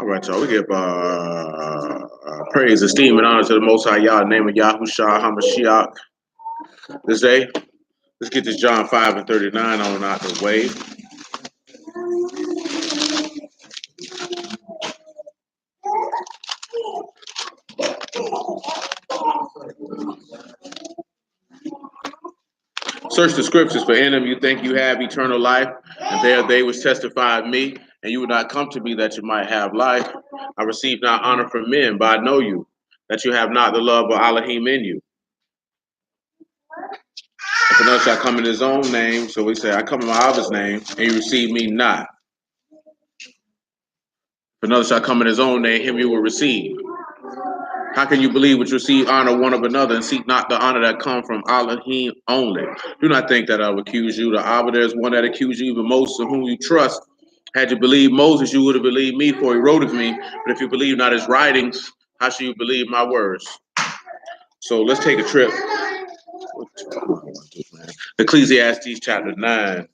All right, y'all. We give praise, esteem, and honor to the Most High Yah, in the name of Yahushua HaMashiach. This day, let's get this John 5 and 39 on out the way. Search the scriptures, for in them you think you have eternal life, and there they which testify of me, and you would not come to me that you might have life. I receive not honor from men, but I know you, that you have not the love of Elohim in you. If another shall come in his own name, so we say, I come in my Abba's name, and you receive me not. If another shall come in his own name, him you will receive. How can you believe which receive honor one of another and seek not the honor that come from Elohim only? Do not think that I will accuse you. The Abba, there's one that accused you, even Moses, in whom you trust. Had you believed Moses, you would have believed me, for he wrote of me. But if you believe not his writings, how shall you believe my words? So let's take a trip. Ecclesiastes chapter 9.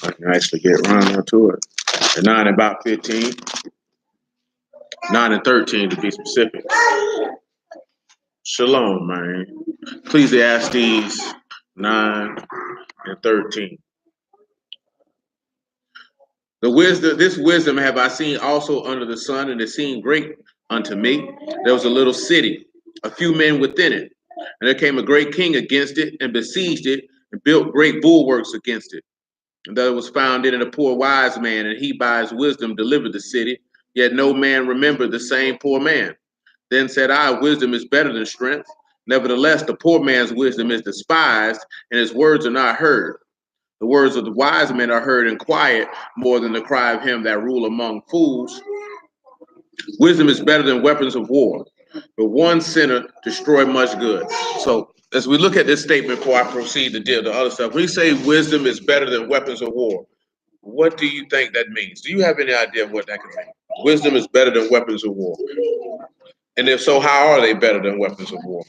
I can actually get around to it. The 9 and about 15. 9 and 13 to be specific. Shalom, man. Ecclesiastes 9 and 13. This wisdom have I seen also under the sun, and it seemed great unto me. There was a little city, a few men within it, and there came a great king against it, and besieged it, and built great bulwarks against it. And there was found in it a poor wise man, and he by his wisdom delivered the city. Yet no man remembered the same poor man. Then said I, wisdom is better than strength. Nevertheless, the poor man's wisdom is despised, and his words are not heard. The words of the wise men are heard in quiet more than the cry of him that rule among fools. Wisdom is better than weapons of war, but one sinner destroy much good. So as we look at this statement before I proceed to deal with the other stuff, we say wisdom is better than weapons of war. What do you think that means? Do you have any idea of what that could mean? Wisdom is better than weapons of war. And if so, how are they better than weapons of war?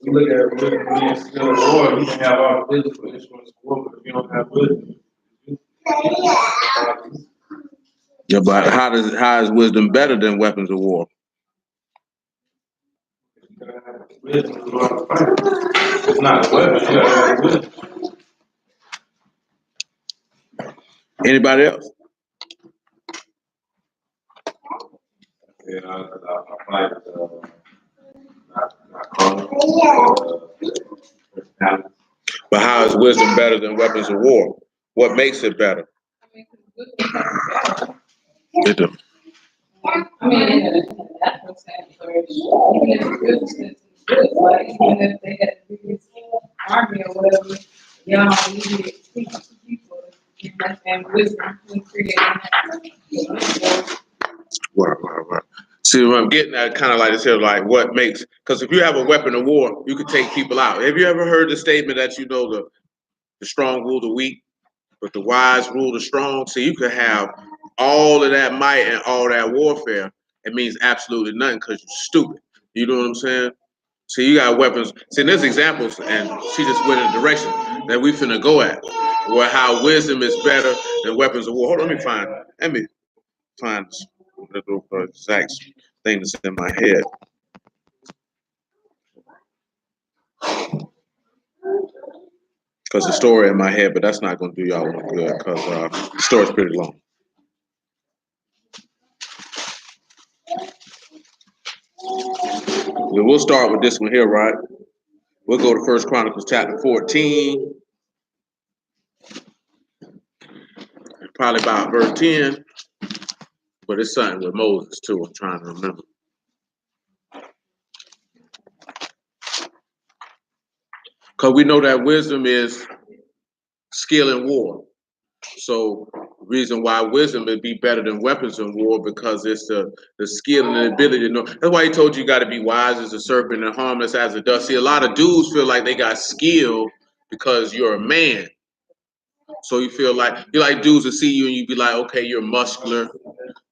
We look at wisdom being still war. You can have all physical instruments of war, but if you don't have wisdom. Yeah, but how is wisdom better than weapons of war? Wisdom is not fight. It's not a weapon, you gotta have wisdom. Anybody else? Yeah, I fight not But how is wisdom better than weapons of war? What makes it better? It do. I mean, in a natural sense, or even in a good sense, it's good. Like, even if they had the biggest army or whatever, y'all needed to teach people, and wisdom can create. Right. See, what I'm getting at, kind of like this here, like what makes, because if you have a weapon of war, you can take people out. Have you ever heard the statement that, the strong rule the weak, but the wise rule the strong? So you could have all of that might and all that warfare. It means absolutely nothing because you're stupid. You know what I'm saying? So you got weapons. See, there's examples, and she just went in a direction that we finna go at, where how wisdom is better than weapons of war. Hold on, let me find the exact thing that's in my head. Because the story in my head, but that's not going to do y'all no good because the story's pretty long. We'll start with this one here, right? We'll go to First Chronicles chapter 14, probably about verse 10, but it's something with Moses too. I'm trying to remember. Because we know that wisdom is skill in war. So reason why wisdom would be better than weapons in war because it's the skill and the ability to know. That's why he told you got to be wise as a serpent and harmless as a dove. See, a lot of dudes feel like they got skill because you're a man. So you like dudes to see you and you be like, okay, you're muscular,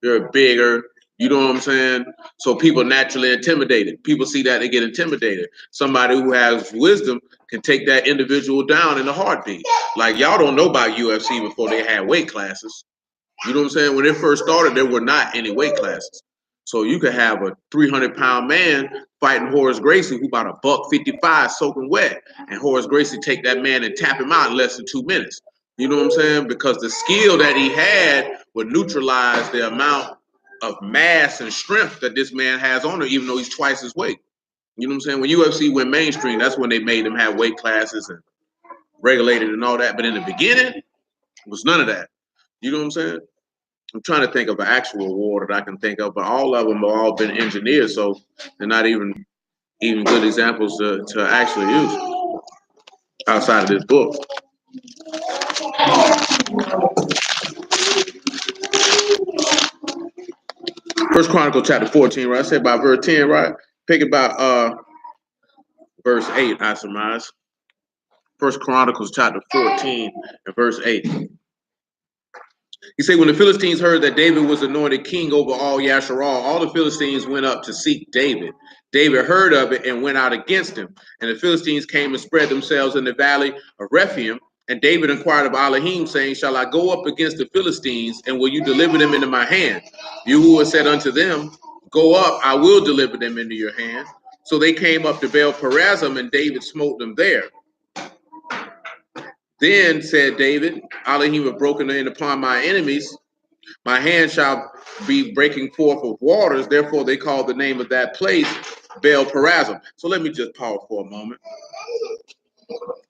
you're bigger. You know what I'm saying? So people naturally intimidated. People see that they get intimidated. Somebody who has wisdom can take that individual down in a heartbeat. Like y'all don't know about UFC before they had weight classes. You know what I'm saying? When it first started, there were not any weight classes. So you could have a 300-pound man fighting Horace Gracie, who about $155 soaking wet, and Horace Gracie take that man and tap him out in less than 2 minutes. You know what I'm saying? Because the skill that he had would neutralize the amount of mass and strength that this man has on him, even though he's twice his weight. You know what I'm saying? When UFC went mainstream, that's when they made them have weight classes and regulated and all that. But in the beginning, it was none of that. You know what I'm saying? I'm trying to think of an actual war that I can think of, but all of them have all been engineered, so they're not even good examples to actually use outside of this book. First Chronicles chapter 14, right? I said about verse 10, right? Pick about verse 8, I surmise. First Chronicles chapter 14 and verse 8. He said, when the Philistines heard that David was anointed king over all Yasharal, all the Philistines went up to seek David. David heard of it and went out against him. And the Philistines came and spread themselves in the valley of Rephaim. And David inquired of Elohim, saying, shall I go up against the Philistines, and will you deliver them into my hand? Yahuwah said unto them, go up, I will deliver them into your hand. So they came up to Baal Perazim, and David smote them there. Then said David, Elohim have broken in upon my enemies. My hand shall be breaking forth of waters. Therefore, they call the name of that place Baal Perazim. So let me just pause for a moment.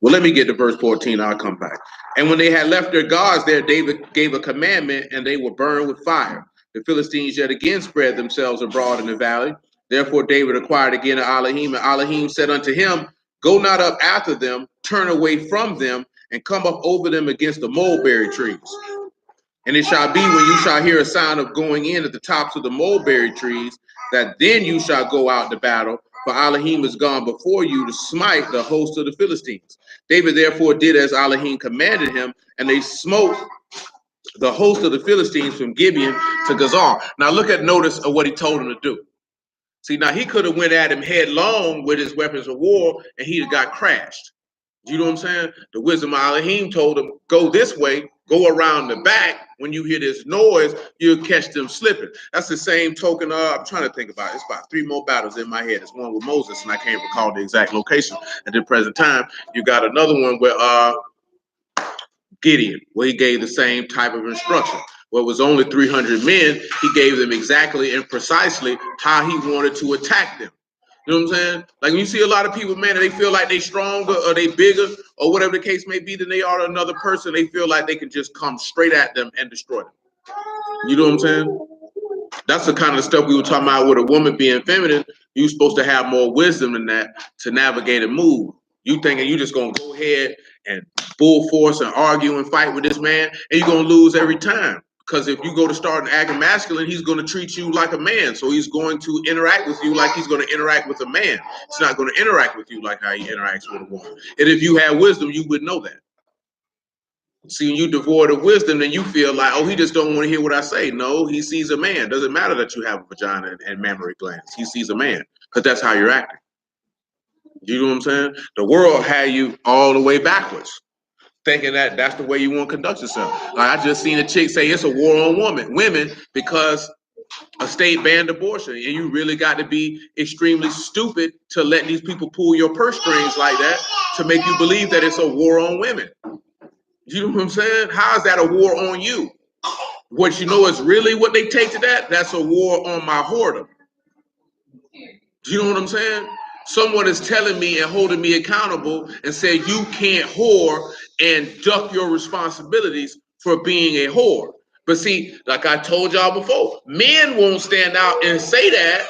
Well, let me get to verse 14. I'll come back. And when they had left their gods there, David gave a commandment, and they were burned with fire. The Philistines yet again spread themselves abroad in the valley. Therefore, David inquired again of Elohim, and Elohim said unto him, go not up after them, turn away from them, and come up over them against the mulberry trees. And it shall be when you shall hear a sound of going in at the tops of the mulberry trees, that then you shall go out to battle, for Elohim is gone before you to smite the host of the Philistines. David therefore did as Elohim commanded him, and they smote the host of the Philistines from Gibeon to Gazer. Now look at notice of what he told him to do. See, now he could have went at him headlong with his weapons of war, and he'd have got crashed. You know what I'm saying? The wisdom of Elohim told him, go this way, go around the back. When you hear this noise, you'll catch them slipping. That's the same token of, I'm trying to think about it. It's about 3 more battles in my head. It's one with Moses, and I can't recall the exact location at the present time. You got another one where Gideon, where he gave the same type of instruction. Where it was only 300 men, he gave them exactly and precisely how he wanted to attack them. You know what I'm saying? Like when you see a lot of people, man, they feel like they stronger or they bigger or whatever the case may be than they are another person. They feel like they can just come straight at them and destroy them. You know what I'm saying? That's the kind of stuff we were talking about with a woman being feminine. You're supposed to have more wisdom than that to navigate and move. You thinking you just gonna go ahead and full force and argue and fight with this man, and you're gonna lose every time. Because if you go to start acting masculine, he's going to treat you like a man. So he's going to interact with you like he's going to interact with a man. He's not going to interact with you like how he interacts with a woman. And if you had wisdom, you would know that. See, when you devoid of wisdom, then you feel like, oh, he just don't want to hear what I say. No, he sees a man. Doesn't matter that you have a vagina and mammary glands. He sees a man because that's how you're acting. You know what I'm saying? The world had you all the way backwards, thinking that that's the way you want to conduct yourself. Like I just seen a chick say it's a war on women because a state banned abortion, and you really got to be extremely stupid to let these people pull your purse strings like that to make you believe that it's a war on women. You know what I'm saying? How is that a war on you? What you know is really what they take to that? That's a war on my whoredom. You know what I'm saying? Someone is telling me and holding me accountable and saying you can't whore and duck your responsibilities for being a whore. But see, like I told y'all before, men won't stand out and say that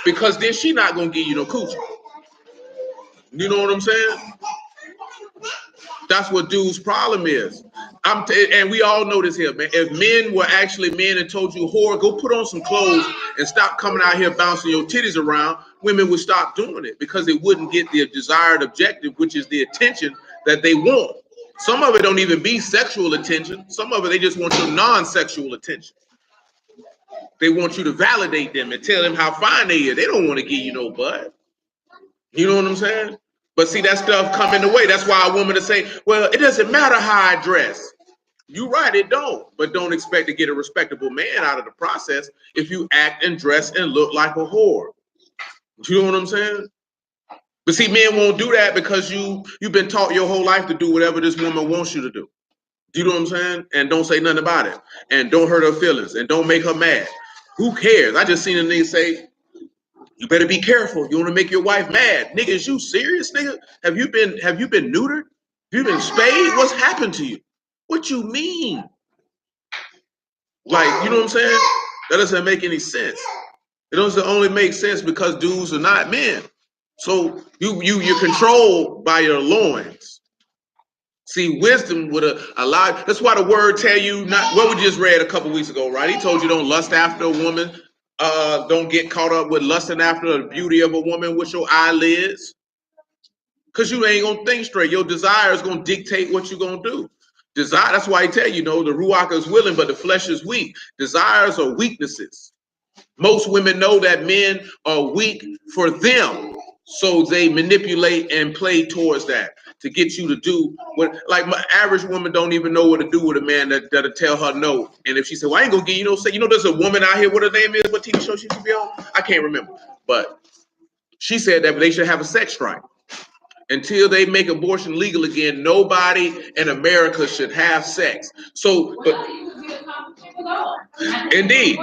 because then she not gonna give you no coochie. You know what I'm saying? That's what dude's problem is. And we all know this here, man. If men were actually men and told you, whore, go put on some clothes and stop coming out here bouncing your titties around, women would stop doing it because they wouldn't get the desired objective, which is the attention that they want. Some of it don't even be sexual attention. Some of it, they just want your non-sexual attention. They want you to validate them and tell them how fine they are. They don't want to give you no butt. You know what I'm saying? But see, that stuff come in the way. That's why a woman to say, well, it doesn't matter how I dress. You're right, it don't. But don't expect to get a respectable man out of the process if you act and dress and look like a whore. You know what I'm saying? But see, men won't do that because you've been taught your whole life to do whatever this woman wants you to do. Do you know what I'm saying? And don't say nothing about it. And don't hurt her feelings. And don't make her mad. Who cares? I just seen a nigga say, you better be careful. You want to make your wife mad. Nigga, is you serious, nigga? Have you been neutered? Have you been spayed? What's happened to you? What you mean? Like, you know what I'm saying? That doesn't make any sense. It doesn't only make sense because dudes are not men. So you're controlled by your loins. See, wisdom would allow. That's why the word tell you not what we just read a couple weeks ago, right? He told you don't lust after a woman. Don't get caught up with lusting after the beauty of a woman with your eyelids. Because you ain't gonna think straight. Your desire is gonna dictate what you're gonna do. Desire, that's why I tell you, the ruach is willing, but the flesh is weak. Desires are weaknesses. Most women know that men are weak for them, so they manipulate and play towards that to get you to do what. Like my average woman don't even know what to do with a man that'll tell her no. And if she said, "Well, I ain't gonna give you no say," there's a woman out here. What her name is? What TV show she should be on? I can't remember, but she said that they should have a sex strike. Until they make abortion legal again, nobody in America should have sex. So, but indeed,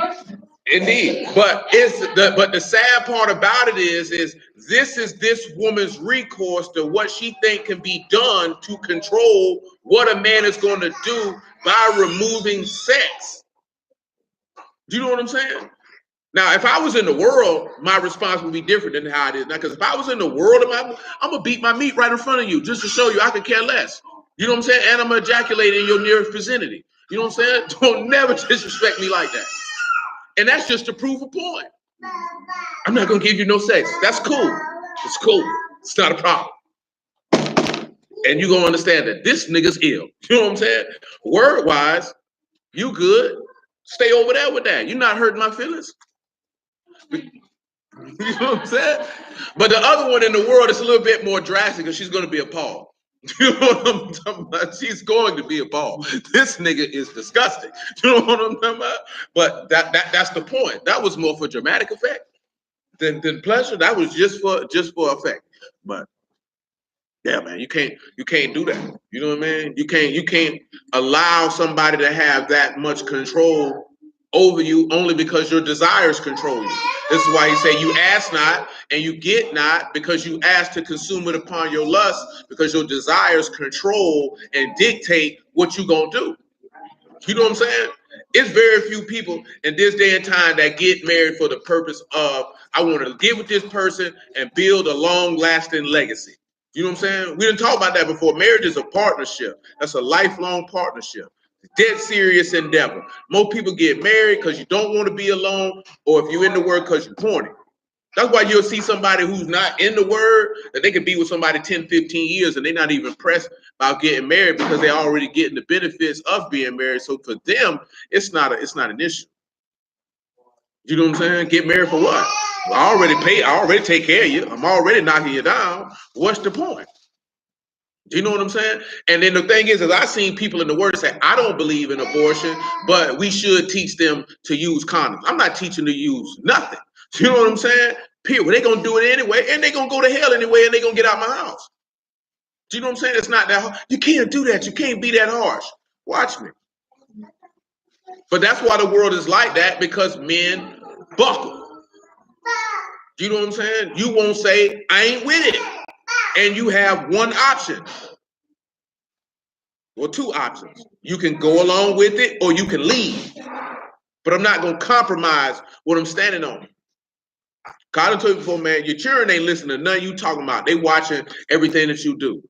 but the sad part about it is this woman's recourse to what she think can be done to control what a man is going to do by removing sex. Do you know what I'm saying? Now, if I was in the world, my response would be different than how it is now. Because if I was in the world, I'm gonna beat my meat right in front of you just to show you I can care less. You know what I'm saying? And I'm gonna ejaculate in your nearest vicinity. You know what I'm saying? Don't never disrespect me like that. And that's just to prove a point. I'm not gonna give you no sex. That's cool. It's cool. It's not a problem. And you're gonna understand that this nigga's ill. You know what I'm saying? Word wise, you good. Stay over there with that. You're not hurting my feelings. You know what I'm saying? But the other one in the world is a little bit more drastic because she's going to be appalled. You know what I'm talking about? She's going to be appalled. This nigga is disgusting. You know what I'm talking about? But that's the point. That was more for dramatic effect than pleasure. That was just for effect. But yeah, man, you can't do that. You know what I mean? You can't allow somebody to have that much control over you only because your desires control you. This is why he say you ask not and you get not because you ask to consume it upon your lust because your desires control and dictate what you gonna do. You know what I'm saying? It's very few people in this day and time that get married for the purpose of I want to get with this person and build a long-lasting legacy. You know what I'm saying? We didn't talk about that before. Marriage is a partnership. That's a lifelong partnership. Dead serious endeavor. Most people get married because you don't want to be alone, or if you're in the word because you're horny. That's why you'll see somebody who's not in the word, that they could be with somebody 10, 15 years and they're not even pressed about getting married because they're already getting the benefits of being married. So for them, it's not an issue. You know what I'm saying? Get married for what? I already take care of you. I'm already knocking you down. What's the point? Do you know what I'm saying? And then the thing is I've seen people in the word say, I don't believe in abortion, but we should teach them to use condoms. I'm not teaching to use nothing. You know what I'm saying? Period. They're going to do it anyway, and they're going to go to hell anyway, and they're going to get out my house. Do you know what I'm saying? It's not that hard. You can't do that. You can't be that harsh. Watch me. But that's why the world is like that, because men buckle. Do you know what I'm saying? You won't say, I ain't with it. And you have one option. Well, two options. You can go along with it or you can leave. But I'm not going to compromise what I'm standing on. God, I told you before, man, your children ain't listening to nothing you talking about. They watching everything that you do.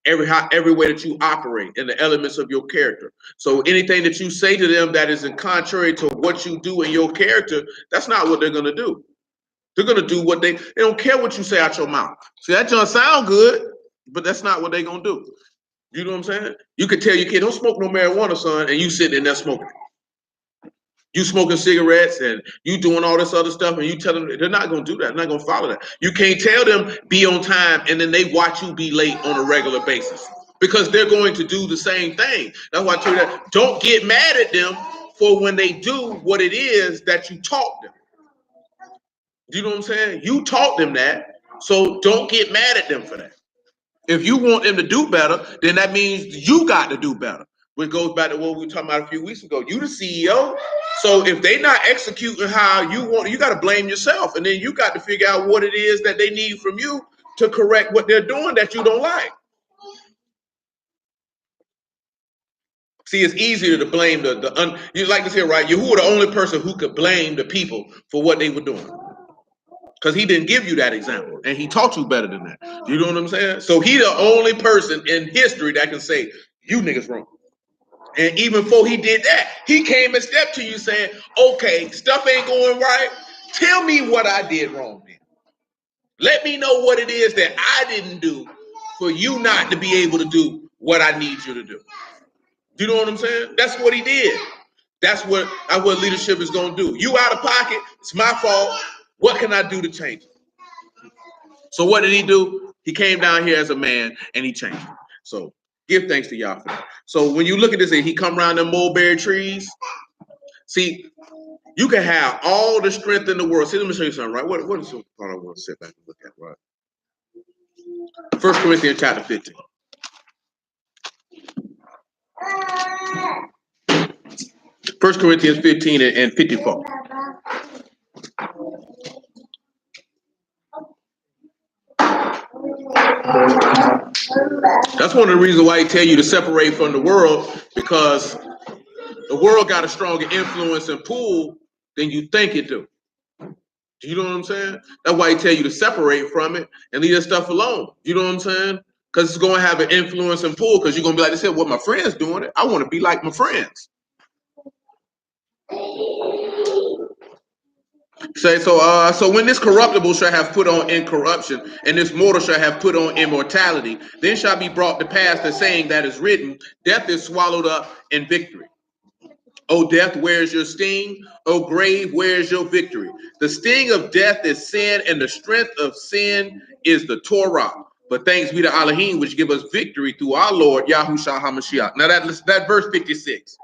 every way that you operate and the elements of your character. So anything that you say to them that is in contrary to what you do in your character, that's not what they're going to do. They're going to do what they don't care what you say out your mouth. See, that just sound good, but that's not what they're going to do. You know what I'm saying? You could tell your kid, don't smoke no marijuana, son, and you sitting in there smoking. You smoking cigarettes and you doing all this other stuff, and you tell them they're not going to do that. They're not going to follow that. You can't tell them be on time and then they watch you be late on a regular basis because they're going to do the same thing. That's why I tell you that. Don't get mad at them for when they do what it is that you taught them. You know what I'm saying? You taught them that, so don't get mad at them for that. If you want them to do better, then that means you got to do better. Which goes back to what we were talking about a few weeks ago. You the CEO. So if they not executing how you want, you got to blame yourself. And then you got to figure out what it is that they need from you to correct what they're doing that you don't like. See, it's easier to blame you like to say, right? You who are the only person who could blame the people for what they were doing. Because he didn't give you that example. And he taught you better than that. You know what I'm saying? So he the only person in history that can say, you niggas wrong. And even before he did that, he came and stepped to you saying, okay, stuff ain't going right. Tell me what I did wrong then. Let me know what it is that I didn't do for you not to be able to do what I need you to do. You know what I'm saying? That's what he did. That's what leadership is going to do. You out of pocket. It's my fault. What can I do to change it? So what did he do? He came down here as a man and he changed it. So give thanks to y'all for that. So when you look at this, he come around them mulberry trees. See, you can have all the strength in the world. See, let me show you something, right? What is the part I want to sit back and look at, right? 1 Corinthians chapter 15. 1 Corinthians 15 and 54. That's one of the reasons why he tell you to separate from the world, because the world got a stronger influence and pull than you think it do. You know what I'm saying? That's why he tell you to separate from it and leave that stuff alone. You know what I'm saying? Because it's going to have an influence and pull, because you're going to be like, "This is what my friends doing it. I want to be like my friends." Say so when this corruptible shall have put on incorruption, and this mortal shall have put on immortality, then shall be brought to pass the saying that is written, death is swallowed up in victory. O death, where is your sting? O grave, where is your victory? The sting of death is sin, and the strength of sin is the Torah. But thanks be to Elohim, which give us victory through our Lord Yahushua HaMashiach. Now that verse 56.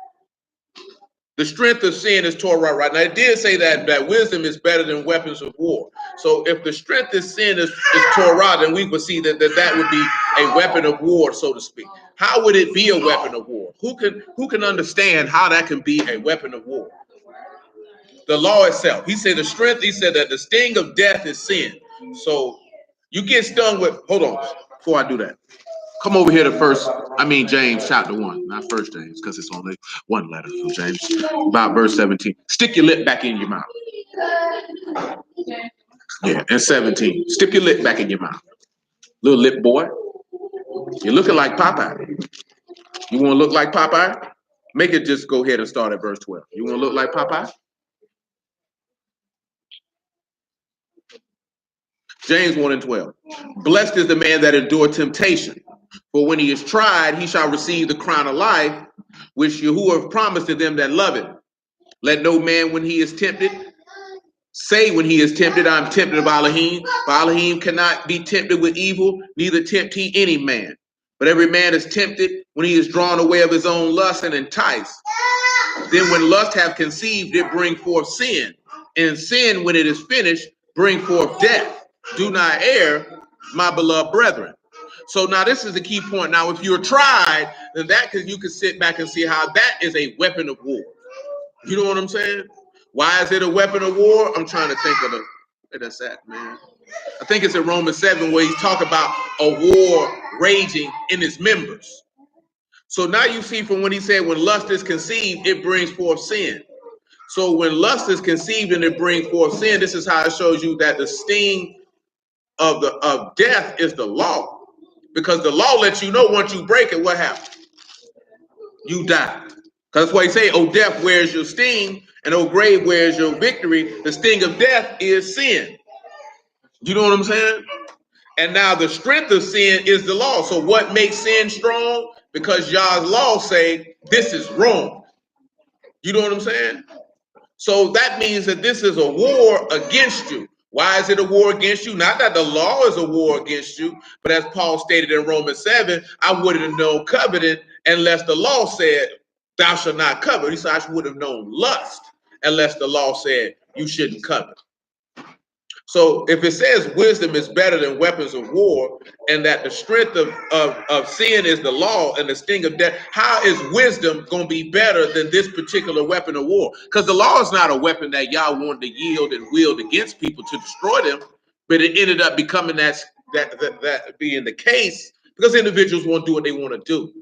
The strength of sin is Torah, right? Now it did say that wisdom is better than weapons of war. So if the strength of sin is Torah, then we would see that would be a weapon of war, so to speak. How would it be a weapon of war? Who can understand how that can be a weapon of war? The law itself. He said that the sting of death is sin. So you get stung with, hold on, before I do that. Come over here to James chapter 1, not 1 James, because it's only one letter from James, about verse 17. Stick your lip back in your mouth. Yeah, and 17. Stick your lip back in your mouth. Little lip boy. You're looking like Popeye. You want to look like Popeye? Make it just go ahead and start at verse 12. You want to look like Popeye? James 1 and 12. Blessed is the man that endure temptation. For when he is tried, he shall receive the crown of life, which Yahuwah promised to them that love it. Let no man, when he is tempted, say when he is tempted, I'm tempted of Elohim. For Elohim cannot be tempted with evil, neither tempt he any man. But every man is tempted when he is drawn away of his own lust and enticed. Then when lust have conceived, it bring forth sin. And sin, when it is finished, bring forth death. Do not err, my beloved brethren. So now this is the key point. Now, if you're tried, then you can sit back and see how that is a weapon of war. You know what I'm saying? Why is it a weapon of war? I'm trying to think of where that's at, man. I think it's in Romans 7 where he's talking about a war raging in his members. So now you see from when he said when lust is conceived, it brings forth sin. So when lust is conceived and it brings forth sin, this is how it shows you that the sting of death is the law. Because the law lets you know once you break it, what happens? You die. Because that's why he say, "Oh death, where's your sting? And oh grave, where's your victory?" The sting of death is sin. You know what I'm saying? And now the strength of sin is the law. So what makes sin strong? Because Yah's law say this is wrong. You know what I'm saying? So that means that this is a war against you. Why is it a war against you? Not that the law is a war against you, but as Paul stated in Romans 7, I wouldn't have known coveting unless the law said, thou shalt not covet. He said, I would have known lust unless the law said, you shouldn't covet. So if it says wisdom is better than weapons of war, and that the strength of sin is the law and the sting of death, how is wisdom going to be better than this particular weapon of war? Because the law is not a weapon that y'all wanted to yield and wield against people to destroy them, but it ended up becoming that being the case because individuals won't do what they want to do.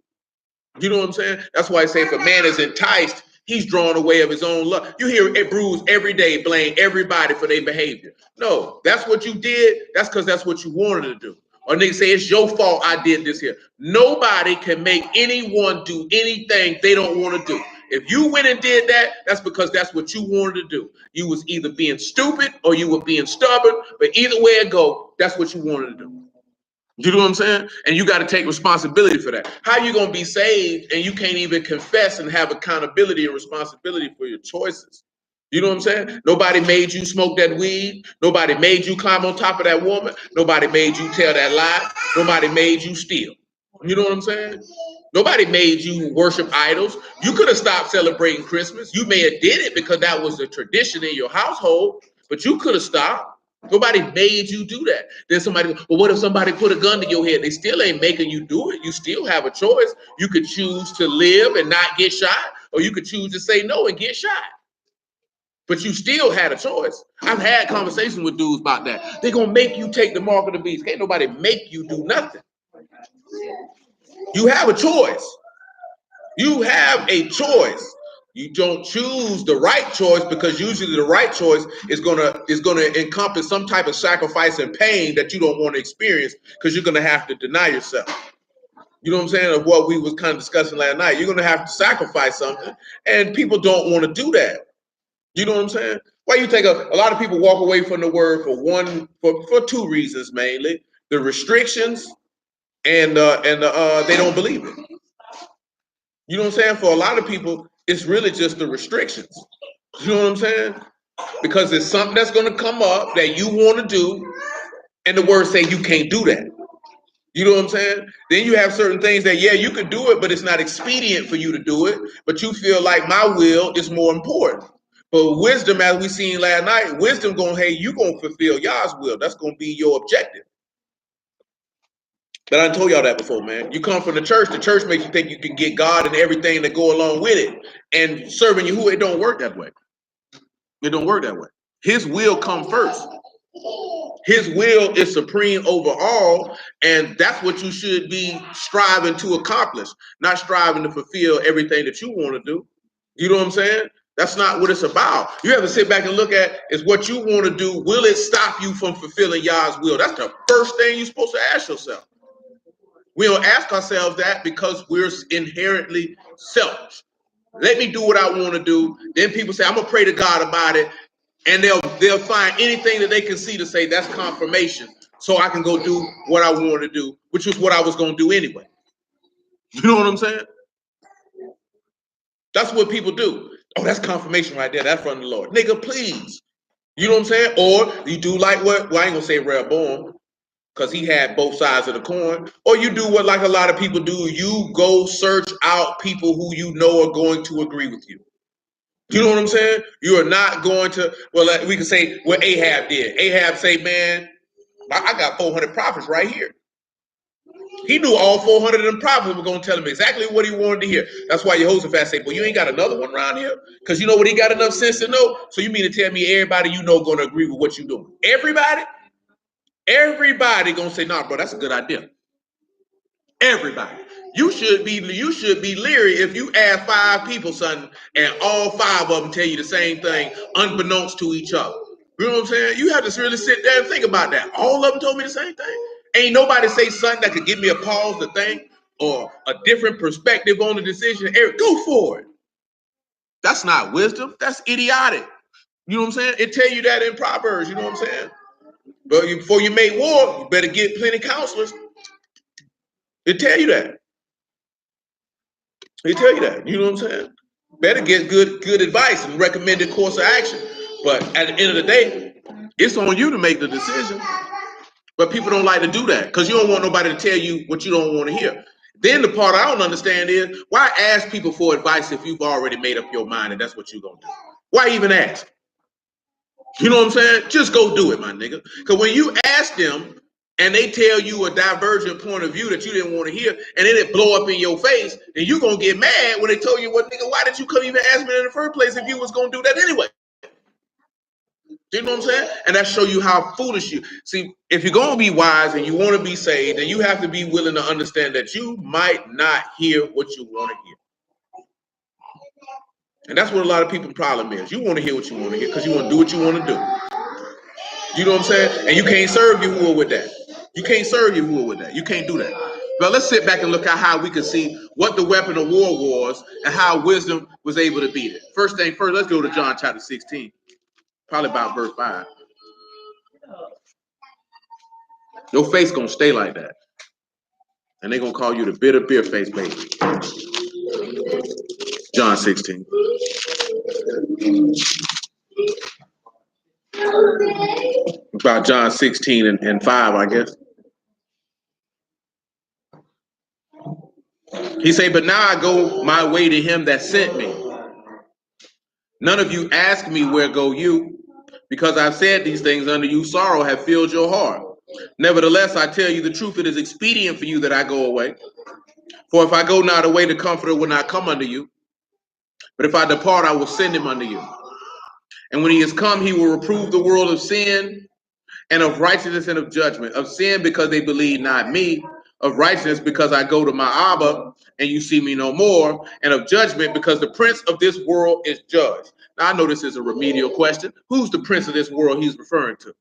You know what I'm saying? That's why I say if a man is enticed, he's drawn away of his own love. You hear it bruised every day, blame everybody for their behavior. No, that's what you did. That's because that's what you wanted to do. Or niggas say it's your fault I did this here. Nobody can make anyone do anything they don't want to do. If you went and did that, that's because that's what you wanted to do. You was either being stupid or you were being stubborn, but either way it go, that's what you wanted to do. You know what I'm saying? And you got to take responsibility for that. How you going to be saved and you can't even confess and have accountability and responsibility for your choices? You know what I'm saying? Nobody made you smoke that weed. Nobody made you climb on top of that woman. Nobody made you tell that lie. Nobody made you steal. You know what I'm saying? Nobody made you worship idols. You could have stopped celebrating Christmas. You may have did it because that was a tradition in your household, but you could have stopped. Nobody made you do that. Then somebody, well, what if somebody put a gun to your head? They still ain't making you do it. You still have a choice. You could choose to live and not get shot, or you could choose to say no and get shot. But you still had a choice. I've had conversations with dudes about that. They're going to make you take the mark of the beast. Can't nobody make you do nothing. You have a choice. You have a choice. You don't choose the right choice because usually the right choice is gonna encompass some type of sacrifice and pain that you don't want to experience because you're gonna have to deny yourself. You know what I'm saying? Of what we was kind of discussing last night. You're gonna have to sacrifice something, and people don't want to do that. You know what I'm saying? Why you think a lot of people walk away from the word for two reasons mainly: the restrictions and they don't believe it. You know what I'm saying? For a lot of people, it's really just the restrictions. You know what I'm saying? Because it's something that's going to come up that you want to do, and the word say you can't do that. You know what I'm saying? Then you have certain things that, yeah, you could do it, but it's not expedient for you to do it. But you feel like my will is more important. But wisdom, as we seen last night, wisdom going, hey, you going to fulfill Yah's will. That's going to be your objective. But I told y'all that before, man. You come from the church makes you think you can get God and everything that go along with it. And serving Yahuwah, it don't work that way. It don't work that way. His will come first. His will is supreme over all, and that's what you should be striving to accomplish, not striving to fulfill everything that you want to do. You know what I'm saying? That's not what it's about. You have to sit back and look at is what you want to do. Will it stop you from fulfilling Yah's will? That's the first thing you're supposed to ask yourself. We don't ask ourselves that because we're inherently selfish. Let me do what I want to do. Then people say, I'm going to pray to God about it. And they'll find anything that they can see to say that's confirmation. So I can go do what I want to do, which is what I was going to do anyway. You know what I'm saying? That's what people do. Oh, that's confirmation right there. That's from the Lord. Nigga, please. You know what I'm saying? Or you do like what? Well, I ain't going to say Rehoboam, because he had both sides of the coin. Or you do what like a lot of people do. You go search out people who you know are going to agree with you. You know what I'm saying? You are not going to, well, we can say what Ahab did. Ahab say, man, I got 400 prophets right here. He knew all 400 of them prophets were going to tell him exactly what he wanted to hear. That's why Jehoshaphat said, well, you ain't got another one around here? Because you know what he got enough sense to know? So you mean to tell me everybody you know going to agree with what you're doing? Everybody? Everybody gonna say, nah, bro, that's a good idea. Everybody. You should be leery if you ask 5 people something and all 5 of them tell you the same thing, unbeknownst to each other. You know what I'm saying? You have to really sit there and think about that. All of them told me the same thing. Ain't nobody say something that could give me a pause to think or a different perspective on the decision. Eric, go for it. That's not wisdom. That's idiotic. You know what I'm saying? It tell you that in Proverbs. You know what I'm saying? But before you make war, you better get plenty of counselors. It tell you that. It tell you that. You know what I'm saying? Better get good advice and recommended course of action. But at the end of the day, it's on you to make the decision. But people don't like to do that because you don't want nobody to tell you what you don't want to hear. Then the part I don't understand is why ask people for advice if you've already made up your mind and that's what you're gonna do? Why even ask? You know what I'm saying? Just go do it, my nigga. Because when you ask them and they tell you a divergent point of view that you didn't want to hear, and then it blow up in your face, then you gonna get mad when they told you, "What nigga? Why did you come even ask me in the first place if you was gonna do that anyway?" You know what I'm saying? And that show you how foolish you. See, if you're gonna be wise and you want to be saved, then you have to be willing to understand that you might not hear what you want to hear. And that's what a lot of people's problem is. You want to hear what you want to hear because you want to do what you want to do. You know what I'm saying? And you can't serve Yahuwah with that. You can't serve Yahuwah with that. You can't do that. But let's sit back and look at how we can see what the weapon of war was and how wisdom was able to beat it. First thing first, let's go to John chapter 16. Probably about verse 5. Your face gonna stay like that. And they're gonna call you the bitter beer face baby. John 16. About John 16 and 5, I guess. He said, but now I go my way to him that sent me. None of you ask me, where go you? Because I've said these things unto you, sorrow have filled your heart. Nevertheless, I tell you the truth, it is expedient for you that I go away. For if I go not away, the Comforter will not come unto you. But if I depart, I will send him unto you. And when he is come, he will reprove the world of sin and of righteousness and of judgment. Of sin, because they believe not me. Of righteousness, because I go to my Abba, and you see me no more. And of judgment, because the prince of this world is judged. Now, I know this is a remedial question. Who's the prince of this world he's referring to?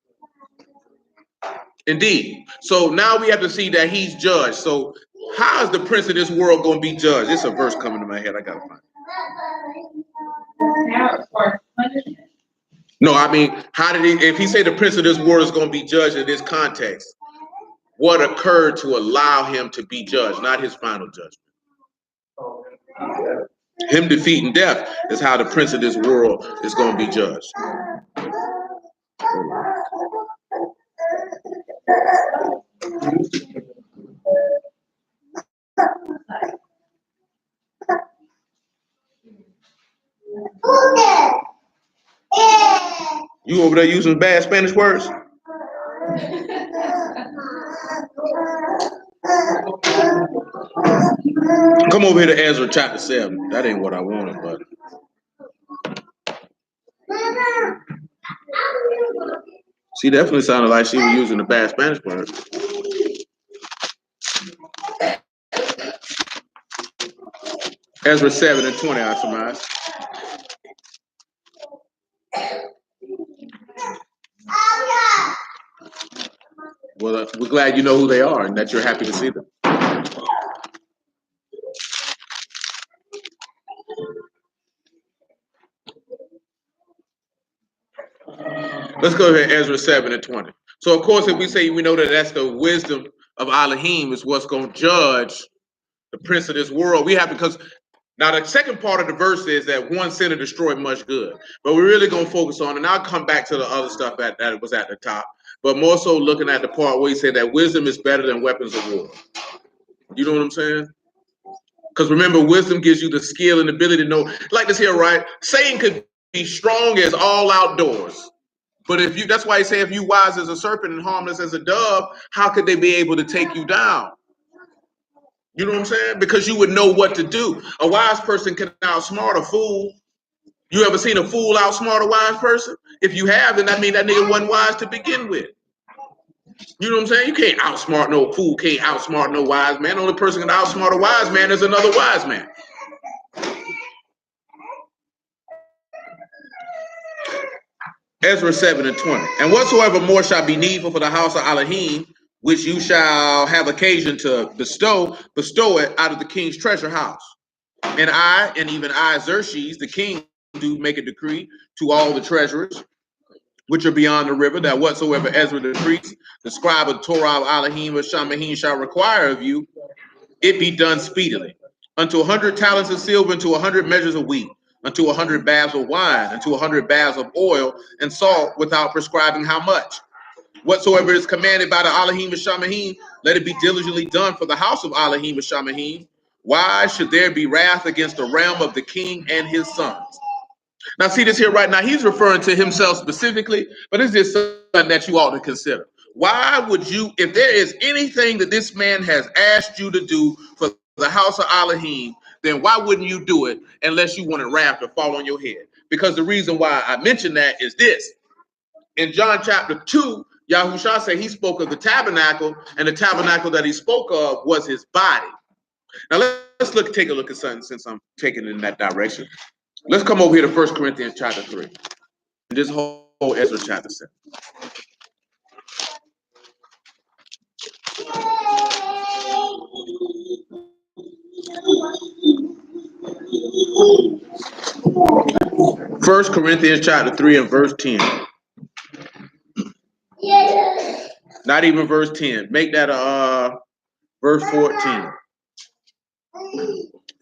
Indeed. So now we have to see that he's judged. So how is the prince of this world going to be judged? It's a verse coming to my head. I got to find it. No, I mean, how did he, if he say the prince of this world is going to be judged in this context, what occurred to allow him to be judged, not his final judgment? Him defeating death is how the prince of this world is going to be judged. You over there using bad Spanish words? Come over here to Ezra chapter 7. That ain't what I wanted, but she definitely sounded like she was using the bad Spanish words. Ezra 7 and 20, I surmise. Well, we're glad you know who they are and that you're happy to see them. Let's go ahead, Ezra 7 and 20. So, of course, if we say we know that that's the wisdom of Elohim is what's going to judge the prince of this world, we have, because now the second part of the verse is that one sinner destroyed much good. But we're really going to focus on, and I'll come back to the other stuff that was at the top, but more so looking at the part where he said that wisdom is better than weapons of war. You know what I'm saying? Because remember, wisdom gives you the skill and ability to know, like this here, right? Satan could be strong as all outdoors. But if you, that's why he say, if you wise as a serpent and harmless as a dove, how could they be able to take you down? You know what I'm saying? Because you would know what to do. A wise person can outsmart a fool. You ever seen a fool outsmart a wise person? If you have, then that means that nigga wasn't wise to begin with. You know what I'm saying? You can't outsmart no fool, can't outsmart no wise man. The only person can outsmart a wise man is another wise man. Ezra 7 and 20. And whatsoever more shall be needful for the house of Elohim, which you shall have occasion to bestow it out of the king's treasure house. And I, and even I, Xerxes, the king, do make a decree to all the treasurers which are beyond the river, that whatsoever Ezra the priest, the scribe of Torah of Elohim or Shamahin shall require of you, it be done speedily. Unto 100 talents of silver, unto 100 measures of wheat, unto 100 baths of wine, unto 100 baths of oil and salt, without prescribing how much. Whatsoever is commanded by the Elohim and Shamahin, let it be diligently done for the house of Elohim and Shamahin. Why should there be wrath against the realm of the king and his sons? Now, see this here right now. He's referring to himself specifically, but it's just something that you ought to consider. Why would you, if there is anything that this man has asked you to do for the house of Elohim, then why wouldn't you do it unless you wanted wrath to fall on your head? Because the reason why I mention that is this. In John chapter 2, Yahushua said he spoke of the tabernacle, and the tabernacle that he spoke of was his body. Now let's take a look at something since I'm taking it in that direction. Let's come over here to 1 Corinthians chapter 3. This whole Ezra chapter 7. First Corinthians chapter 3 and verse 10. Not even verse 10. Make that verse 14.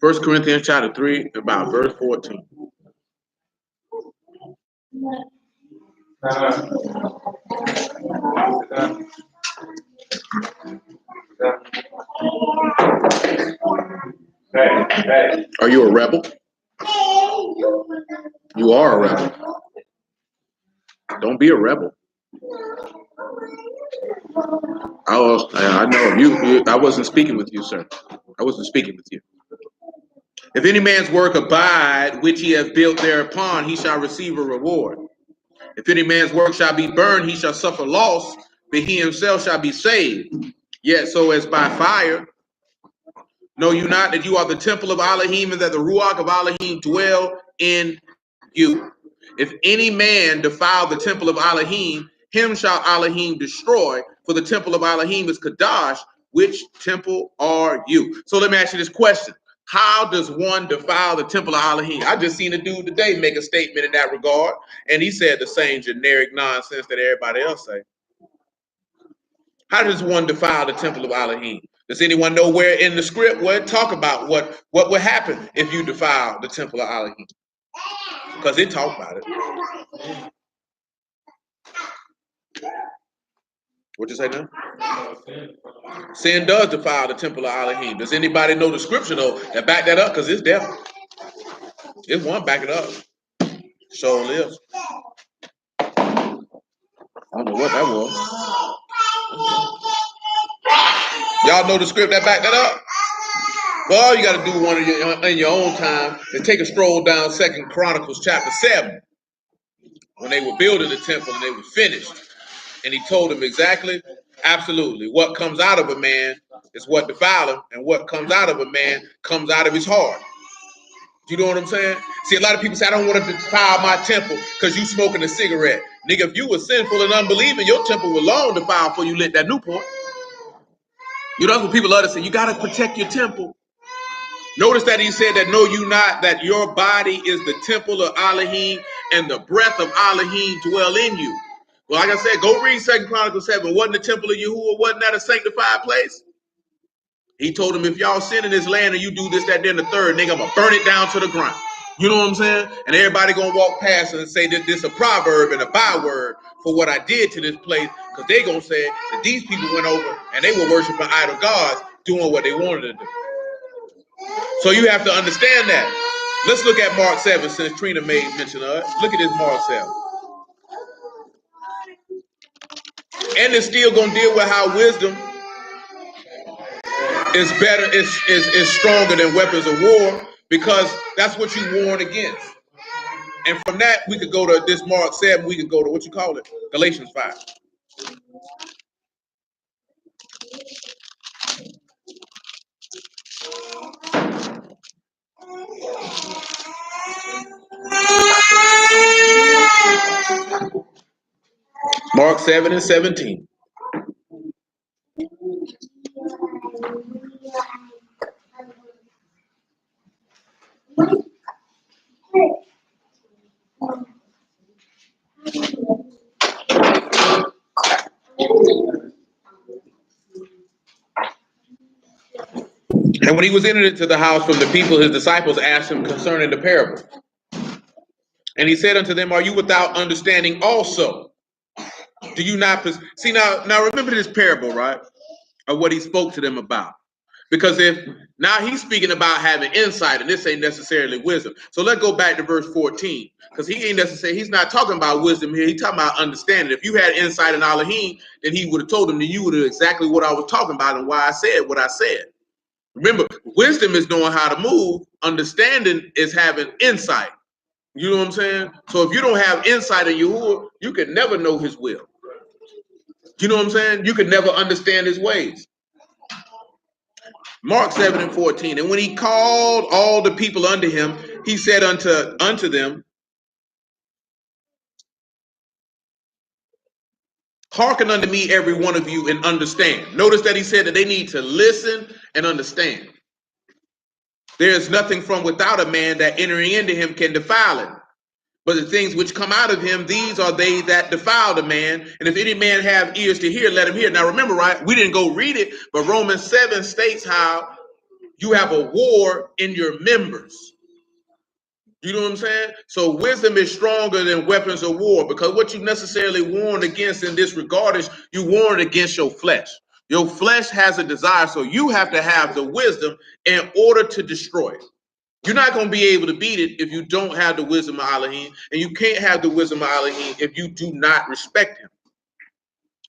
1 Corinthians chapter 3, about verse 14. Are you a rebel? You are a rebel. Don't be a rebel. I know you. I wasn't speaking with you, sir. I wasn't speaking with you. If any man's work abide, which he hath built thereupon, he shall receive a reward. If any man's work shall be burned, he shall suffer loss, but he himself shall be saved. Yet so as by fire. Know you not that you are the temple of Elohim, and that the Ruach of Elohim dwell in you? If any man defile the temple of Elohim, him shall Elohim destroy, for the temple of Elohim is Kadash. Which temple are you? So let me ask you this question. How does one defile the temple of Elohim? I just seen a dude today make a statement in that regard, and he said the same generic nonsense that everybody else say. How does one defile the temple of Elohim? Does anyone know where in the script where it talk about what would happen if you defile the temple of Elohim? Because it talk about it. What you say now? Sin does defile the temple of Elohim. Does anybody know the scripture though that back that up? Because it's there. It's one back it up. So lives. I don't know what that was. Y'all know the script that back that up? Well, all you got to do one in your own time is take a stroll down 2 Chronicles chapter 7 when they were building the temple and they were finished. And he told them exactly, absolutely, what comes out of a man is what defiles him, and what comes out of a man comes out of his heart. You know what I'm saying? See, a lot of people say, I don't want to defile my temple because you smoking a cigarette. Nigga, if you were sinful and unbelieving, your temple would long defile before you lit that Newport. You know, that's what people love to say. You got to protect your temple. Notice that he said that know you not that your body is the temple of Elohim and the breath of Elohim dwell in you. Well, like I said, go read 2 Chronicles 7. Wasn't the temple of Yahuwah, wasn't that a sanctified place? He told him, if y'all sin in this land and you do this, that, then the third, nigga, I'm going to burn it down to the ground. You know what I'm saying? And everybody going to walk past and say that this is a proverb and a byword for what I did to this place, because they going to say that these people went over and they were worshiping idol gods doing what they wanted to do. So you have to understand that. Let's look at Mark 7 since Trina made mention of it. Look at this Mark 7. And it's still going to deal with how wisdom is better, is stronger than weapons of war, because that's what you warn against. And from that, we could go to this Mark 7, we could go to what you call it, Galatians 5. Mark 7 and 17. And when he was entered into the house from the people, his disciples asked him concerning the parable. And he said unto them, are you without understanding also? Do you not see now remember this parable, right? Of what he spoke to them about. Because if now he's speaking about having insight, and this ain't necessarily wisdom. So let's go back to verse 14. Because he's not talking about wisdom here, he's talking about understanding. If you had insight in Elohim, then he would have told them that you would have exactly what I was talking about and why I said what I said. Remember, wisdom is knowing how to move, understanding is having insight. You know what I'm saying? So if you don't have insight in Yahuwah, you can never know his will. You know what I'm saying? You can never understand his ways. Mark 7:14. And when he called all the people unto him, he said unto them, hearken unto me, every one of you, and understand. Notice that he said that they need to listen and understand. There is nothing from without a man that entering into him can defile it. But the things which come out of him, these are they that defile the man. And if any man have ears to hear, let him hear. Now remember, right? We didn't go read it, but Romans 7 states how you have a war in your members. You know what I'm saying? So wisdom is stronger than weapons of war, because what you necessarily warned against in this regard is you warned against your flesh. Your flesh has a desire, so you have to have the wisdom in order to destroy it. You're not going to be able to beat it if you don't have the wisdom of Elohim, and you can't have the wisdom of Elohim if you do not respect him.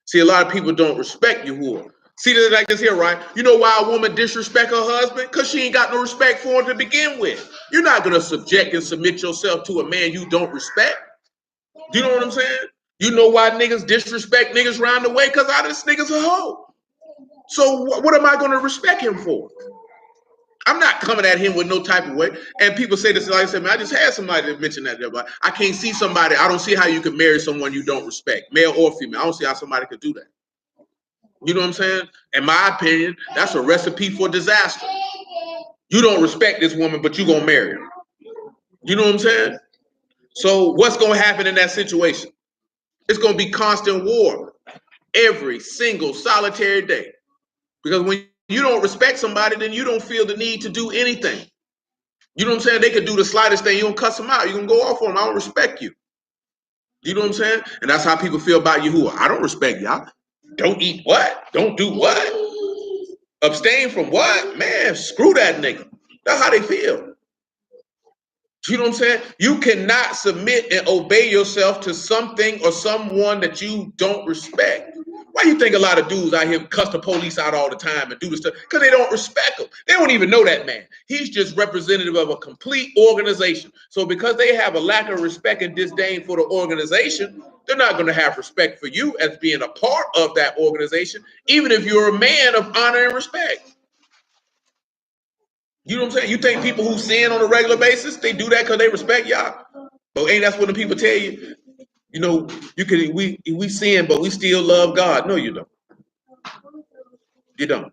See, a lot of people don't respect Yahuwah. See that like this here, right? You know why a woman disrespect her husband? Because she ain't got no respect for him to begin with. You're not going to subject and submit yourself to a man you don't respect. Do you know what I'm saying? You know why niggas disrespect niggas around the way? Because this nigga's a hoe. So what am I going to respect him for? I'm not coming at him with no type of way. And people say this, like I said, man, I just had somebody mention that. But I can't see somebody. I don't see how you can marry someone you don't respect, male or female. I don't see how somebody could do that. You know what I'm saying? In my opinion, that's a recipe for disaster. You don't respect this woman, but you're going to marry her. You know what I'm saying? So what's going to happen in that situation? It's going to be constant war every single solitary day. Because when you don't respect somebody, then you don't feel the need to do anything. You know what I'm saying? They could do the slightest thing. You don't cuss them out. You can go off on them. I don't respect you. You know what I'm saying? And that's how people feel about Yahuwah. I don't respect y'all. Don't eat what? Don't do what? Abstain from what? Man, screw that nigga. That's how they feel. You know what I'm saying? You cannot submit and obey yourself to something or someone that you don't respect. Why you think a lot of dudes out here cuss the police out all the time and do this stuff? Because they don't respect them. They don't even know that man. He's just representative of a complete organization. So because they have a lack of respect and disdain for the organization, they're not going to have respect for you as being a part of that organization, even if you're a man of honor and respect. You know what I'm saying? You think people who sin on a regular basis, they do that because they respect y'all? But ain't that's what the people tell you? You know, we sin, but we still love God. No, you don't. You don't.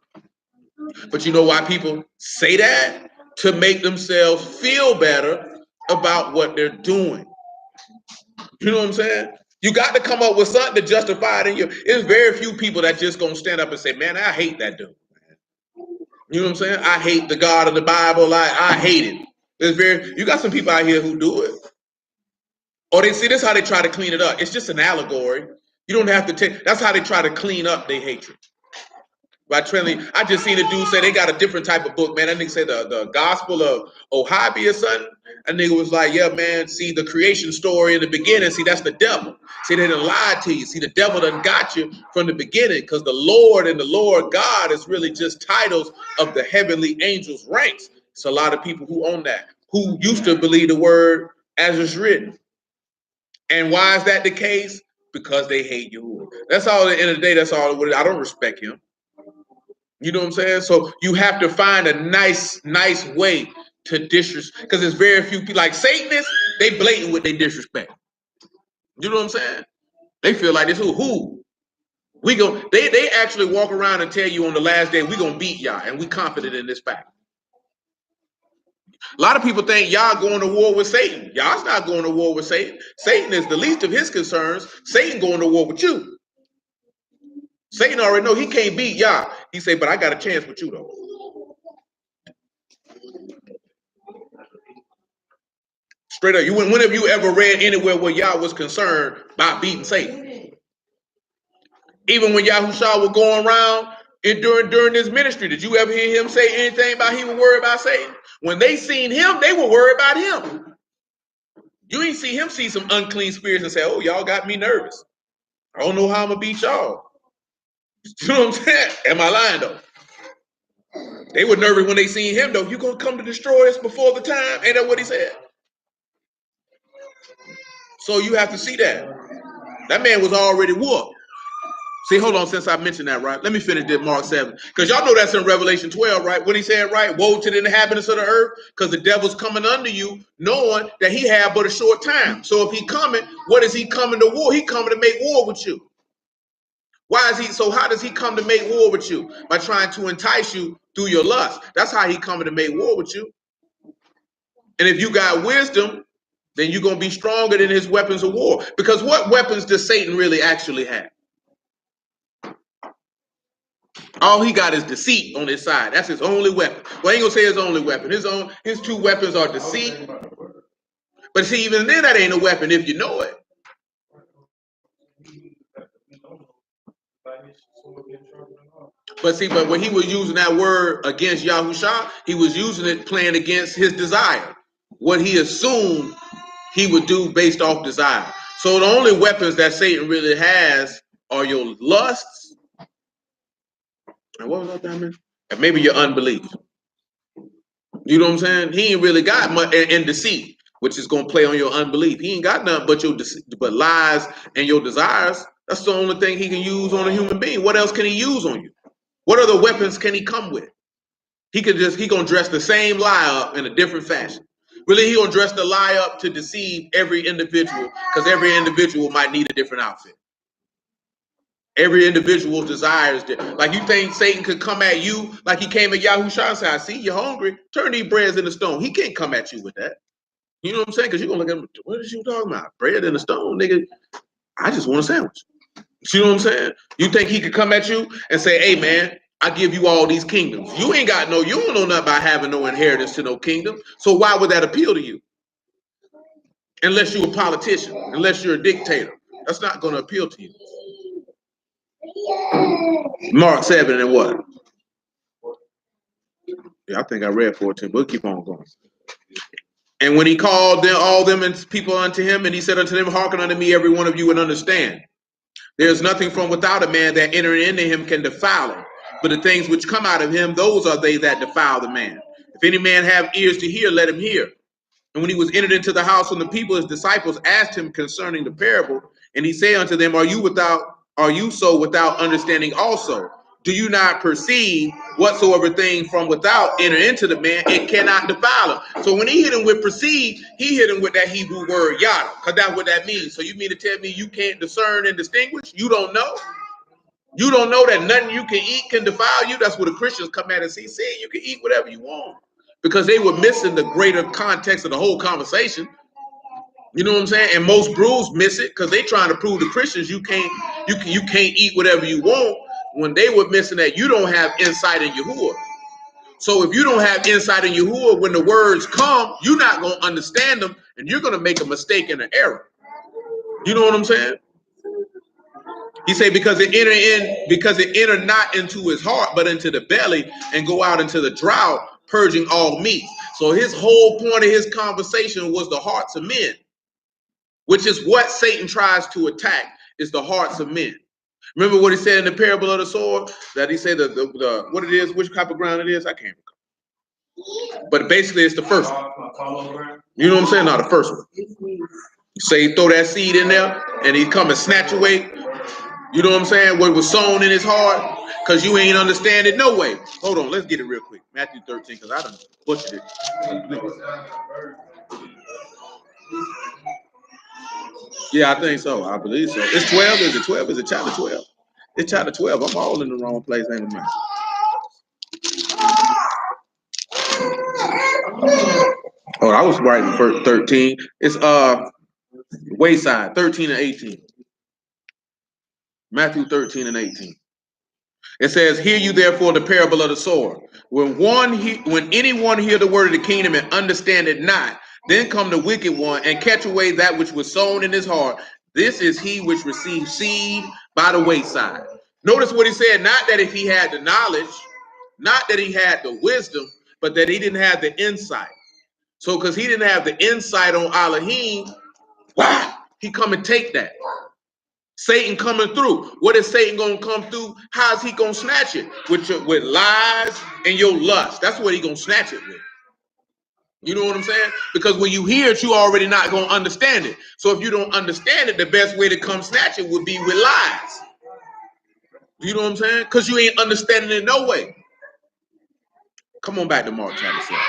But you know why people say that? To make themselves feel better about what they're doing. You know what I'm saying? You got to come up with something to justify it in you. There's very few people that just gonna stand up and say, man, I hate that dude. You know what I'm saying? I hate the God of the Bible. I hate it. You got some people out here who do it. Or they see this how they try to clean it up. It's just an allegory. You don't have to take. That's how they try to clean up their hatred. By trailing, I just seen a dude say they got a different type of book, man. That nigga said the Gospel of Ohabi or something. And nigga was like, yeah, man, see the creation story in the beginning. See, that's the devil. See, they done lied to you. See, the devil done got you from the beginning, because the Lord and the Lord God is really just titles of the heavenly angels' ranks. It's a lot of people who own that, who used to believe the word as it's written. And why is that the case? Because they hate Yahuwah. That's all. At the end of the day, that's all it is. I don't respect him. You know what I'm saying? So you have to find a nice way to disrespect, because there's very few people like Satanists. They blatant with their disrespect. You know what I'm saying? They feel like this. Who? We go. They actually walk around and tell you on the last day we gonna beat y'all, and we confident in this fact. A lot of people think y'all going to war with Satan. Y'all's not going to war with Satan. Satan is the least of his concerns. Satan going to war with you. Satan already know he can't beat y'all. He say, but I got a chance with you though. Straight up. When have you ever read anywhere where y'all was concerned about beating Satan? Even when Yahushua was going around during his ministry, did you ever hear him say anything about he was worried about Satan? When they seen him, they were worried about him. You ain't see him see some unclean spirits and say, oh, y'all got me nervous. I don't know how I'm gonna beat y'all. You know what I'm saying? Am I lying though? They were nervous when they seen him though. You gonna come to destroy us before the time? Ain't that what he said? So you have to see that. That man was already whooped. See, hold on, since I mentioned that, right? Let me finish this Mark 7. Because y'all know that's in Revelation 12, right? When he said, right, woe to the inhabitants of the earth, because the devil's coming under you, knowing that he had but a short time. So if he coming, what is he coming to war? He coming to make war with you. Why is he? So how does he come to make war with you? By trying to entice you through your lust. That's how he coming to make war with you. And if you got wisdom, then you're going to be stronger than his weapons of war. Because what weapons does Satan really actually have? All he got is deceit on his side. That's his only weapon. Well, I ain't gonna say his only weapon. His two weapons are deceit. But see, even then, that ain't a weapon if you know it. But when he was using that word against Yahusha, he was using it playing against his desire. What he assumed he would do based off desire. So the only weapons that Satan really has are your lusts. And what was that, man? And maybe your unbelief. You know what I'm saying? He ain't really got much in deceit, which is gonna play on your unbelief. He ain't got nothing but lies and your desires. That's the only thing he can use on a human being. What else can he use on you? What other weapons can he come with? He gonna dress the same lie up in a different fashion. Really, he gonna dress the lie up to deceive every individual, because every individual might need a different outfit. Every individual's desires, like you think Satan could come at you like he came at Yahushua and say, I see you're hungry, turn these breads into stone. He can't come at you with that. You know what I'm saying? Because you're gonna look at him, what is you talking about? Bread in a stone, nigga. I just want a sandwich. You know what I'm saying? You think he could come at you and say, hey man, I give you all these kingdoms. You don't know nothing about having no inheritance to no kingdom. So why would that appeal to you? Unless you're a politician, unless you're a dictator. That's not gonna appeal to you. Mark 7 and what? Yeah, I think I read 14, but we'll keep on going. And when he called all them and people unto him, and he said unto them, hearken unto me, every one of you, and understand. There's nothing from without a man that entering into him can defile him. But the things which come out of him, those are they that defile the man. If any man have ears to hear, let him hear. And when he was entered into the house from the people, his disciples asked him concerning the parable. And he said unto them, Are you so without understanding also? Do you not perceive whatsoever thing from without enter into the man, it cannot defile him? So when he hit him with perceive, he hit him with that Hebrew word yada, because that's what that means. So you mean to tell me you can't discern and distinguish? You don't know? You don't know that nothing you can eat can defile you? That's what the Christians come at and say you can eat whatever you want. Because they were missing the greater context of the whole conversation. You know what I'm saying? And most brews miss it because they trying to prove to Christians you can't eat whatever you want, when they were missing that you don't have insight in Yahuwah. So if you don't have insight in Yahuwah, when the words come, you're not going to understand them, and you're going to make a mistake and an error. You know what I'm saying? He said, because it enter not into his heart, but into the belly, and go out into the drought, purging all meat. So his whole point of his conversation was the hearts of men, which is what Satan tries to attack, is the hearts of men. Remember what he said in the parable of the sword? That he said the what it is, which type of ground it is? I can't recall. But basically it's the first one. You know what I'm saying? No, the first one. Say throw that seed in there and he come and snatch away. You know what I'm saying? What was sown in his heart, because you ain't understand it no way. Hold on, let's get it real quick. Matthew 13, because I done butchered it. Yeah, I think so. I believe so. It's 12. Is it 12? Is it chapter 12? It's chapter 12. I'm all in the wrong place, ain't it, man? I was right in verse 13. It's wayside 13 and 18. Matthew 13 and 18. It says, "Hear you therefore the parable of the sower. When anyone hear the word of the kingdom and understand it not, then come the wicked one and catch away that which was sown in his heart. This is he which received seed by the wayside." Notice what he said, not that if he had the knowledge, not that he had the wisdom, but that he didn't have the insight. So because he didn't have the insight on Elohim, wow, he come and take that. Satan coming through. What is Satan gonna come through? How is he gonna snatch it? With lies and your lust. That's what he gonna snatch it with. You know what I'm saying? Because when you hear it, you already not gonna understand it. So if you don't understand it, the best way to come snatch it would be with lies. You know what I'm saying? Because you ain't understanding it no way. Come on back to Mark chapter 7.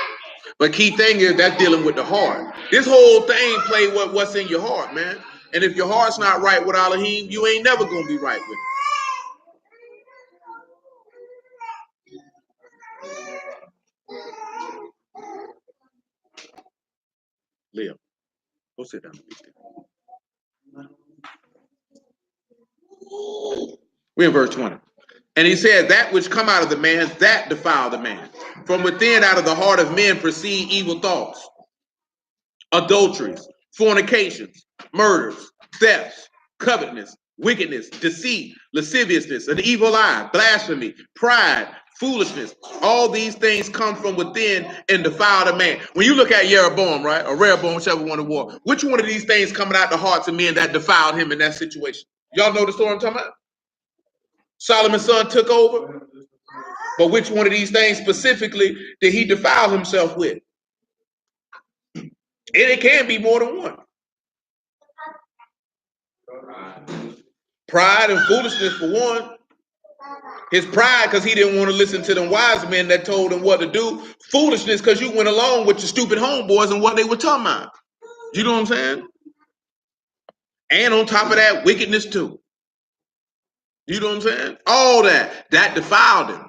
But key thing is that's dealing with the heart. This whole thing play what's in your heart, man. And if your heart's not right with Elohim, you ain't never gonna be right with it. Liam, go sit down. We're in verse 20. And he said, "That which come out of the man, that defile the man. From within, out of the heart of men, proceed evil thoughts, adulteries, fornications, murders, thefts, covetousness, wickedness, deceit, lasciviousness, an evil eye, blasphemy, pride, foolishness. All these things come from within and defile the man." When you look at Jeroboam, right, or Rehoboam, whichever one it was, which one of these things coming out the hearts of men that defiled him in that situation? Y'all know the story I'm talking about? Solomon's son took over, but which one of these things specifically did he defile himself with? And it can be more than one. Pride and foolishness for one. His pride because he didn't want to listen to them wise men that told him what to do. Foolishness because you went along with your stupid homeboys and what they were talking about. You know what I'm saying? And on top of that, wickedness too. You know what I'm saying? All that defiled him.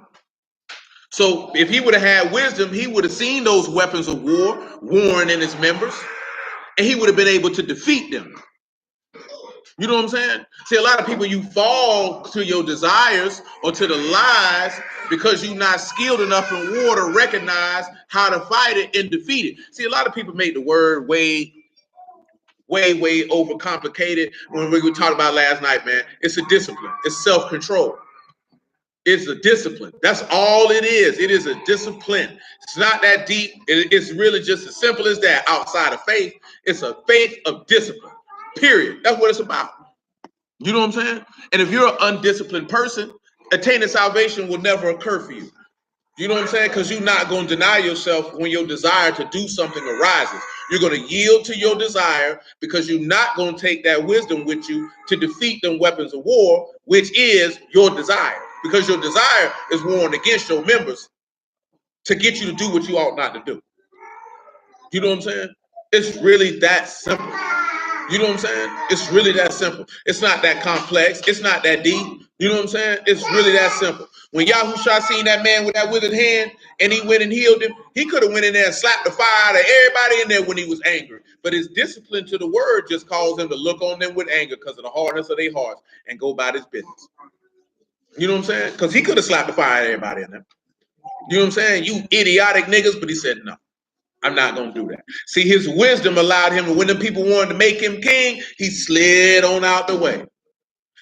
So if he would have had wisdom, he would have seen those weapons of war warring in his members, and he would have been able to defeat them. You know what I'm saying? See, a lot of people, you fall to your desires or to the lies because you're not skilled enough in war to recognize how to fight it and defeat it. See, a lot of people make the word way overcomplicated. When we were talking about last night, man, it's a discipline. It's self-control. It's a discipline. That's all it is. It is a discipline. It's not that deep. It's really just as simple as that. Outside of faith, it's a faith of discipline. Period. That's what it's about. You know what I'm saying? And if you're an undisciplined person, attaining salvation will never occur for you. You know what I'm saying? Because you're not going to deny yourself when your desire to do something arises. You're going to yield to your desire because you're not going to take that wisdom with you to defeat them weapons of war, which is your desire. Because your desire is warned against your members to get you to do what you ought not to do. You know what I'm saying? It's really that simple. You know what I'm saying? It's really that simple. It's not that complex. It's not that deep. You know what I'm saying? It's really that simple. When Yahushua seen that man with that withered hand and he went and healed him, he could have went in there and slapped the fire out of everybody in there when he was angry. But his discipline to the word just caused him to look on them with anger because of the hardness of their hearts and go about his business. You know what I'm saying? Because he could have slapped the fire out of everybody in there. You know what I'm saying? You idiotic niggas, but he said no. I'm not going to do that. See, his wisdom allowed him, when the people wanted to make him king, he slid on out the way.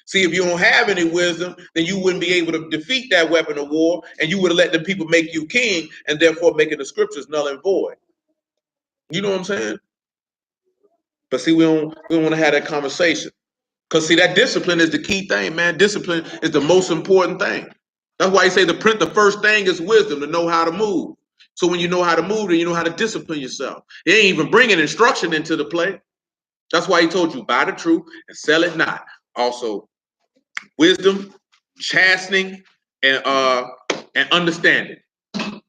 See, if you don't have any wisdom, then you wouldn't be able to defeat that weapon of war, and you would have let the people make you king, and therefore making the scriptures null and void. You know what I'm saying? But see, we don't want to have that conversation. Because see, that discipline is the key thing, man. Discipline is the most important thing. That's why you say the first thing is wisdom, to know how to move. So when you know how to move, then you know how to discipline yourself. He ain't even bringing instruction into the play. That's why he told you, buy the truth and sell it not. Also, wisdom, chastening, and understanding.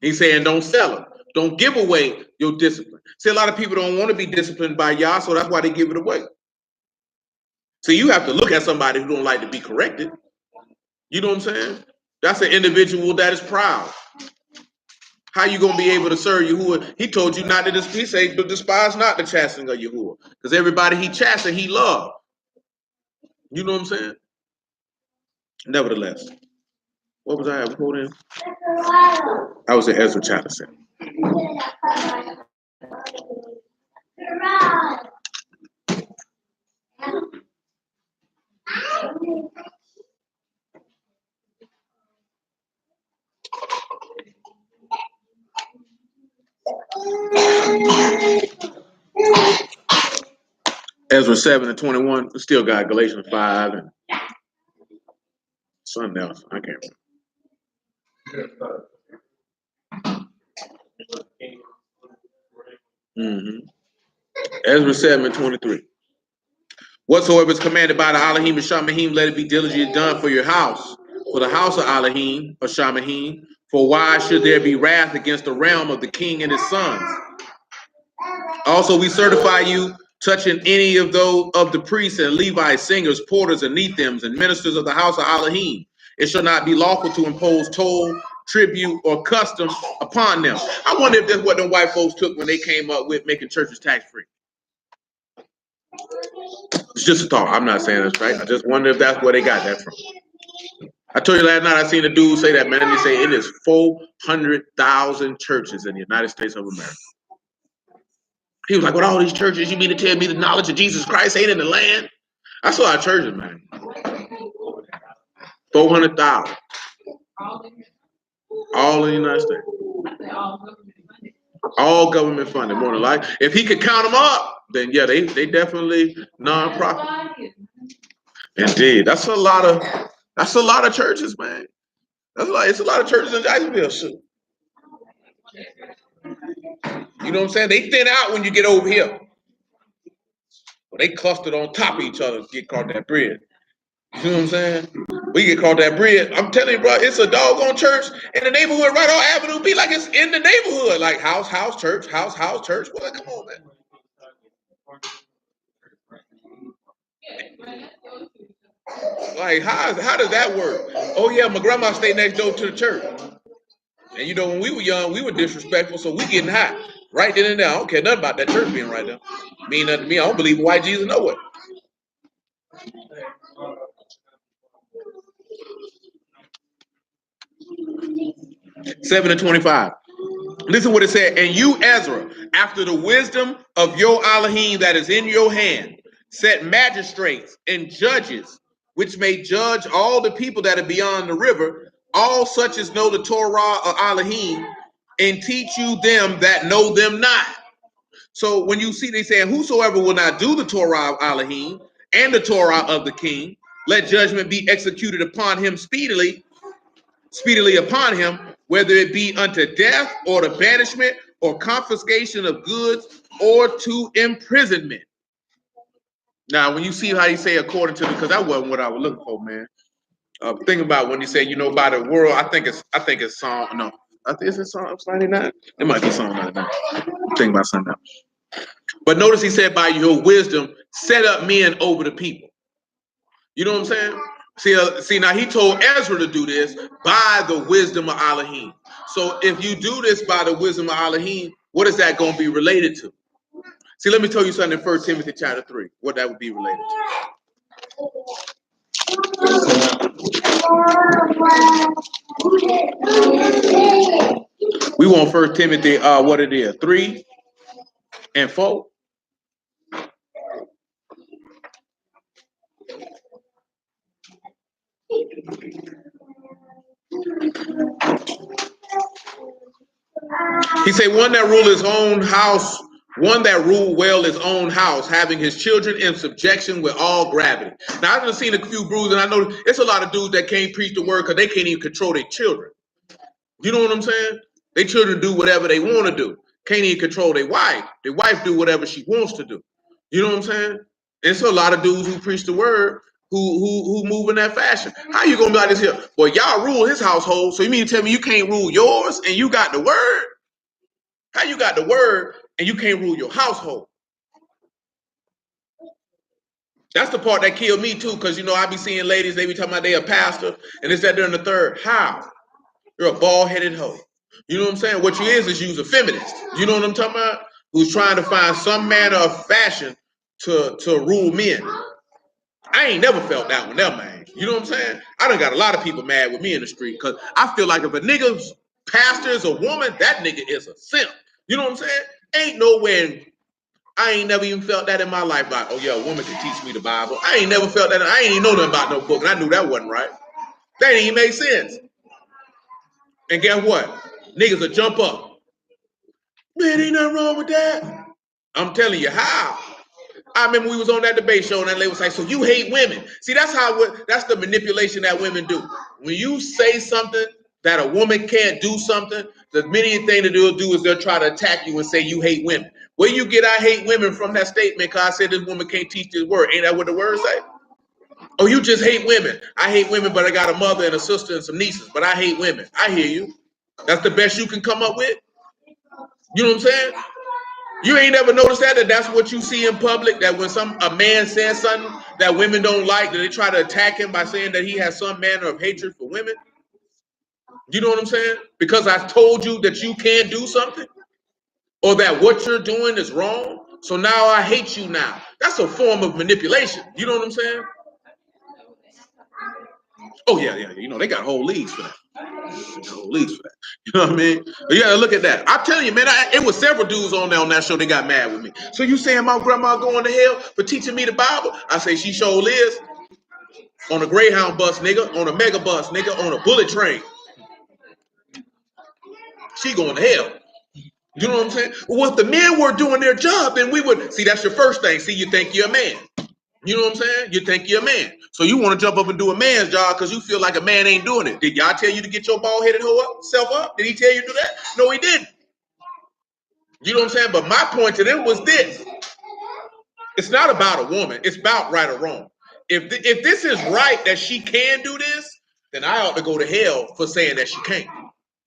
He's saying don't sell it. Don't give away your discipline. See, a lot of people don't want to be disciplined by Yah, so that's why they give it away. So you have to look at somebody who don't like to be corrected. You know what I'm saying? That's an individual that is proud. How you gonna be able to serve Yahuwah? He told you not to he say, despise not the chastening of Yahuwah. Because everybody he chastened, he loved. You know what I'm saying? Nevertheless, what was I quoting? I was in Ezra chapter 7. Ezra 7 and 21. We still got Galatians 5 and something else. I can't remember. Ezra 7 and 23. Whatsoever is commanded by the Elohim and Shamahim, let it be diligently done for your house, for the house of Elohim or Shamahim. For why should there be wrath against the realm of the king and his sons? Also, we certify you touching any of those of the priests and Levites, singers, porters, and Nethims, and ministers of the house of Elohim. It shall not be lawful to impose toll, tribute, or custom upon them. I wonder if that's what them white folks took when they came up with making churches tax-free. It's just a thought. I'm not saying that's right. I just wonder if that's where they got that from. I told you last night I seen a dude say that, man. They say it is 400,000 churches in the United States of America. He was like, with all these churches, you mean to tell me the knowledge of Jesus Christ ain't in the land? I saw our churches, man. 400,000. All in the United States. All government funded, more than likely. If he could count them up, then yeah, they definitely non-profit. Indeed, that's a lot of churches, man. It's a lot of churches in Jacksonville, shit. You know what I'm saying? They thin out when you get over here. Well, they clustered on top of each other to get caught that bread. You know what I'm saying? We get caught that bread. I'm telling you, bro, it's a doggone church in the neighborhood right on Avenue B, like it's in the neighborhood, like house, church, house, church. Well, come on, man. Like, how does that work? Oh yeah, my grandma stayed next door to the church. And you know, when we were young, we were disrespectful, so we getting hot. Right then and there. I don't care nothing about that church being right there. Mean nothing to me. I don't believe in white Jesus nowhere. 7 and 25. Listen what it said. And you, Ezra, after the wisdom of your Elohim that is in your hand, set magistrates and judges, which may judge all the people that are beyond the river, all such as know the Torah of Elohim, and teach you them that know them not. So when you see they saying, whosoever will not do the Torah of Elohim and the Torah of the king, let judgment be executed upon him speedily upon him, whether it be unto death or to banishment or confiscation of goods or to imprisonment. Now, when you see how you say according to, because that wasn't what I was looking for, man. Think about when you say, you know, by the world. I think it's Psalm. No, is it Psalm 99? It might be Psalm 99. Think about something else. But notice he said, by your wisdom, set up men over the people. You know what I'm saying? See, now he told Ezra to do this by the wisdom of Elohim. So if you do this by the wisdom of Elohim, what is that going to be related to? See, let me tell you something in 1 Timothy chapter 3, what that would be related to. We want 1 Timothy, what it is, 3 and 4. He said, one that rule his own house, one that rule well his own house, having his children in subjection with all gravity. Now, I've seen a few brews, and I know it's a lot of dudes that can't preach the word because they can't even control their children. You know what I'm saying? Their children do whatever they want to do. Can't even control their wife. Their wife do whatever she wants to do. You know what I'm saying? And so a lot of dudes who preach the word who move in that fashion. How you gonna be like this here? Well, y'all rule his household, so you mean to tell me you can't rule yours and you got the word? How you got the word and you can't rule your household? That's the part that killed me too, because you know I be seeing ladies, they be talking about they a pastor, and it's that they're in the third. How? You're a bald-headed hoe. You know what I'm saying? What you is you's a feminist. You know what I'm talking about? Who's trying to find some manner of fashion to rule men. I ain't never felt that one there, man. You know what I'm saying? I done got a lot of people mad with me in the street because I feel like if a nigga's pastor is a woman, that nigga is a simp. You know what I'm saying? Ain't nowhere. I ain't never even felt that in my life. Like, oh yeah, a woman can teach me the Bible. I ain't never felt that. I ain't even know nothing about no book, and I knew that wasn't right. That didn't even make sense. And guess what? Niggas will jump up. Man, ain't nothing wrong with that. I'm telling you how. I remember we was on that debate show and that lady was like, so you hate women. See, that's the manipulation that women do. When you say something that a woman can't do something, the immediate thing that they'll do is they'll try to attack you and say you hate women. Where you get I hate women from that statement because I said this woman can't teach this word. Ain't that what the word say? Oh, you just hate women. I hate women, but I got a mother and a sister and some nieces, but I hate women. I hear you. That's the best you can come up with? You know what I'm saying? You ain't never noticed that that's what you see in public, that when a man says something that women don't like, that they try to attack him by saying that he has some manner of hatred for women? You know what I'm saying? Because I told you that you can't do something or that what you're doing is wrong. So now I hate you now. That's a form of manipulation. You know what I'm saying? Oh, yeah. You know, they got whole leagues for that. Whole leagues for that. You know what I mean? You gotta look at that. I'm telling you, man, it was several dudes on that show that got mad with me. So you saying my grandma going to hell for teaching me the Bible? I say she sure is. On a Greyhound bus, nigga. On a mega bus, nigga. On a bullet train. She going to hell. You know what I'm saying? Well, if the men were doing their job, then we would. See, that's your first thing. See, you think you're a man. You know what I'm saying? You think you're a man. So you want to jump up and do a man's job because you feel like a man ain't doing it. Did y'all tell you to get your bald-headed self up? Did he tell you to do that? No, he didn't. You know what I'm saying? But my point to them was this. It's not about a woman. It's about right or wrong. If this is right that she can do this, then I ought to go to hell for saying that she can't.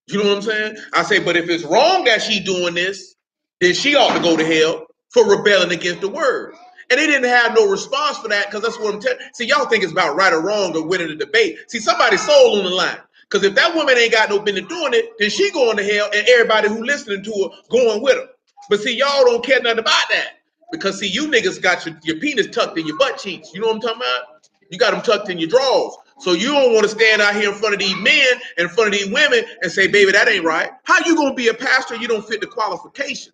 You know what I'm saying? I say, but if it's wrong that she doing this, then she ought to go to hell for rebelling against the word. And they didn't have no response for that because that's what I'm telling you. See, y'all think it's about right or wrong or winning the debate. See, somebody's soul on the line. Because if that woman ain't got no business doing it, then she going to hell and everybody who listening to her going with her. But see, y'all don't care nothing about that. Because see, you niggas got your penis tucked in your butt cheeks. You know what I'm talking about? You got them tucked in your drawers. So you don't want to stand out here in front of these men, in front of these women, and say, baby, that ain't right. How you gonna be a pastor? You don't fit the qualification.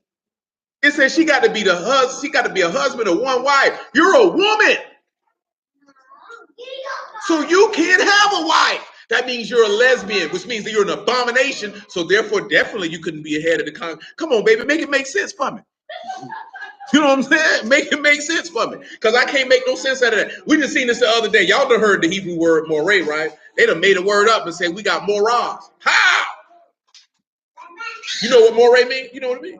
It says she got to be she got to be a husband or one wife. You're a woman. So you can't have a wife. That means you're a lesbian, which means that you're an abomination. So therefore, definitely you couldn't be a head of the Come on, baby, make it make sense for me. You know what I'm saying? Make it make sense for me. Because I can't make no sense out of that. We just seen this the other day. Y'all done heard the Hebrew word moray, right? They done made a word up and said we got morals. How? You know what moray mean? You know what I mean?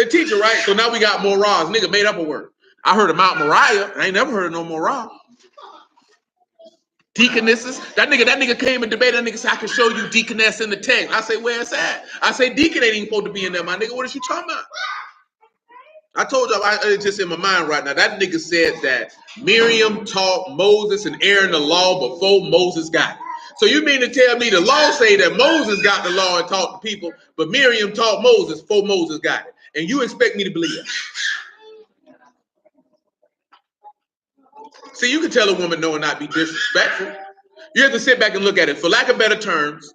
A teacher, right? So now we got morals. Nigga made up a word. I heard of Mount Moriah. I ain't never heard of no moral. Deaconesses. That nigga came and debated. That nigga said, I can show you deaconess in the text. I say, where it's at? I say, deacon ain't even supposed to be in there, my nigga. What is you talking about? I told y'all, it's just in my mind right now. That nigga said that Miriam taught Moses and Aaron the law before Moses got it. So you mean to tell me the law say that Moses got the law and taught the people, but Miriam taught Moses before Moses got it? And you expect me to believe that? See, you can tell a woman no and not be disrespectful. You have to sit back and look at it. For lack of better terms,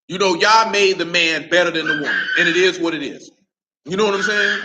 you know, y'all made the man better than the woman. And it is what it is. You know what I'm saying?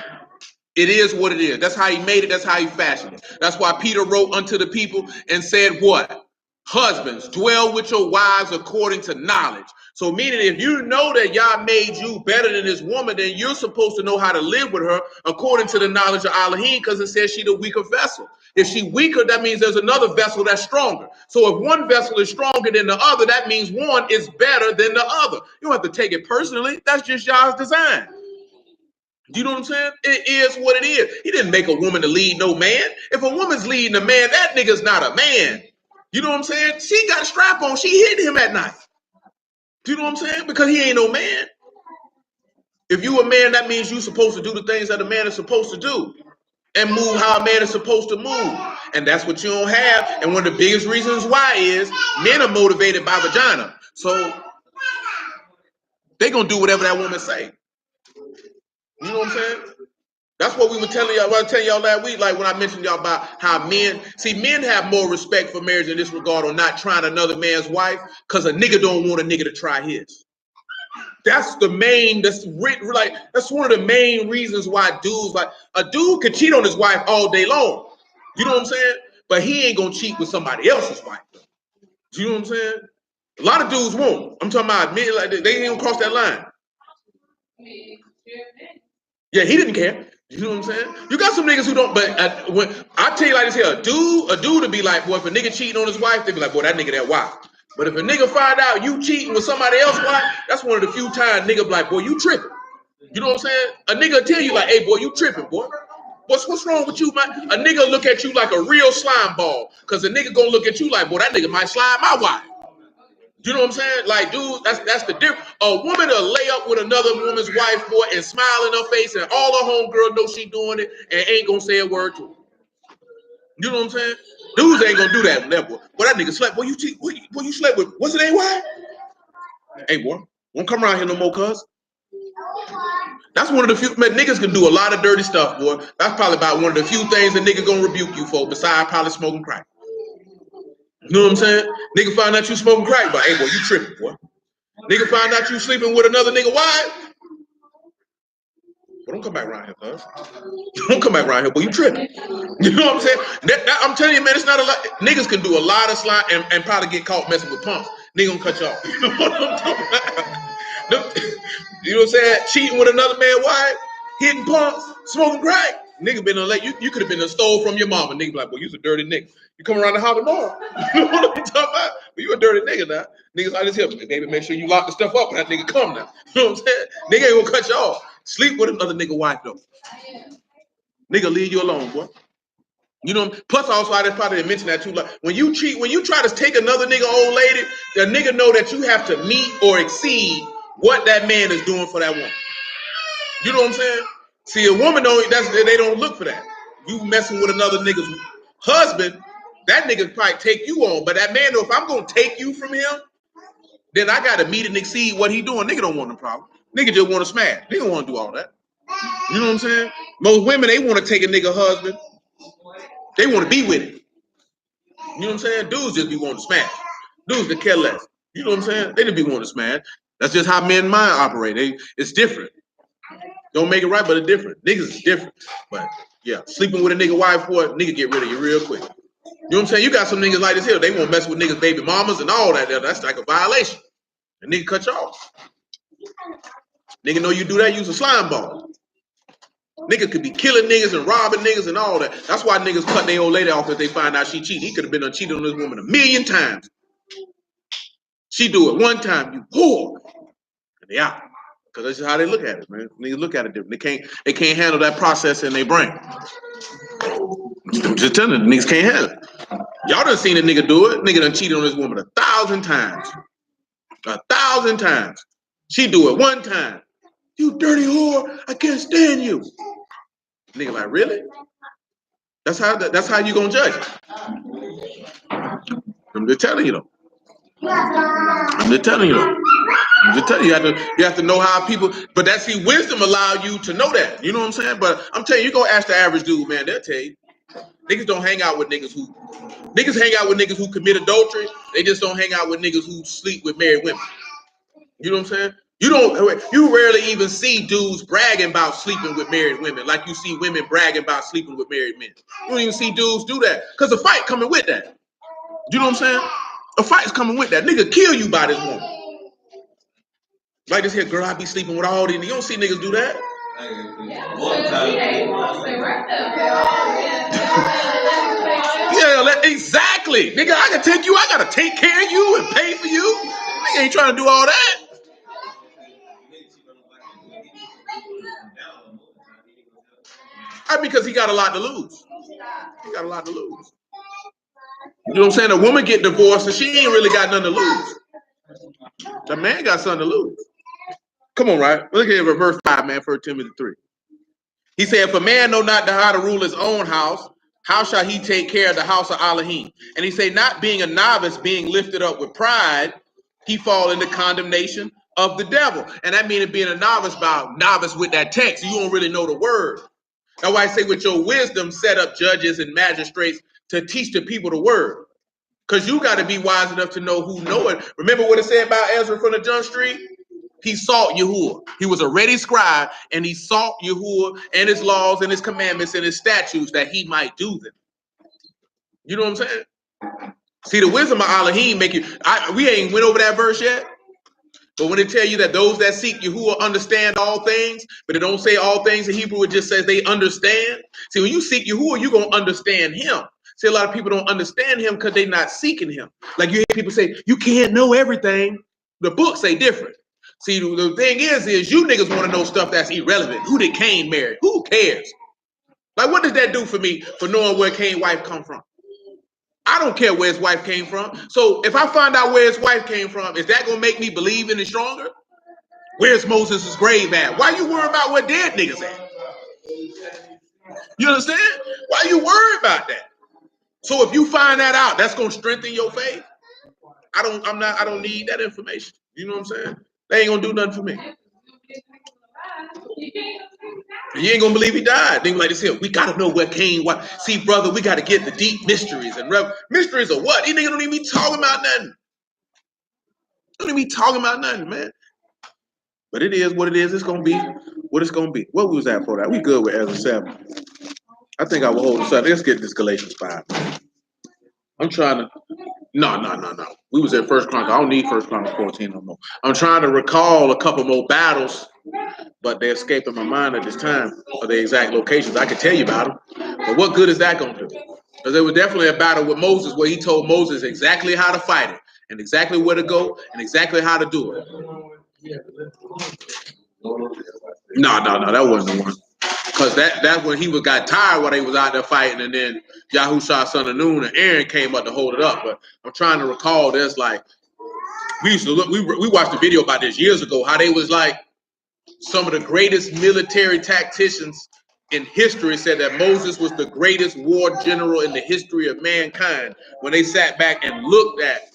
It is what it is. That's how he made it. That's how he fashioned it. That's why Peter wrote unto the people and said what? Husbands, dwell with your wives according to knowledge. So meaning if you know that Yah made you better than this woman, then you're supposed to know how to live with her according to the knowledge of Elohim, because it says she's the weaker vessel. If she weaker, that means there's another vessel that's stronger. So if one vessel is stronger than the other, that means one is better than the other. You don't have to take it personally. That's just Yah's design. You know what I'm saying? It is what it is. He didn't make a woman to lead no man. If a woman's leading a man, that nigga's not a man. You know what I'm saying? She got a strap on. She hit him at night. Do you know what I'm saying? Because he ain't no man. If you a man, that means you're supposed to do the things that a man is supposed to do and move how a man is supposed to move. And that's what you don't have. And one of the biggest reasons why is men are motivated by vagina. So They gonna do whatever that woman say. You know what I'm saying? That's what we were telling y'all. What I was telling y'all last week, like when I mentioned y'all about how men have more respect for marriage in this regard on not trying another man's wife, because a nigga don't want a nigga to try his. That's the main. That's one of the main reasons why dudes like a dude could cheat on his wife all day long. You know what I'm saying? But he ain't gonna cheat with somebody else's wife. You know what I'm saying? A lot of dudes won't. I'm talking about men like they ain't gonna cross that line. Yeah, he didn't care. You know what I'm saying? You got some niggas who don't. But when I tell you like this here, a dude to be like, boy, if a nigga cheating on his wife, they be like, boy, that nigga that wild. But if a nigga find out you cheating with somebody else's wife, that's one of the few times nigga be like, boy, you tripping. You know what I'm saying? A nigga tell you like, hey, boy, you tripping, boy. What's wrong with you, man? A nigga look at you like a real slime ball, cause a nigga gonna look at you like, boy, that nigga might slime my wife. You know what I'm saying? Like, dude, that's the difference. A woman to lay up with another woman's wife, boy, and smile in her face, and all her homegirl know she doing it, and ain't gonna say a word to her. You know what I'm saying? Dudes ain't gonna do that, boy. Boy, that nigga slept. Boy, you slept with what's the name? Why? Hey, boy, won't come around here no more, cuz. That's one of the few, man, niggas can do a lot of dirty stuff, boy. That's probably about one of the few things a nigga gonna rebuke you for, besides probably smoking crack. You know what I'm saying? Nigga find out you smoking crack, but hey, boy, you tripping, boy. Nigga find out you sleeping with another nigga wife. Well, don't come back around here, cuz. Don't come back around here, boy, you tripping. You know what I'm saying? I'm telling you, man, it's not a lot. Niggas can do a lot of slime and probably get caught messing with pumps. Nigga gonna cut you off. You know what I'm talking about? You know what I'm saying? Cheating with another man's wife, hitting pumps, smoking crack. Nigga been like you could have been stole from your mama. Nigga be like, boy, you's a dirty nigga. You come around the house tomorrow. You know what I'm talking about? But you a dirty nigga now. Niggas like this here, baby, make sure you lock the stuff up when that nigga come now. You know what I'm saying? Nigga ain't gonna cut you off. Sleep with another nigga wife though. Nigga leave you alone, boy. You know, plus also I just probably mention that too. Like when you cheat, when you try to take another nigga old lady, the nigga know that you have to meet or exceed what that man is doing for that woman. You know what I'm saying? See, a woman they don't look for that. You messing with another nigga's husband, that nigga probably take you on. But that man, though, if I'm gonna take you from him, then I gotta meet and exceed what he doing. Nigga don't want no problem. Nigga just want to smash. Nigga don't want to do all that. You know what I'm saying? Most women, they want to take a nigga husband. They want to be with him. You know what I'm saying? Dudes just be wanting to smash. Dudes that care less. You know what I'm saying? They just be wanting to smash. That's just how men mind operate. It's different. Don't make it right, but it's different. Niggas is different. But yeah, sleeping with a nigga wife, boy, nigga get rid of you real quick. You know what I'm saying? You got some niggas like this here. They won't mess with niggas' baby mamas and all that. That's like a violation. A nigga cut you off. Nigga know you do that, use a slime ball. Nigga could be killing niggas and robbing niggas and all that. That's why niggas cut their old lady off if they find out she cheating. He could have been cheated on this woman 1,000,000 times. She do it one time, you whore. And they out. Because that's just how they look at it, man. Niggas look at it different. They can't handle that process in their brain. I'm just telling you, niggas can't handle it. Y'all done seen a nigga do it. Nigga done cheated on this woman 1,000 times. 1,000 times. She do it one time. You dirty whore, I can't stand you. Nigga like, really? That's how you gonna judge it. I'm just telling you though. I'm just telling you though. I'm just telling you, you have to know how people, but wisdom allow you to know that. You know what I'm saying? But I'm telling you, go ask the average dude, man, they'll tell you. Niggas don't hang out with niggas hang out with niggas who commit adultery. They just don't hang out with niggas who sleep with married women. You know what I'm saying? You rarely even see dudes bragging about sleeping with married women like you see women bragging about sleeping with married men. You don't even see dudes do that because a fight coming with that. You know what I'm saying? A fight's coming with that. Nigga kill you by this woman. Like this here, girl, I be sleeping with all these. You don't see niggas do that. Yeah, exactly. Nigga, I can take you. I gotta take care of you and pay for you. Nigga ain't trying to do all that. Because he got a lot to lose. He got a lot to lose. You know what I'm saying? A woman get divorced and she ain't really got nothing to lose. The man got something to lose. Come on, right? Look at verse 5, man, 1 Timothy 3. He said, if a man know not how to rule his own house, how shall he take care of the house of Elohim? And he said, not being a novice, being lifted up with pride, he fall into condemnation of the devil. And that means being a novice with that text. You don't really know the word. That's why I say with your wisdom, set up judges and magistrates to teach the people the word. Because you got to be wise enough to know who know it. Remember what it said about Ezra from the Jump Street? He sought Yahuwah. He was a ready scribe, and he sought Yahuwah and his laws and his commandments and his statutes that he might do them. You know what I'm saying? See, the wisdom of Elohim make you. We ain't went over that verse yet. But when they tell you that those that seek Yahuwah understand all things, but it don't say all things in Hebrew, it just says they understand. See, when you seek Yahuwah, you're going to understand him. See, a lot of people don't understand him because they're not seeking him. Like you hear people say, you can't know everything. The books say different. See, the thing is you niggas want to know stuff that's irrelevant. Who did Cain marry? Who cares? Like, what does that do for me for knowing where Cain's wife come from? I don't care where his wife came from. So if I find out where his wife came from, is that going to make me believe in it stronger? Where's Moses' grave at? Why you worried about where dead niggas at? You understand? Why you worried about that? So if you find that out, that's going to strengthen your faith. I don't need that information. You know what I'm saying? They ain't going to do nothing for me. You ain't gonna believe he died. They like this here. We gotta know where Cain was. See, brother, we gotta get the deep mysteries and mysteries of what? These niggas don't even be talking about nothing. Don't even be talking about nothing, man. But it is what it is. It's gonna be what it's gonna be. What was that for? That we good with Ezra 7. I think I will hold this up. Let's get this Galatians 5. I'm trying to. No. We was at First Chronicles. I don't need First Chronicles 14 no more. I'm trying to recall a couple more battles, but they're escaping my mind at this time of the exact locations. I could tell you about them, but what good is that going to do? Because there was definitely a battle with Moses where he told Moses exactly how to fight it and exactly where to go and exactly how to do it. No, that wasn't the one. Because that's when he got tired while they was out there fighting, and then Yahushua son of Nun and Aaron came up to hold it up. But I'm trying to recall this, like we used to look, we watched a video about this years ago, how they was like some of the greatest military tacticians in history said that Moses was the greatest war general in the history of mankind. When they sat back and looked at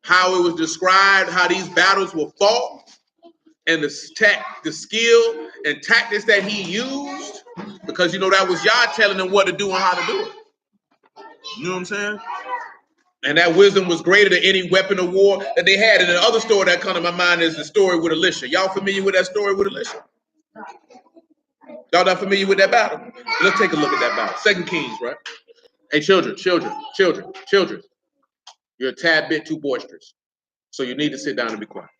how it was described, how these battles were fought, and the skill and tactics that he used, because that was Yah telling them what to do and how to do it. You know what I'm saying? And that wisdom was greater than any weapon of war that they had. And the other story that comes to my mind is the story with Elisha. Y'all familiar with that story with Elisha? Y'all not familiar with that battle? Let's take a look at that battle. 2 Kings, right? Hey, children. You're a tad bit too boisterous. So you need to sit down and be quiet.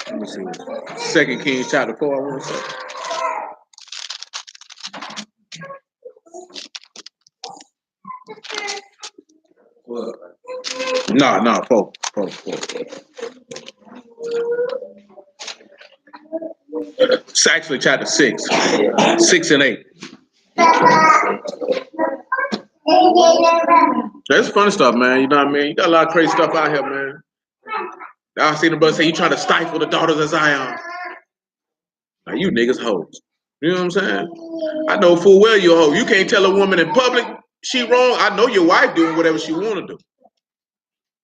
Let me see. 2 Kings chapter 4, I want to say. No, 4. It's actually chapter 6. 6 and 8. That's fun stuff, man. You know what I mean? You got a lot of crazy stuff out here, man. I seen the brother say, you trying to stifle the daughters of Zion. Now, you niggas hoes. You know what I'm saying? I know full well you're a hoe. You can't tell a woman in public she wrong. I know your wife doing whatever she want to do.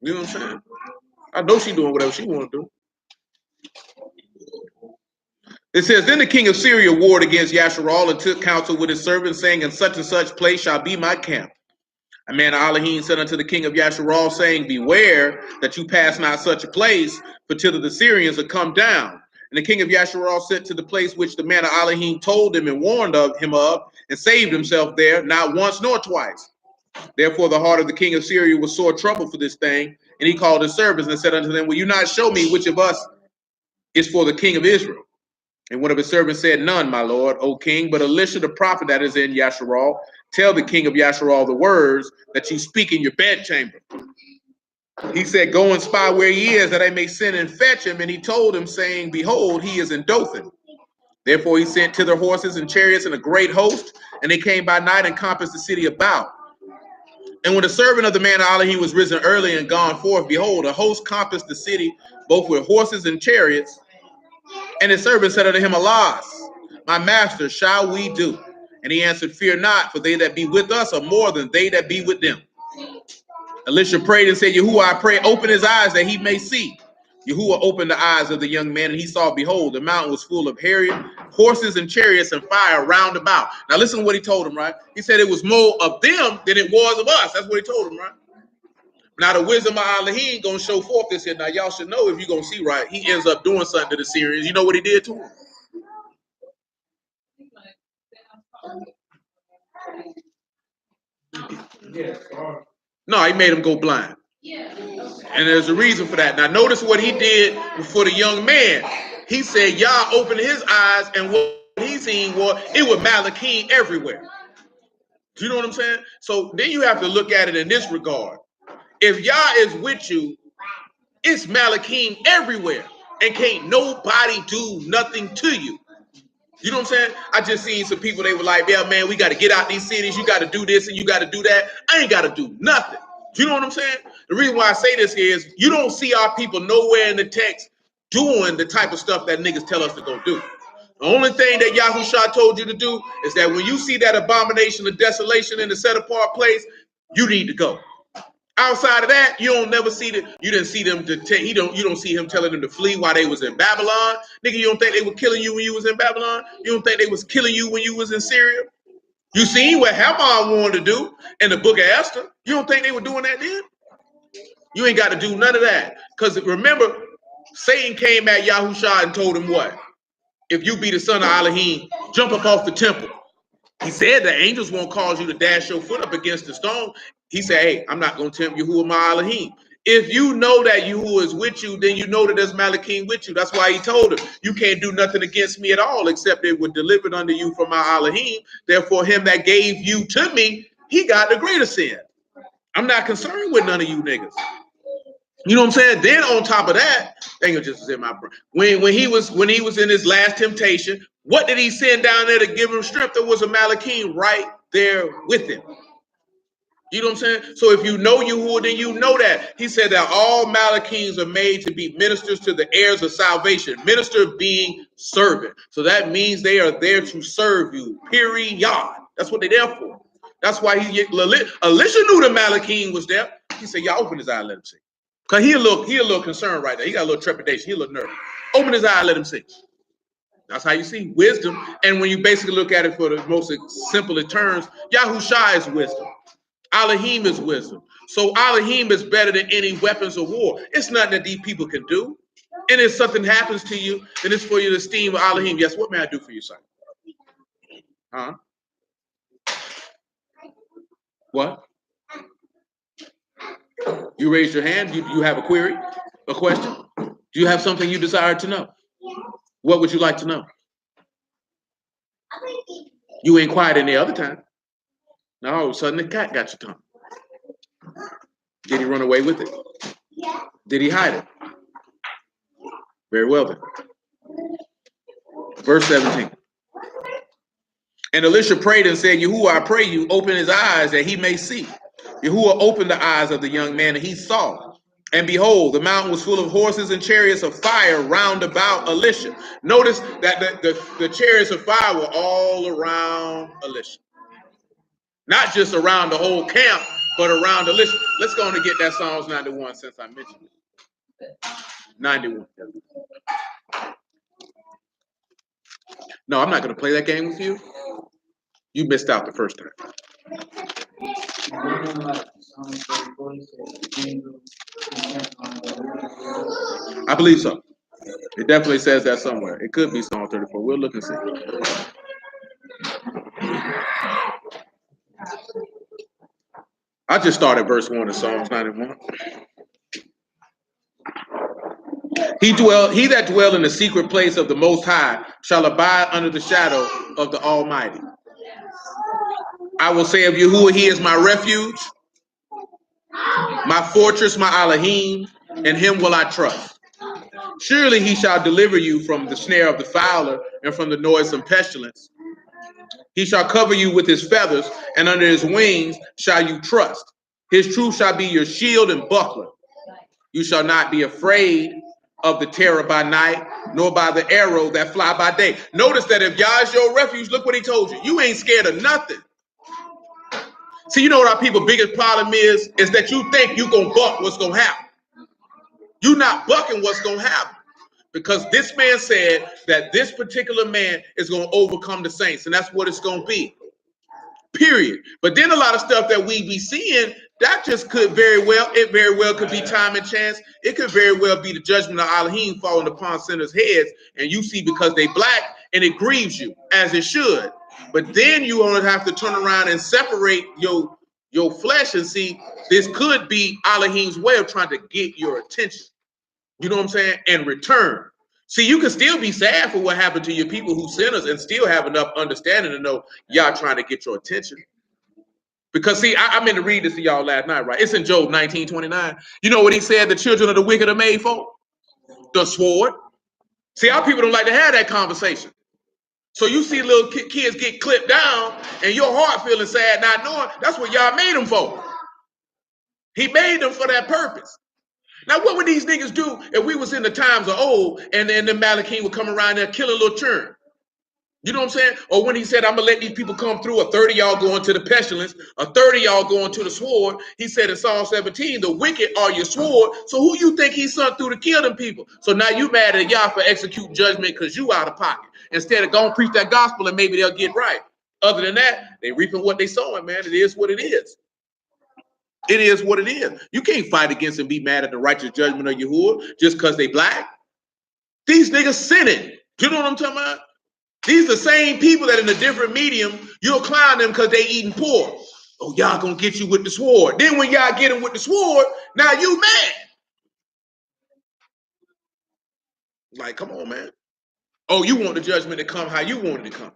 You know what I'm saying? I know she doing whatever she want to do. It says, then the king of Syria warred against Yasharal and took counsel with his servants, saying, in such and such place shall be my camp. A man of Elohim said unto the king of Yasharal, saying, beware that you pass not such a place, for till the Syrians are come down. And the king of Yasharal sent to the place which the man of Elohim told him and warned him of, and saved himself there, not once nor twice. Therefore the heart of the king of Syria was sore troubled for this thing, and he called his servants and said unto them, will you not show me which of us is for the king of Israel? And one of his servants said, none, my lord, O king, but Elisha the prophet that is in Yasharal. Tell the king of Yasharal the words that you speak in your bedchamber. He said, go and spy where he is, that I may send and fetch him. And he told him, saying, behold, he is in Dothan. Therefore he sent thither horses and chariots and a great host, and they came by night and compassed the city about. And when the servant of the man of Elohim was risen early and gone forth, behold, a host compassed the city, both with horses and chariots. And his servant said unto him, alas, my master, shall we do? And he answered, fear not, for they that be with us are more than they that be with them. Elisha prayed and said, Yahuwah, I pray, open his eyes that he may see. Yahuwah opened the eyes of the young man, and he saw, behold, the mountain was full of horses and chariots and fire round about. Now listen to what he told him, right? He said it was more of them than it was of us. That's what he told him, right? Now the wisdom of Elohim gonna show forth this here. Now y'all should know, if you're gonna see right, he ends up doing something to the Syrians. You know what he did to him? No, he made him go blind. And there's a reason for that. Now notice what he did for the young man. He said, Yah opened his eyes, and what he seen was, it was Malachim everywhere. Do you know what I'm saying? So then you have to look at it in this regard. If Yah is with you, it's Malachim everywhere, and can't nobody do nothing to you. You know what I'm saying? I just seen some people, they were like, yeah, man, we got to get out these cities. You got to do this and you got to do that. I ain't got to do nothing. Do you know what I'm saying? The reason why I say this here is you don't see our people nowhere in the text doing the type of stuff that niggas tell us to go do. The only thing that Yahushua told you to do is that when you see that abomination of desolation in the set apart place, you need to go. Outside of that, you don't never see that. You didn't see them to you don't see him telling them to flee while they was in Babylon. Nigga, you don't think they were killing you when you was in Babylon? You don't think they was killing you when you was in Syria? You seen what Haman wanted to do in the book of Esther. You don't think they were doing that then? You ain't got to do none of that. Because remember, Satan came at Yahushua and told him what? If you be the son of Elohim, jump up off the temple. He said the angels won't cause you to dash your foot up against the stone. He said, hey, I'm not going to tempt Yahuwah my Elohim. If you know that Yahuwah is with you, then you know that there's Malachim with you. That's why he told him, you can't do nothing against me at all, except it was delivered unto you from my Elohim. Therefore, him that gave you to me, he got the greater sin. I'm not concerned with none of you niggas. You know what I'm saying? Then on top of that, thing just was in my brain. When he was in his last temptation, what did he send down there to give him strength? There was a Malachim right there with him. You know what I'm saying? So if you know Yahuwah, then you know that. He said that all Malachims are made to be ministers to the heirs of salvation. Minister being servant. So that means they are there to serve you. Period. That's what they're there for. That's why Elisha knew the Malachim was there. He said, y'all open his eye, let him see. Because he a little concerned right there. He got a little trepidation. He a little nervous. Open his eye, let him see. That's how you see wisdom. And when you basically look at it for the most simple terms, Yahushua is wisdom. Elohim is wisdom. So Elohim is better than any weapons of war. It's nothing that these people can do. And if something happens to you, then it's for you to esteem Elohim. Yes, what may I do for you, son? Huh? What? You raised your hand. You have a query? A question? Do you have something you desire to know? What would you like to know? You ain't quiet any other time. Now all of a sudden the cat got your tongue. Did he run away with it? Did he hide it? Very well then. Verse 17. And Elisha prayed and said, Yahuwah, I pray you, open his eyes that he may see. Yahuwah opened the eyes of the young man, and he saw. And behold, the mountain was full of horses and chariots of fire round about Elisha. Notice that the chariots of fire were all around Elisha. Not just around the whole camp, but around Elisha. Let's go on and get that Psalms 91 since I mentioned it. 91. No, I'm not going to play that game with you. You missed out the first time. I believe so. It definitely says that somewhere. It could be Psalm 34. We'll look and see. I just started verse 1 of Psalms 91. He that dwell in the secret place of the Most High shall abide under the shadow of the Almighty. I will say of Yahuwah, he is my refuge, my fortress, my Elohim, and him will I trust. Surely he shall deliver you from the snare of the fowler and from the noisome pestilence. He shall cover you with his feathers, and under his wings shall you trust. His truth shall be your shield and buckler. You shall not be afraid of the terror by night, nor by the arrow that fly by day. Notice that if Yah is your refuge, look what he told you. You ain't scared of nothing. See, you know what our people's biggest problem is that you think you gonna buck what's gonna happen. You're not bucking what's gonna happen. Because this man said that this particular man is gonna overcome the saints, and that's what it's gonna be. Period. But then a lot of stuff that we be seeing, that just could very well could be time and chance. It could very well be the judgment of Elohim falling upon sinners' heads, and you see because they black, and it grieves you, as it should. But then you only have to turn around and separate your flesh and see this could be Elohim's way of trying to get your attention. You know what I'm saying? And return. See, you can still be sad for what happened to your people who sinners and still have enough understanding to know y'all trying to get your attention. Because see, I meant to read this to y'all last night, right? It's in Job 19:29. You know what he said the children of the wicked are made for? The sword. See, our people don't like to have that conversation. So you see little kids get clipped down and your heart feeling sad not knowing that's what y'all made them for. He made them for that purpose. Now, what would these niggas do if we was in the times of old and then the Malachim would come around there killing little children? You know what I'm saying? Or when he said, I'm going to let these people come through, a 30 y'all going to the pestilence, a 30 y'all going to the sword. He said in Psalm 17, the wicked are your sword. So who you think he sent through to kill them people? So now you mad at y'all for execute judgment because you out of pocket. Instead of going preach that gospel and maybe they'll get right. Other than that, they reaping what they sowing, man. It is what it is. It is what it is. You can't fight against and be mad at the righteous judgment of Yahuwah just because they black. These niggas sinning. You know what I'm talking about? These are the same people that in a different medium, you'll clown them because they eating pork. Oh, y'all gonna get you with the sword. Then when y'all get them with the sword, now you mad. Like, come on, man. Oh, you want the judgment to come how you want it to come.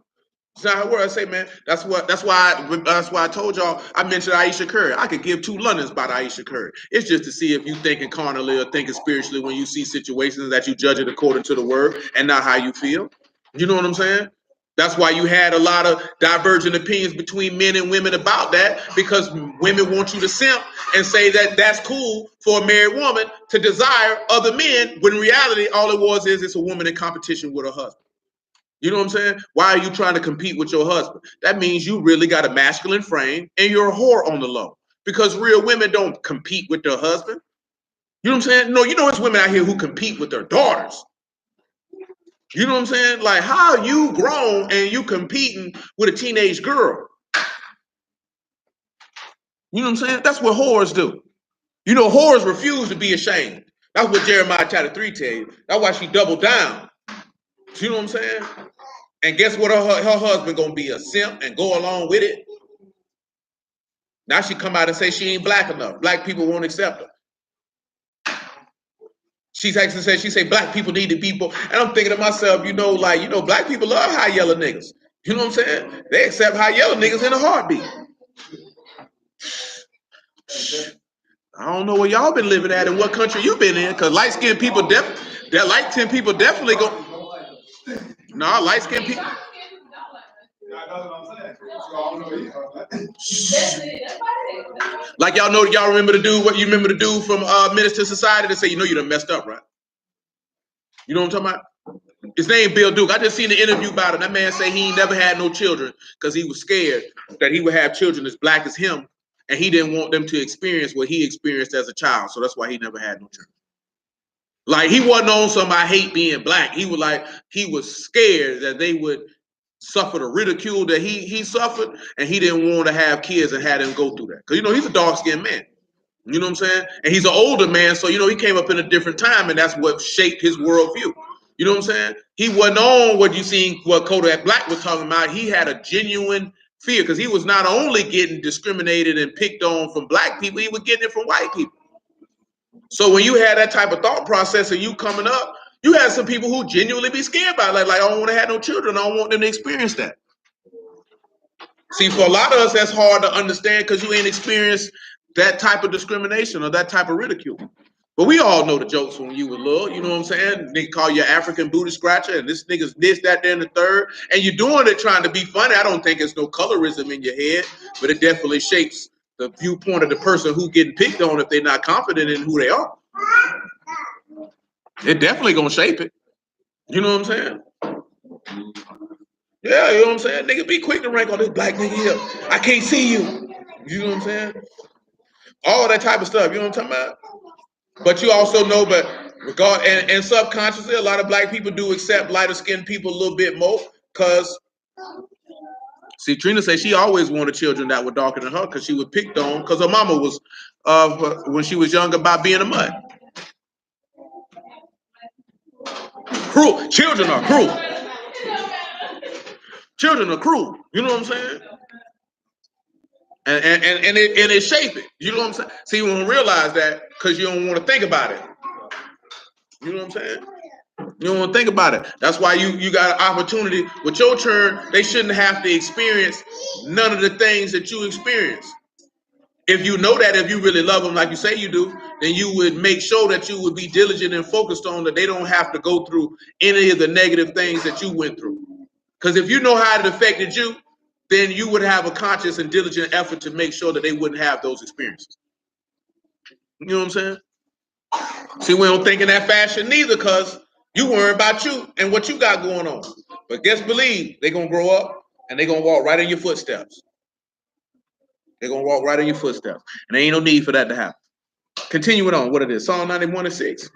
It's not how it works. I say, man, that's why I told y'all, I mentioned Aisha Curry. I could give 2 Londons about Aisha Curry. It's just to see if you thinking carnally or thinking spiritually when you see situations that you judge it according to the word and not how you feel. You know what I'm saying? That's why you had a lot of divergent opinions between men and women about that, because women want you to simp and say that that's cool for a married woman to desire other men, when in reality, all it was is it's a woman in competition with her husband. You know what I'm saying? Why are you trying to compete with your husband? That means you really got a masculine frame and you're a whore on the low, because real women don't compete with their husband. You know what I'm saying? No, you know, it's women out here who compete with their daughters. You know what I'm saying? Like, how are you grown and you competing with a teenage girl? You know what I'm saying? That's what whores do. You know, whores refuse to be ashamed. That's what Jeremiah chapter 3 tell you. That's why she doubled down. You know what I'm saying? And guess what? Her husband gonna be a simp and go along with it. Now she come out and say she ain't black enough. Black people won't accept her. She say black people need to be born. And I'm thinking to myself, black people love high yellow niggas. You know what I'm saying? They accept high yellow niggas in a heartbeat. I don't know where y'all been living at and what country you been in, because light-skinned people definitely go. No, light-skinned people. Like y'all remember the dude? What you remember the dude from Minister Society that say, you done messed up, right? You know what I'm talking about? His name Bill Duke. I just seen the interview about him. That man say he never had no children because he was scared that he would have children as black as him, and he didn't want them to experience what he experienced as a child. So that's why he never had no children. Like, he wasn't on some I hate being black. He was scared that they would suffer the ridicule that he suffered, and he didn't want to have kids and had them go through that. Because, he's a dark-skinned man. You know what I'm saying? And he's an older man, so, he came up in a different time, and that's what shaped his worldview. You know what I'm saying? He wasn't on what Kodak Black was talking about. He had a genuine fear, because he was not only getting discriminated and picked on from black people, he was getting it from white people. So when you had that type of thought process and you coming up, you had some people who genuinely be scared about it. Like, I don't want to have no children. I don't want them to experience that. See, for a lot of us, that's hard to understand because you ain't experienced that type of discrimination or that type of ridicule. But we all know the jokes when you were little. You know what I'm saying? They call you African booty scratcher, and this nigga's this, that, there, and the third. And you're doing it trying to be funny. I don't think it's no colorism in your head, but it definitely shapes the viewpoint of the person who getting picked on if they're not confident in who they are. It definitely gonna shape it. You know what I'm saying? Yeah, you know what I'm saying? Nigga, be quick to rank on this black nigga here. I can't see you. You know what I'm saying? All that type of stuff. You know what I'm talking about? But you also know, but and subconsciously, a lot of black people do accept lighter skinned people a little bit more. Cause see, Trina said she always wanted children that were darker than her because she was picked on because her mama was when she was younger about being a mutt. Cruel. Children are cruel. Children are cruel. You know what I'm saying? And it shape it. You know what I'm saying? See, you won't realize that because you don't want to think about it. You know what I'm saying? You don't want to think about it. That's why you got an opportunity with your turn. They shouldn't have to experience none of the things that you experience. If you know that, if you really love them like you say you do, then you would make sure that you would be diligent and focused on that they don't have to go through any of the negative things that you went through. Because if you know how it affected you, then you would have a conscious and diligent effort to make sure that they wouldn't have those experiences. You know what I'm saying? See, we don't think in that fashion neither because you worry about you and what you got going on. But guess believe, they're going to grow up and they're going to walk right in your footsteps. They're going to walk right in your footsteps. And there ain't no need for that to happen. Continuing on, what it is, Psalm 91:6.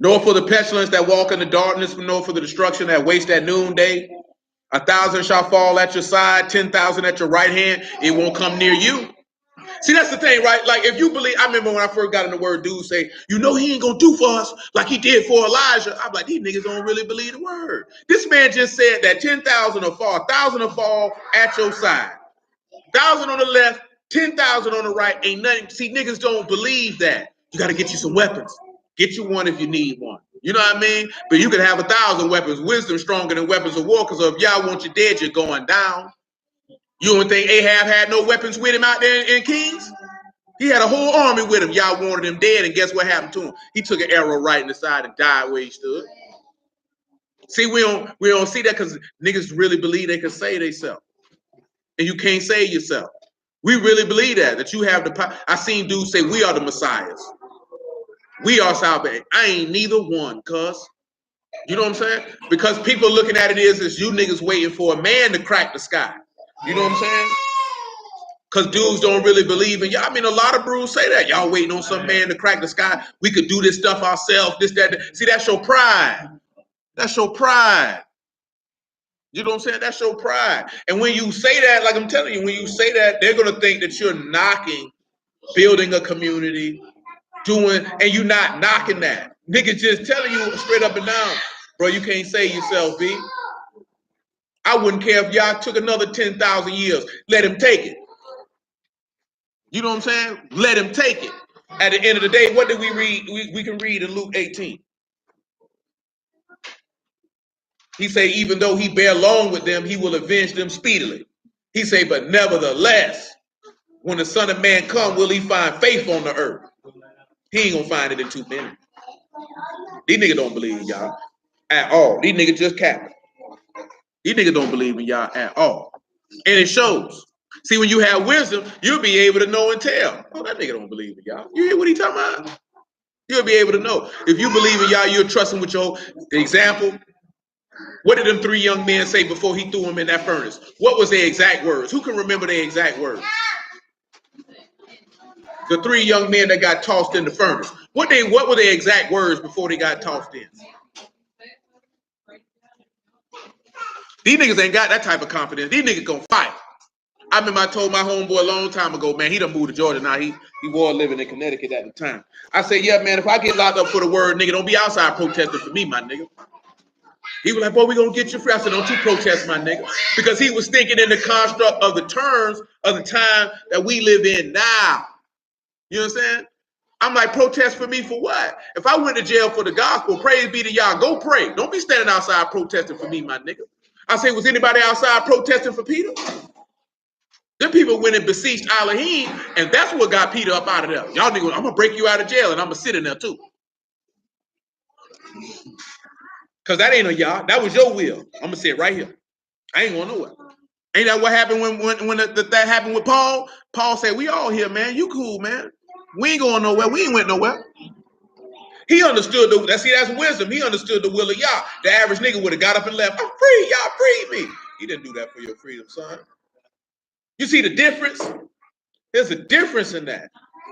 Nor for the pestilence that walk in the darkness, nor for the destruction that waste at noonday. 1,000 shall fall at your side, 10,000 at your right hand. It won't come near you. See, that's the thing, right? Like, if you believe, I remember when I first got in the word, dude say, you know, he ain't gonna do for us like he did for Elijah. I'm like, these niggas don't really believe the word. This man just said that 10,000 will fall, 1,000 will fall at your side, 1,000 on the left, 10,000 on the right. Ain't nothing. See, niggas don't believe that. You got to get you some weapons. Get you one if you need one. You know what I mean? But you can have 1,000 weapons. Wisdom stronger than weapons of war. Because if y'all want you dead, you're going down. You don't think Ahab had no weapons with him out there in Kings? He had a whole army with him. Y'all wanted him dead, and guess what happened to him? He took an arrow right in the side and died where he stood. See, we don't see that because niggas really believe they can save themselves, and you can't save yourself. We really believe that you have the power. I seen dudes say we are the messiahs. We are salvation. I ain't neither one, cuz. You know what I'm saying? Because people looking at it is you niggas waiting for a man to crack the sky. You know what I'm saying? Because dudes don't really believe in y'all. I mean, a lot of brews say that. Y'all waiting on some man to crack the sky. We could do this stuff ourselves, this, that. See, that's your pride. That's your pride. You know what I'm saying? That's your pride. And when you say that, like I'm telling you, when you say that, they're going to think that you're knocking building a community, and you're not knocking that. Niggas just telling you straight up and down, bro, you can't save yourself, B. I wouldn't care if y'all took another 10,000 years. Let him take it. You know what I'm saying? Let him take it. At the end of the day, what did we read? We can read in Luke 18. He say, even though he bear long with them, he will avenge them speedily. He say, but nevertheless, when the Son of Man come, will he find faith on the earth? He ain't gonna find it in 2 minutes. These niggas don't believe in y'all at all. These niggas just capping. These niggas don't believe in y'all at all. And it shows. See, when you have wisdom, you'll be able to know and tell. Oh, that nigga don't believe in y'all. You hear what he talking about? You'll be able to know. If you believe in y'all, you're trusting with your example. What did them 3 young men say before he threw them in that furnace? What was their exact words? Who can remember their exact words? The 3 young men that got tossed in the furnace. What were their exact words before they got tossed in? These niggas ain't got that type of confidence. These niggas gonna fight. I remember I told my homeboy a long time ago, man, he done moved to Georgia now. He was living in Connecticut at the time. I said, yeah, man, if I get locked up for the word, nigga, don't be outside protesting for me, my nigga. He was like, boy, we gonna get you free. I said, don't you protest, my nigga. Because he was thinking in the construct of the terms of the time that we live in now. You know what I'm saying? I'm like, protest for me for what? If I went to jail for the gospel, praise be to y'all, go pray. Don't be standing outside protesting for me, my nigga. I say, was anybody outside protesting for Peter? Them people went and besieged Elohim, and that's what got Peter up out of there. Y'all niggas, I'm gonna break you out of jail, and I'm gonna sit in there too. Cause that ain't a y'all. That was your will. I'm gonna sit right here. I ain't going nowhere. Ain't that what happened when that happened with Paul? Paul said, "We all here, man. You cool, man. We ain't going nowhere. We ain't went nowhere." He understood that's wisdom. He understood the will of Yah. The average nigga would have got up and left. I'm free, y'all free me. He didn't do that for your freedom, son. You see the difference? There's a difference in that.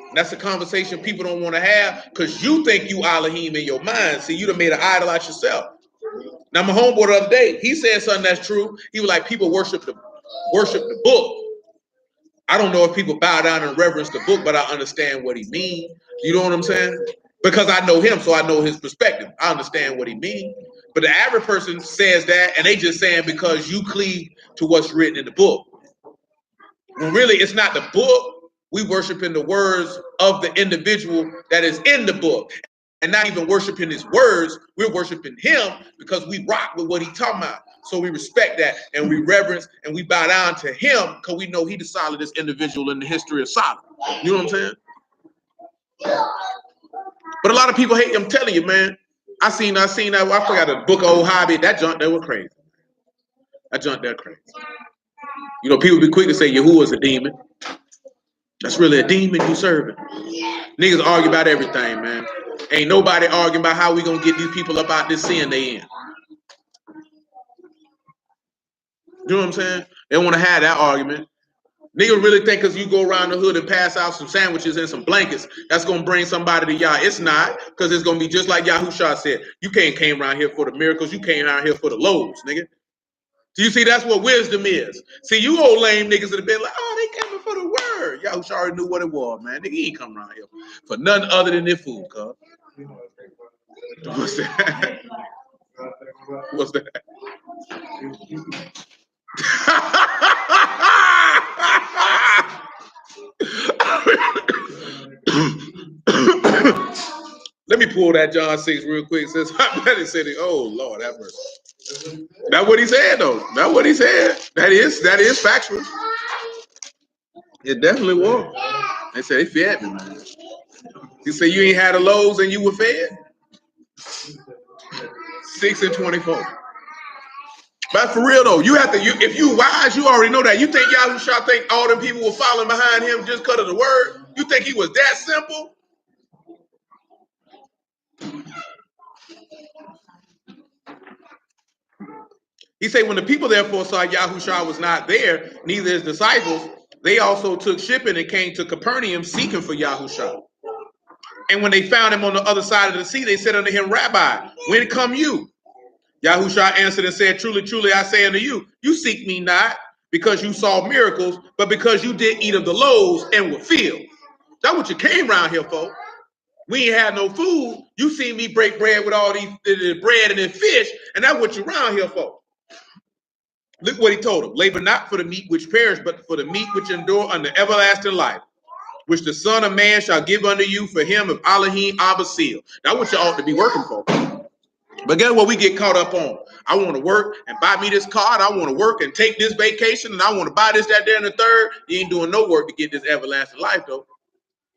And that's a conversation people don't want to have because you think you Elohim in your mind. See, you done made an idol out yourself. Now, my homeboy the other day, he said something that's true. He was like, people worship the book. I don't know if people bow down and reverence the book, but I understand what he means. You know what I'm saying? Because I know him, so I know his perspective. I understand what he means. But the average person says that, and they just saying because you cleave to what's written in the book. When really, it's not the book. We worship in the words of the individual that is in the book. And not even worshiping his words, we're worshiping him because we rock with what he's talking about. So we respect that and we reverence and we bow down to him because we know he's the solidest individual in the history of solid. You know what I'm saying? But a lot of people hate, I'm telling you, man. I seen that, I forgot the book of Old Hobby. That junk there was crazy. That junk there crazy. You know, people be quick to say Yahuwah's a demon. That's really a demon you serving. Niggas argue about everything, man. Ain't nobody arguing about how we gonna get these people up out this sin they in. You know what I'm saying? They want to have that argument. Niggas really think because you go around the hood and pass out some sandwiches and some blankets, that's gonna bring somebody to Yah. It's not, because it's gonna be just like Yahusha said. You came around here for the miracles, you came around here for the loaves, nigga. Do you see that's what wisdom is? See, you old lame niggas that have been like, oh, they coming for the word. Yahusha already knew what it was, man. Nigga, he ain't coming around here for nothing other than their food, cuz. What's that? What's that? Let me pull that John 6 real quick. Since I bet it said it. Oh Lord, have mercy. That's what he said, though. That's what he said. That is factual. It definitely was. They said they fed me, man. You say you ain't had the loaves and you were fed? 6 and 24. But for real though, you have to. If you wise, you already know that. You think Yahusha think all them people were following behind him just because of the word? You think he was that simple? He said, when the people therefore saw Yahusha was not there, neither his disciples, they also took shipping and came to Capernaum seeking for Yahusha. And when they found him on the other side of the sea, they said unto him, Rabbi, when come you? Yahusha answered and said, truly, truly, I say unto you, you seek me not because you saw miracles, but because you did eat of the loaves and were filled. That's what you came around here for. We ain't had no food. You seen me break bread with all these bread and then fish, and that's what you're around here for. Look what he told them. Labor not for the meat which perish, but for the meat which endure unto everlasting life, which the Son of Man shall give unto you for him of Elohim Abba seal. That's what you ought to be working for. But guess what we get caught up on? I want to work and buy me this car, and I want to work and take this vacation, and I want to buy this, that, there, and the third. You ain't doing no work to get this everlasting life, though.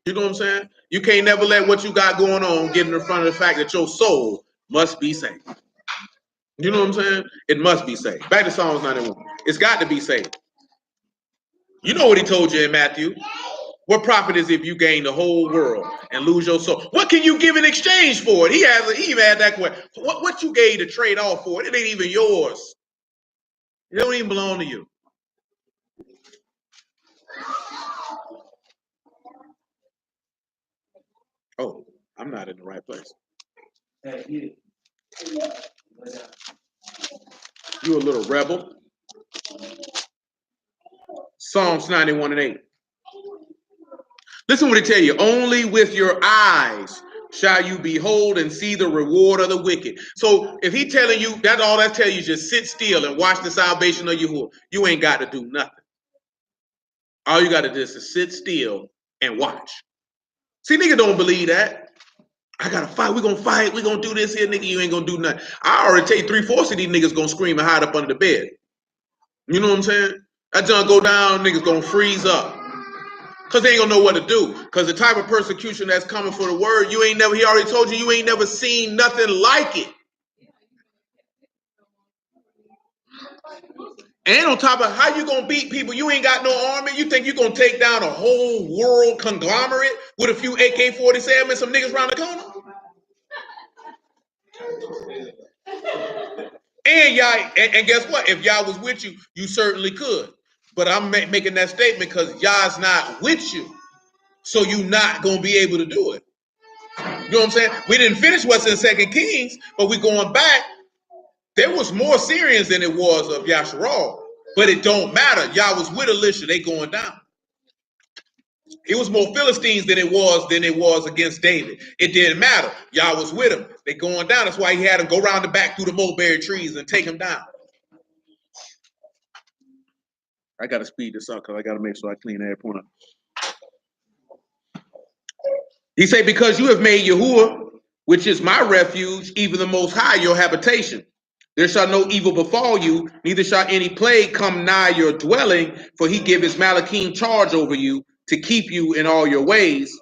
You know what I'm saying? You can't never let what you got going on get in front of the fact that your soul must be saved. You know what I'm saying? It must be saved. Back to Psalms 91. It's got to be saved. You know what he told you in Matthew. What profit is if you gain the whole world and lose your soul? What can you give in exchange for it? He even had that question. What you gave to trade off for it? It ain't even yours. It don't even belong to you. Oh, I'm not in the right place. You a little rebel. Psalms 91 and 8. Listen what it tell you. Only with your eyes shall you behold and see the reward of the wicked. So if he telling you that, all that tell you is just sit still and watch the salvation of Yahuwah. You ain't got to do nothing. All you got to do is sit still and watch. See, nigga don't believe that. I got to fight. We're going to fight. We're going to do this here, nigga. You ain't going to do nothing. I already tell you 3/4 of these niggas going to scream and hide up under the bed. You know what I'm saying? That junk go down, niggas going to freeze up. Because they ain't going to know what to do. Because the type of persecution that's coming for the word, he already told you ain't never seen nothing like it. And on top of how you going to beat people, you ain't got no army. You think you're going to take down a whole world conglomerate with a few AK-47 and some niggas around the corner? saying Yah, and guess what? If Yah was with you, you certainly could. But I'm making that statement because Yah's not with you. So you're not going to be able to do it. You know what I'm saying? We didn't finish what's in 2 Kings, but we going back. There was more Syrians than it was of Yasharal. But it don't matter. Yah was with Elisha. They going down. It was more Philistines than it was against David. It didn't matter. Yah was with him. They going down. That's why he had them go around the back through the mulberry trees and take him down. I got to speed this up because I got to make sure I clean every point up. He said, because you have made Yahuwah, which is my refuge, even the Most High, your habitation. There shall no evil befall you, neither shall any plague come nigh your dwelling, for he give his Malachim charge over you to keep you in all your ways.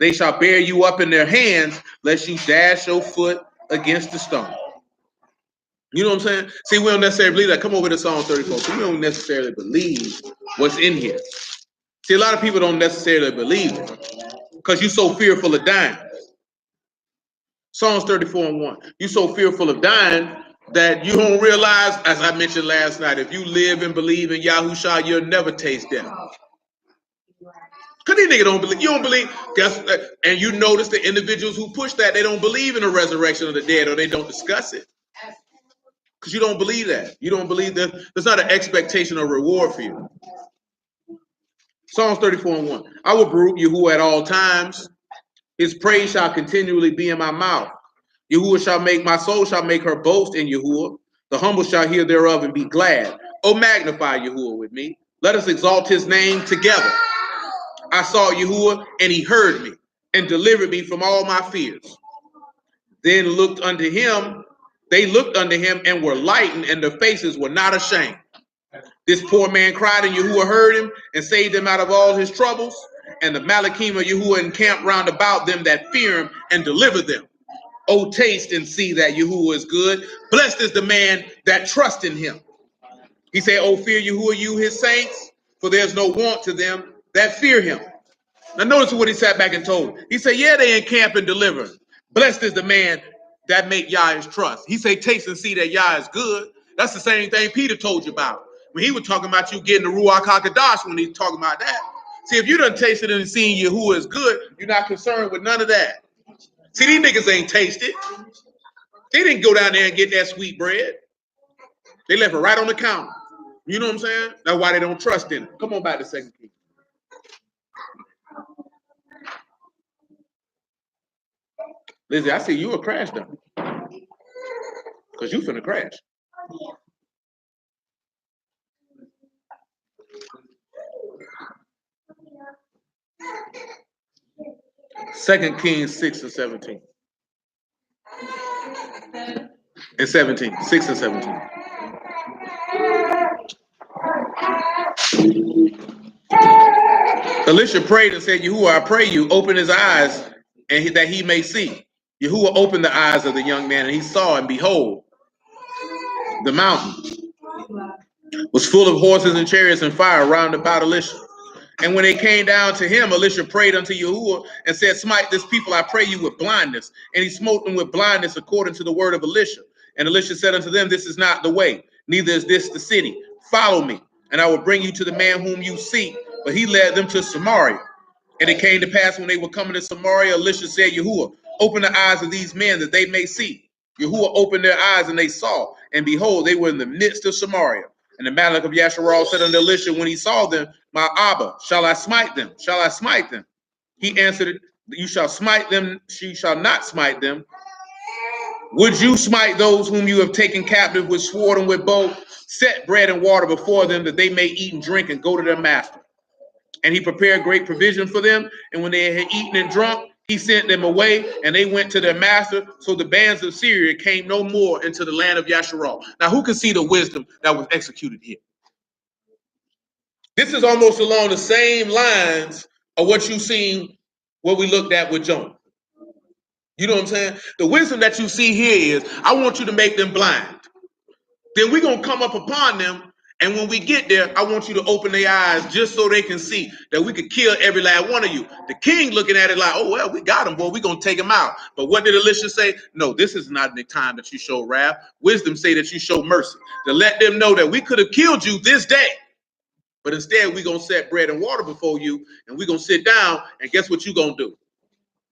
They shall bear you up in their hands, lest you dash your foot against the stone. You know what I'm saying? See, we don't necessarily believe that. Come over to Psalm 34. So we don't necessarily believe what's in here. See, a lot of people don't necessarily believe it because you're so fearful of dying. Psalms 34:1. You're so fearful of dying that you don't realize, as I mentioned last night, if you live and believe in Yahushua, you'll never taste death. Because these niggas don't believe. You don't believe. And you notice the individuals who push that, they don't believe in the resurrection of the dead, or they don't discuss it. Because you don't believe that. You don't believe that. There's not an expectation or reward for you. Psalms 34:1. I will baruch Yahuwah at all times. His praise shall continually be in my mouth. Yahuwah shall make, my soul shall make her boast in Yahuwah. The humble shall hear thereof and be glad. Oh, magnify Yahuwah with me. Let us exalt his name together. I saw Yahuwah, and he heard me, and delivered me from all my fears. Then looked unto him, they looked unto him and were lightened, and their faces were not ashamed. This poor man cried, and Yahuwah heard him, and saved him out of all his troubles. And the Malachim of Yahuwah encamped round about them that fear him, and delivered them. Oh, taste and see that Yahuwah is good. Blessed is the man that trusts in him. He said, oh, fear Yahuwah, you his saints, for there's no want to them that fear him. Now notice what he sat back and told. He said, yeah, they encamp and deliver. Blessed is the man that make Yah his trust. He said, taste and see that Yah is good. That's the same thing Peter told you about. When he was talking about you getting the Ruach HaKadosh, when he was talking about that. See, if you done tasted and seen Yahuwah is good, you're not concerned with none of that. See, these niggas ain't tasted. They didn't go down there and get that sweet bread. They left it right on the counter. You know what I'm saying? That's why they don't trust in it. Come on back to 2 Kings. Lizzie, I see you a crash dummy. Because you finna crash. Second Kings 6 and 17. And 17. 6 and 17. Elisha prayed and said, Yahuwah, I pray you, open his eyes and that he may see. Yahuwah opened the eyes of the young man, and he saw, and behold, the mountain was full of horses and chariots and fire round about Elisha. And when they came down to him, Elisha prayed unto Yahuwah and said, smite this people, I pray you, with blindness. And he smote them with blindness according to the word of Elisha. And Elisha said unto them, this is not the way, neither is this the city. Follow me, and I will bring you to the man whom you seek. But he led them to Samaria. And it came to pass when they were coming to Samaria, Elisha said, Yahuwah, open the eyes of these men that they may see. Yahuwah opened their eyes, and they saw. And behold, they were in the midst of Samaria. And the Malach of Yasharal said unto Elisha when he saw them, my Abba, shall I smite them? Shall I smite them? He answered, you shall smite them, she shall not smite them. Would you smite those whom you have taken captive with sword and with bow? Set bread and water before them that they may eat and drink and go to their master. And he prepared great provision for them. And when they had eaten and drunk, he sent them away, and they went to their master. So the bands of Syria came no more into the land of Yasharal. Now, who can see the wisdom that was executed here? This is almost along the same lines of what you've seen, what we looked at with Jonah. You know what I'm saying? The wisdom that you see here is, I want you to make them blind. Then we're going to come up upon them, And when we get there, I want you to open their eyes just so they can see that we could kill every last one of you. The king looking at it like, oh, well, we got him, boy. We're going to take him out. But what did Elisha say? No, this is not the time that you show wrath. Wisdom say that you show mercy. To let them know that we could have killed you this day. But instead, we're going to set bread and water before you, and we're going to sit down, and guess what you're going to do?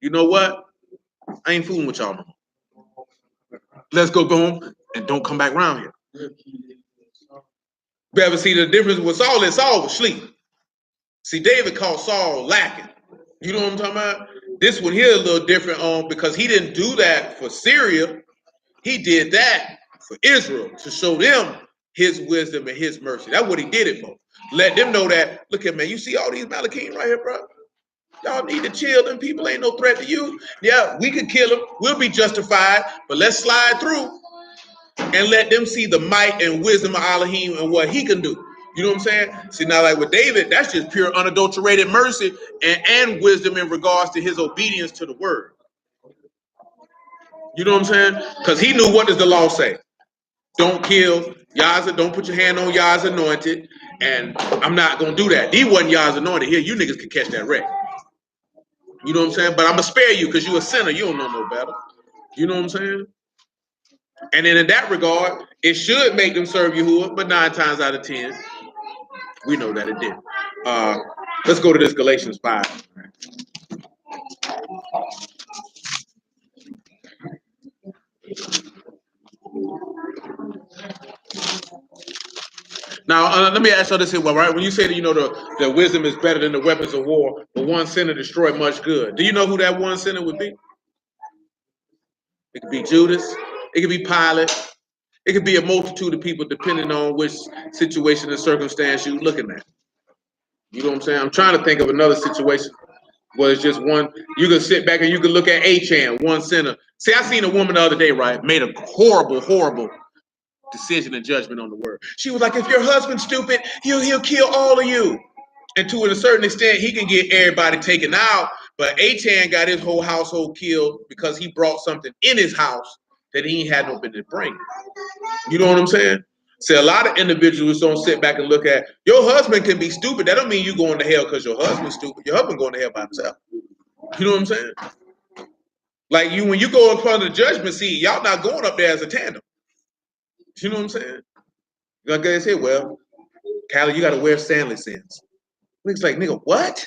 You know what? I ain't fooling with y'all no more. Let's go home and don't come back around here. You ever see the difference with Saul? And Saul was asleep. See, David called Saul lacking. You know what I'm talking about? This one here is a little different because he didn't do that for Syria. He did that for Israel to show them his wisdom and his mercy. That's what he did it for. Let them know that, look at man, you see all these Malachim right here, bro? Y'all need to chill. Them people ain't no threat to you. Yeah, we could kill them. We'll be justified, but let's slide through and let them see the might and wisdom of Elohim and what he can do. You know what I'm saying? See, now like with David, that's just pure unadulterated mercy and wisdom in regards to his obedience to the word. You know what I'm saying? Because he knew, what does the law say? Don't kill Yah's, don't put your hand on Yah's anointed, and I'm not going to do that. He wasn't Yah's anointed. Here, you niggas can catch that wreck. You know what I'm saying? But I'm going to spare you because you're a sinner. You don't know no better. You know what I'm saying? And then in that regard, it should make them serve Yahuwah, but 9 times out of 10, we know that it didn't. Let's go to this Galatians 5. Now, let me ask you this here, right? When you say that, you know, the wisdom is better than the weapons of war, but one sinner destroyed much good. Do you know who that one sinner would be? It could be Judas. It could be Pilate. It could be a multitude of people depending on which situation and circumstance you're looking at. You know what I'm saying? I'm trying to think of another situation where it's just one. You can sit back and you can look at Achan, one sinner. See, I seen a woman the other day, right? Made a horrible decision and judgment on the word. She was like, if your husband's stupid, he'll kill all of you. And to a certain extent, he can get everybody taken out. But Achan got his whole household killed because he brought something in his house that he had no business bringing. You know what I'm saying? See, a lot of individuals don't sit back and look at, your husband can be stupid. That don't mean you going to hell because your husband's stupid. Your husband going to hell by himself. You know what I'm saying? Like when you go in front of the judgment seat, y'all not going up there as a tandem. You know what I'm saying? You're gonna say, well, Callie, you gotta wear Stanley sins. Nigga's like, nigga, what?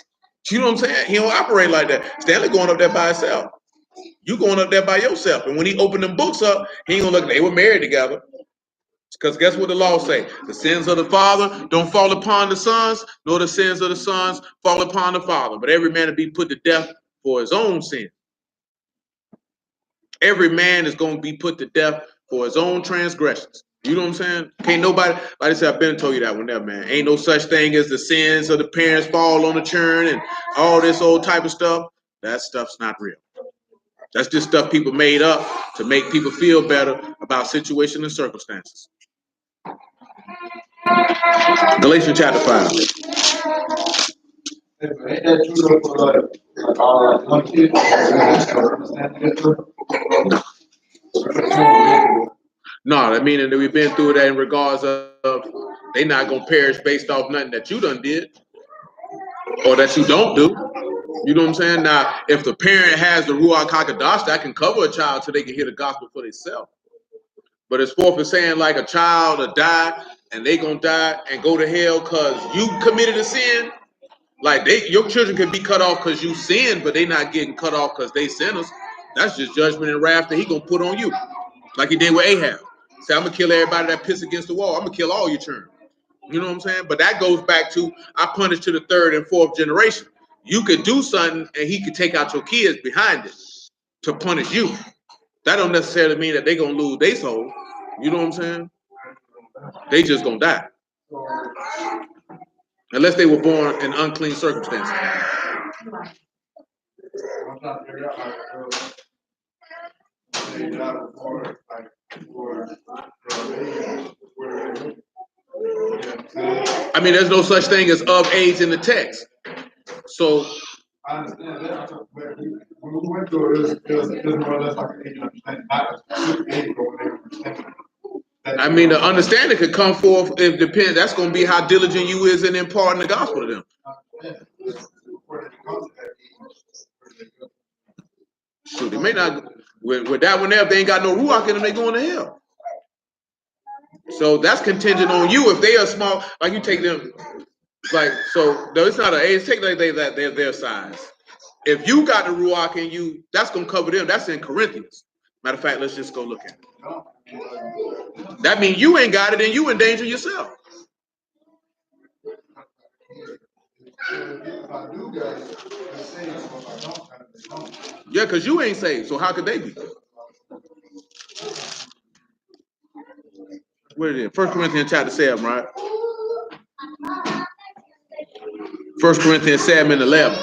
You know what I'm saying? He don't operate like that. Stanley going up there by himself. You going up there by yourself. And when he opened them books up, he ain't gonna look, they were married together. Because guess what the law say? The sins of the father don't fall upon the sons, nor the sins of the sons fall upon the father. But every man will be put to death for his own sin. Every man is going to be put to death for his own transgressions. You know what I'm saying? Can't nobody, like I said, I've been told you that one there, man. Ain't no such thing as the sins of the parents fall on the children and all this old type of stuff. That stuff's not real. That's just stuff people made up to make people feel better about situations and circumstances. Galatians chapter 5. Ain't that true for like our young kids? No, I mean that we've been through that in regards of they not gonna perish based off nothing that you done did or that you don't do. You know what I'm saying? Now, if the parent has the Ruach HaKodesh, that can cover a child till they can hear the gospel for themselves. But as far as saying like a child will die and they gonna die and go to hell because you committed a sin, like your children can be cut off because you sinned, but they not getting cut off because they sinners. That's just judgment and wrath that he gonna put on you, like he did with Ahab. Say, I'm gonna kill everybody that piss against the wall. I'm gonna kill all your children. You know what I'm saying? But that goes back to I punish to the 3rd and 4th generation. You could do something and he could take out your kids behind it to punish you. That don't necessarily mean that they're gonna lose their soul. You know what I'm saying? They just gonna die. Unless they were born in unclean circumstances. I mean, there's no such thing as of age in the text. So I understand that. When we went through it, it was more or less like an age of understanding, not a specific age, but when they were understanding. I mean, the understanding could come forth. It depends. That's going to be how diligent you is in imparting the gospel to them. So they may not. With that one there, if they ain't got no ruach in them, they going to hell. So that's contingent on you. If they are small, like you take them, like so. No, it's not an age. Take like they're their size. If you got the ruach in you, that's gonna cover them. That's in Corinthians. Matter of fact, let's just go look at it. That means you ain't got it, and you endanger yourself. Yeah, because you ain't saved. So how could they be? What it is? 1 Corinthians chapter 7, right? 1 Corinthians 7:11.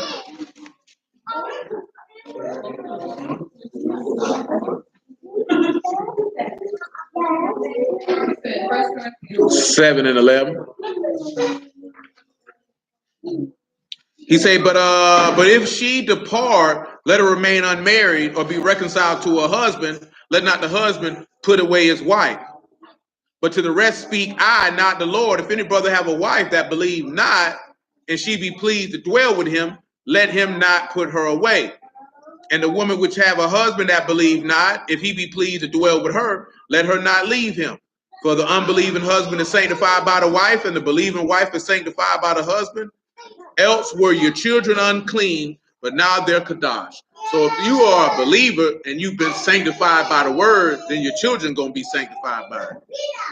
You said 1 Corinthians 7:11. He say, but if she depart, let her remain unmarried or be reconciled to her husband. Let not the husband put away his wife. But to the rest speak I, not the Lord. If any brother have a wife that believe not, and she be pleased to dwell with him, let him not put her away. And the woman which have a husband that believe not, if he be pleased to dwell with her, let her not leave him. For the unbelieving husband is sanctified by the wife, and the believing wife is sanctified by the husband. Else were your children unclean, but now they're kadosh. So if you are a believer and you've been sanctified by the word, then your children gonna be sanctified by it.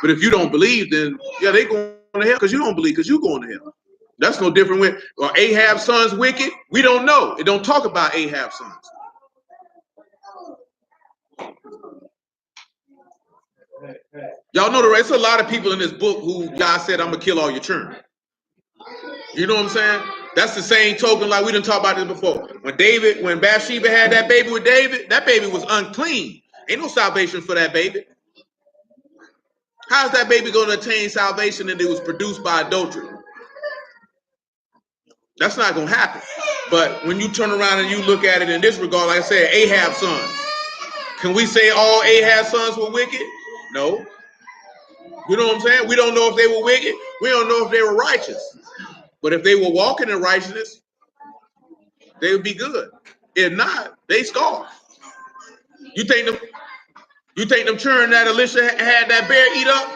But if you don't believe, then yeah, they going to hell because you don't believe, because you going to hell. That's no different with Ahab's sons wicked. We don't know. It don't talk about Ahab's sons. Y'all know there's a lot of people in this book who God said, I'm gonna kill all your children. You know what I'm saying? That's the same token like we didn't talk about this before. When Bathsheba had that baby with David, that baby was unclean. Ain't no salvation for that baby. How's that baby going to attain salvation and it was produced by adultery? That's not going to happen. But when you turn around and you look at it in this regard, like I said, Ahab's sons. Can we say all Ahab's sons were wicked? No. You know what I'm saying? We don't know if they were wicked. We don't know if they were righteous. But if they were walking in righteousness, they would be good. If not, they scarred. You think them children that Elisha had that bear eat up?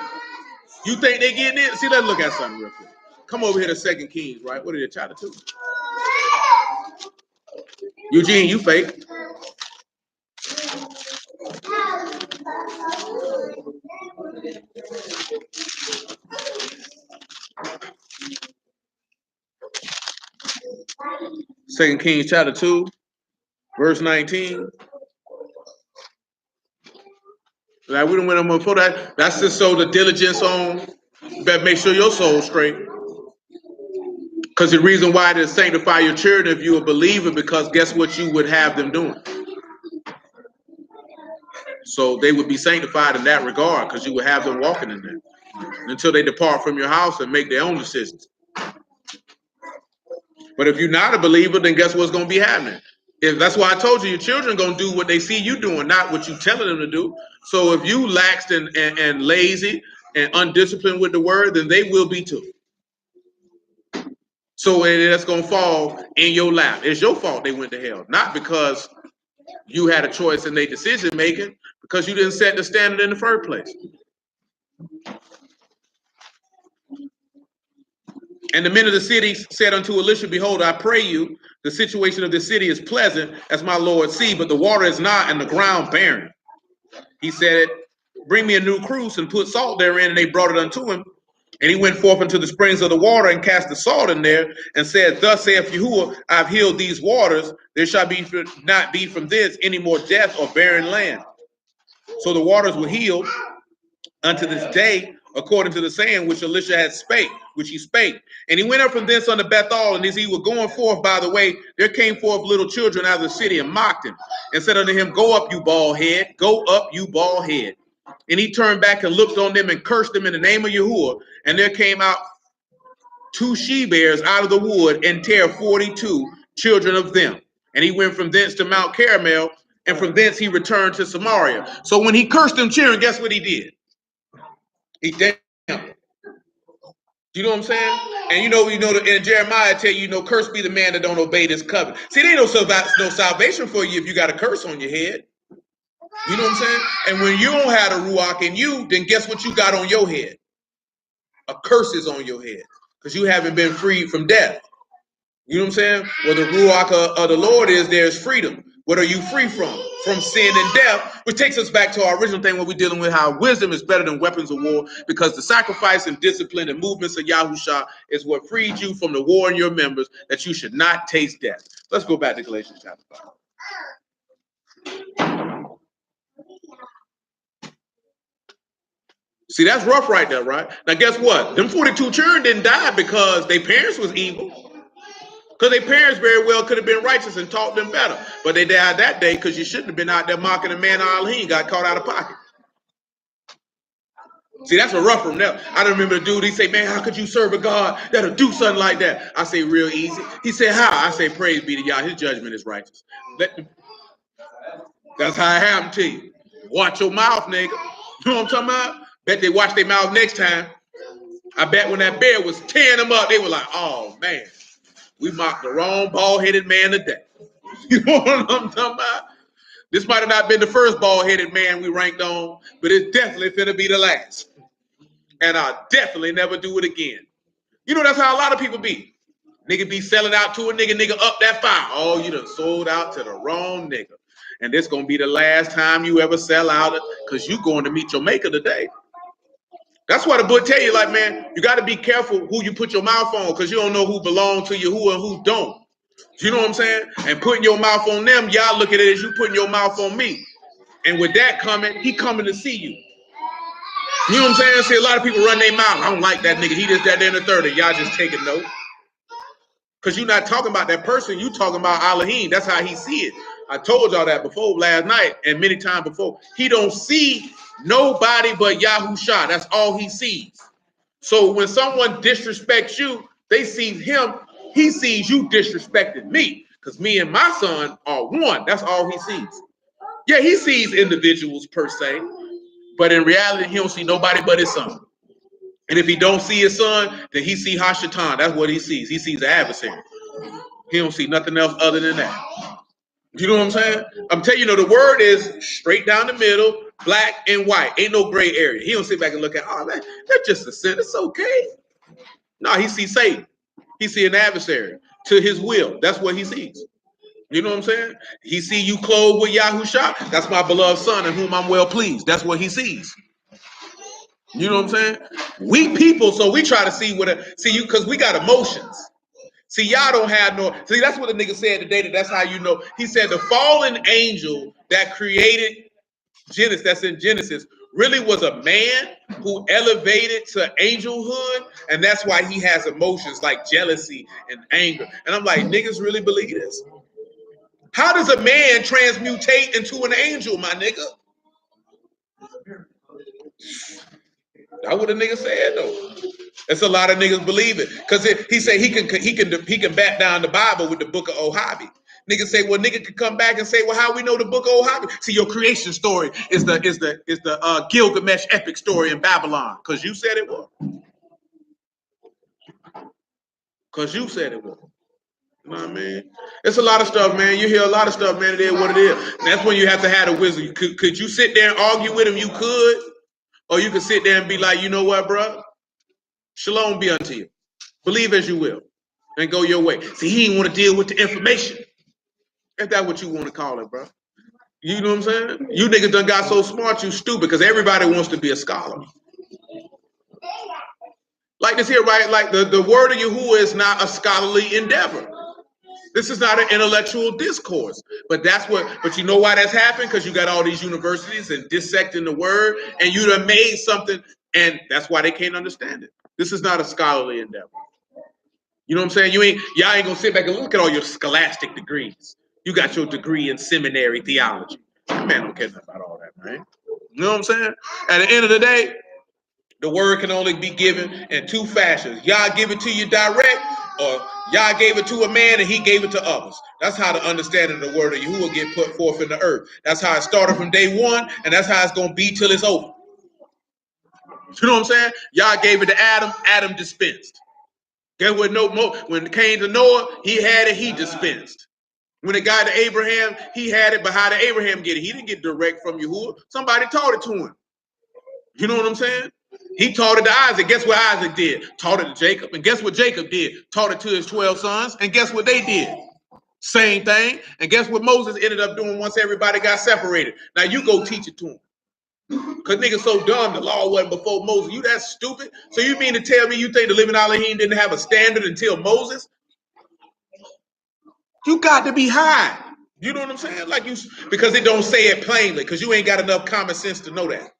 You think they getting in? See, let's look at something real quick. Come over here to 2 Kings, right? What did it chapter 2? Eugene, you fake. Second Kings chapter 2, verse 19. Like we don't went on before that. That's just so the diligence on. Better make sure your soul's straight. Because the reason why to sanctify your children if you're a believer, because guess what you would have them doing? So they would be sanctified in that regard because you would have them walking in there until they depart from your house and make their own decisions. But if you're not a believer, then guess what's going to be happening? That's why I told you, your children are going to do what they see you doing, not what you're telling them to do. So if you laxed and lazy and undisciplined with the word, then they will be too. So that's going to fall in your lap. It's your fault they went to hell, not because you had a choice in their decision making, because you didn't set the standard in the first place. And the men of the city said unto Elisha, behold, I pray you, the situation of this city is pleasant, as my Lord see, but the water is not, and the ground barren. He said, bring me a new cruse and put salt therein, and they brought it unto him. And he went forth into the springs of the water and cast the salt in there, and said, thus saith Yahuwah, I have healed these waters. There shall not be from this any more death or barren land. So the waters were healed unto this day, according to the saying which Elisha had spake, which he spake. And he went up from thence unto Bethel, and as he was going forth by the way, there came forth little children out of the city and mocked him, and said unto him, go up, you bald head, go up, you bald head. And he turned back and looked on them and cursed them in the name of Yahuwah. And there came out 2 she-bears out of the wood and tear 42 children of them. And he went from thence to Mount Carmel, and from thence he returned to Samaria. So when he cursed them children, guess what he did? He damned. You know what I'm saying? And you know, in Jeremiah tell you, curse be the man that don't obey this covenant. See, there ain't no salvation for you if you got a curse on your head. You know what I'm saying? And when you don't have the Ruach in you, then guess what you got on your head? A curse is on your head because you haven't been freed from death. You know what I'm saying? Where the Ruach of the Lord is, there's freedom. What are you free from? From sin and death, which takes us back to our original thing when we're dealing with how wisdom is better than weapons of war, because the sacrifice and discipline and movements of Yahusha is what freed you from the war in your members, that you should not taste death. Let's go back to Galatians chapter 5. See, that's rough right there, right? Now, guess what? Them 42 children didn't die because their parents was evil. Because their parents very well could have been righteous and taught them better. But they died that day because you shouldn't have been out there mocking a man Elohim, got caught out of pocket. See, that's a rough one. Now, I remember the dude, he say, man, how could you serve a God that'll do something like that? I say, real easy. He said, how? I say, praise be to Yah. His judgment is righteous. That's how it happened to you. Watch your mouth, nigga. You know what I'm talking about? Bet they watch their mouth next time. I bet when that bear was tearing them up, they were like, oh, man. We mocked the wrong bald-headed man today. You know what I'm talking about? This might have not been the first bald-headed man we ranked on, but it's definitely finna be the last. And I'll definitely never do it again. You know, that's how a lot of people be. Nigga be selling out to a nigga up that fire. Oh, you done sold out to the wrong nigga. And this gonna be the last time you ever sell out because you going to meet your maker today. That's why the book tell you, like, man, you got to be careful who you put your mouth on because you don't know who belongs to you, who and who don't. You know what I'm saying? And putting your mouth on them, y'all look at it as you putting your mouth on me. And with that coming, he coming to see you. You know what I'm saying? See, a lot of people run their mouth. I don't like that nigga. He just that, there, and the third. And y'all just taking note. Because you're not talking about that person. You talking about Elohim. That's how he see it. I told y'all that before last night and many times before. He don't see nobody but Yahusha. That's all he sees. So when someone disrespects you, they see him. He sees you disrespecting me because me and my son are one. That's all he sees. Yeah, he sees individuals per se, but in reality, he don't see nobody but his son. And if he don't see his son, then he see Hashatan. That's what he sees. He sees the adversary. He don't see nothing else other than that. You know what I'm saying? I'm telling you, the word is straight down the middle, black and white. Ain't no gray area. He don't sit back and look at, oh, man, that's just a sin. It's okay. No, he sees Satan. He sees an adversary to his will. That's what he sees. You know what I'm saying? He see you clothed with Yahusha. That's my beloved son in whom I'm well pleased. That's what he sees. You know what I'm saying? We people, so we try to see you because we got emotions. See, y'all don't have no. See, that's what the nigga said today. That's how you know. He said the fallen angel that created Genesis, that's in Genesis, really was a man who elevated to angelhood, and that's why he has emotions like jealousy and anger. And I'm like, niggas really believe this? How does a man transmutate into an angel, my nigga? That's what the nigga said though. That's a lot of niggas believe it because he said he can back down the Bible with the book of Ohabi. Niggas say, well, nigga could come back and say, well, how we know the book of Ohabi? See, your creation story is the Gilgamesh epic story in Babylon because you said it was. Because you said it was. You know what I mean? It's a lot of stuff, man. You hear a lot of stuff, man. It is what it is. And that's when you have to have the wisdom. Could you sit there and argue with him? You could. Or you could sit there and be like, you know what, bro? Shalom be unto you. Believe as you will. And go your way. See, he didn't want to deal with the information. If that's what you want to call it, bro. You know what I'm saying? You niggas done got so smart, you stupid, because everybody wants to be a scholar. Like this here, right? Like the word of Yahuwah is not a scholarly endeavor. This is not an intellectual discourse. But you know why that's happened? Because you got all these universities and dissecting the word, and you done made something, and that's why they can't understand it. This is not a scholarly endeavor. You know what I'm saying? Y'all ain't gonna sit back and look at all your scholastic degrees. You got your degree in seminary theology. That man don't care nothing about all that, man. You know what I'm saying? At the end of the day, the word can only be given in two fashions. Y'all give it to you direct, or y'all gave it to a man and he gave it to others. That's how the understanding of the word of Yahuwah get put forth in the earth. That's how it started from day one, and that's how it's gonna be till it's over. You know what I'm saying? Y'all gave it to Adam, Adam dispensed. Guess what? When it came to Noah, he had it, he dispensed. When it got to Abraham, he had it, but how did Abraham get it? He didn't get direct from Yahuwah. Somebody taught it to him. You know what I'm saying? He taught it to Isaac. Guess what Isaac did? Taught it to Jacob. And guess what Jacob did? Taught it to his 12 sons. And guess what they did? Same thing. And guess what Moses ended up doing once everybody got separated? Now you go teach it to him. Because niggas so dumb, the law wasn't before Moses. You that stupid? So you mean to tell me you think the living Elohim didn't have a standard until Moses? You got to be high. You know what I'm saying? Like you, because it don't say it plainly, because you ain't got enough common sense to know that.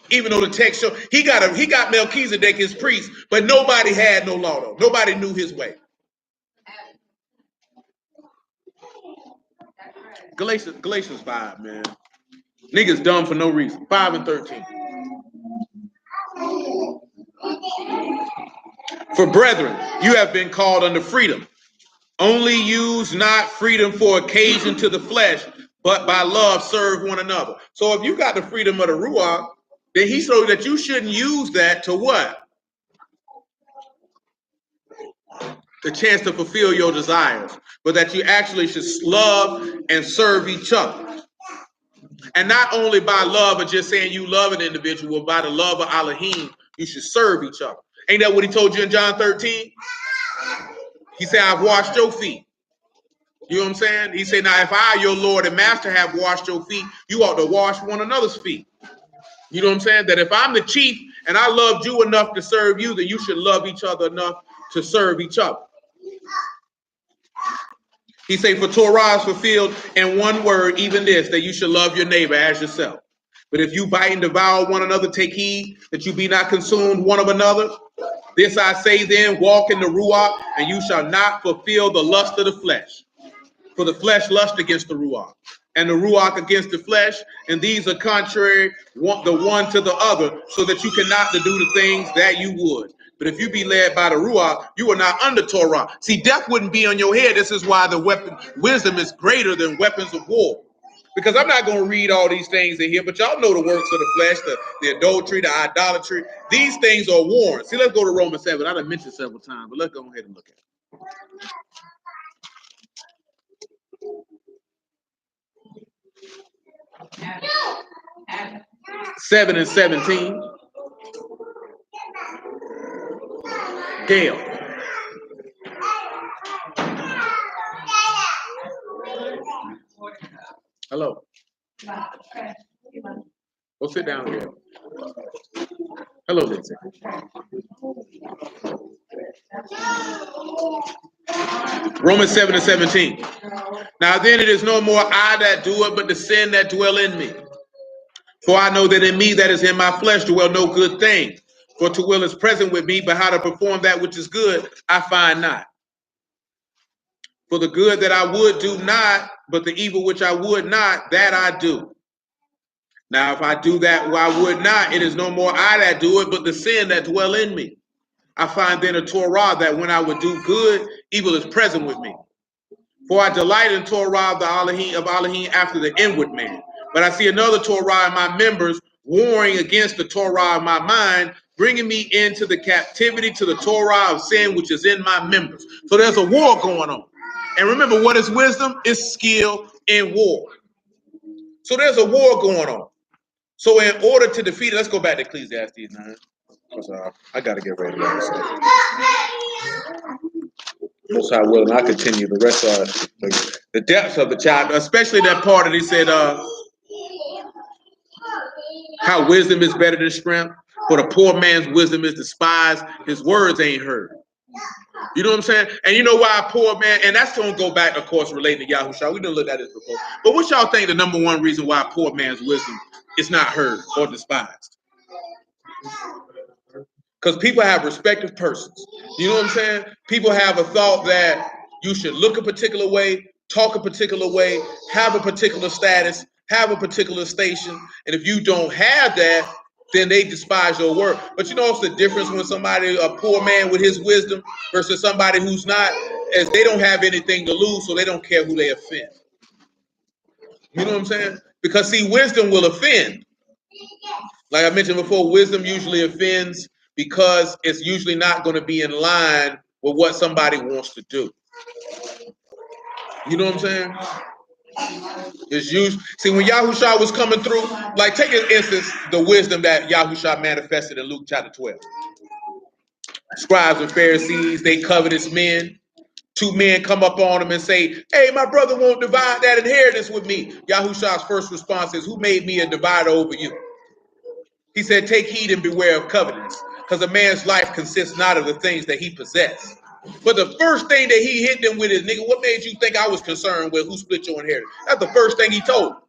Even though the text show he got Melchizedek his priest, but nobody had no law though. Nobody knew his way. Galatians 5, man. Niggas dumb for no reason. 5 and 13. For brethren, you have been called unto freedom. Only use not freedom for occasion to the flesh, but by love serve one another. So if you got the freedom of the Ruach, then he showed that you shouldn't use that to what? The chance to fulfill your desires, but that you actually should love and serve each other. And not only by love, but just saying you love an individual, by the love of Elohim, you should serve each other. Ain't that what he told you in John 13? He said, I've washed your feet. You know what I'm saying? He said, now if I, your Lord and Master, have washed your feet, you ought to wash one another's feet. You know what I'm saying? That if I'm the chief and I loved you enough to serve you, then you should love each other enough to serve each other. He said, for Torah is fulfilled in one word, even this, that you should love your neighbor as yourself. But if you bite and devour one another, take heed that you be not consumed one of another. This I say then, walk in the Ruach, and you shall not fulfill the lust of the flesh. For the flesh lust against the Ruach, and the Ruach against the flesh, and these are contrary the one to the other, so that you cannot do the things that you would. But if you be led by the Ruach, you are not under Torah. See, death wouldn't be on your head. This is why the wisdom is greater than weapons of war. Because I'm not going to read all these things in here, but y'all know the works of the flesh, the adultery, the idolatry. These things are warned. See, let's go to Romans 7. I done mentioned several times, but let's go ahead and look at it. 7 and 17. Gail. Hello. Go sit down, Gail. Hello, Lindsay. Romans 7 and 17. Now then it is no more I that do it, but the sin that dwell in me. For I know that in me, that is in my flesh, dwell no good thing. For to will is present with me, but how to perform that which is good, I find not. For the good that I would do not, but the evil which I would not, that I do. Now if I do that which I would not, it is no more I that do it, but the sin that dwell in me. I find then a Torah that when I would do good, evil is present with me. For I delight in Torah of Elohim after the inward man. But I see another Torah in my members, warring against the Torah of my mind, bringing me into the captivity to the Torah of sin, which is in my members. So there's a war going on. And remember, what is wisdom? It's skill in war. So there's a war going on. So in order to defeat it, let's go back to Ecclesiastes 9. I got to get ready. Most I will, and I continue the rest of the depths of the chapter, especially that part that he said, how wisdom is better than strength, for the poor man's wisdom is despised, his words ain't heard. You know what I'm saying? And you know why a poor man, and that's going to go back, of course, relating to Yahushua. We didn't look at this before. But what y'all think the number one reason why a poor man's wisdom is not heard or despised? Because people have respective persons. You know what I'm saying? People have a thought that you should look a particular way, talk a particular way, have a particular status, have a particular station. And if you don't have that, then they despise your work. But you know what's the difference when somebody, a poor man with his wisdom versus somebody who's not, as they don't have anything to lose, so they don't care who they offend. You know what I'm saying? Because see, wisdom will offend. Like I mentioned before, wisdom usually offends because it's usually not going to be in line with what somebody wants to do. You know what I'm saying? It's usually, see, when Yahushua was coming through, like take an instance, the wisdom that Yahushua manifested in Luke chapter 12. Scribes and Pharisees, they covetous men. Two men come up on him and say, hey, my brother won't divide that inheritance with me. Yahushua's first response is, who made me a divider over you? He said, take heed and beware of covetousness, because a man's life consists not of the things that he possesses. But the first thing that he hit them with is, nigga, what made you think I was concerned with who split your inheritance? That's the first thing he told them.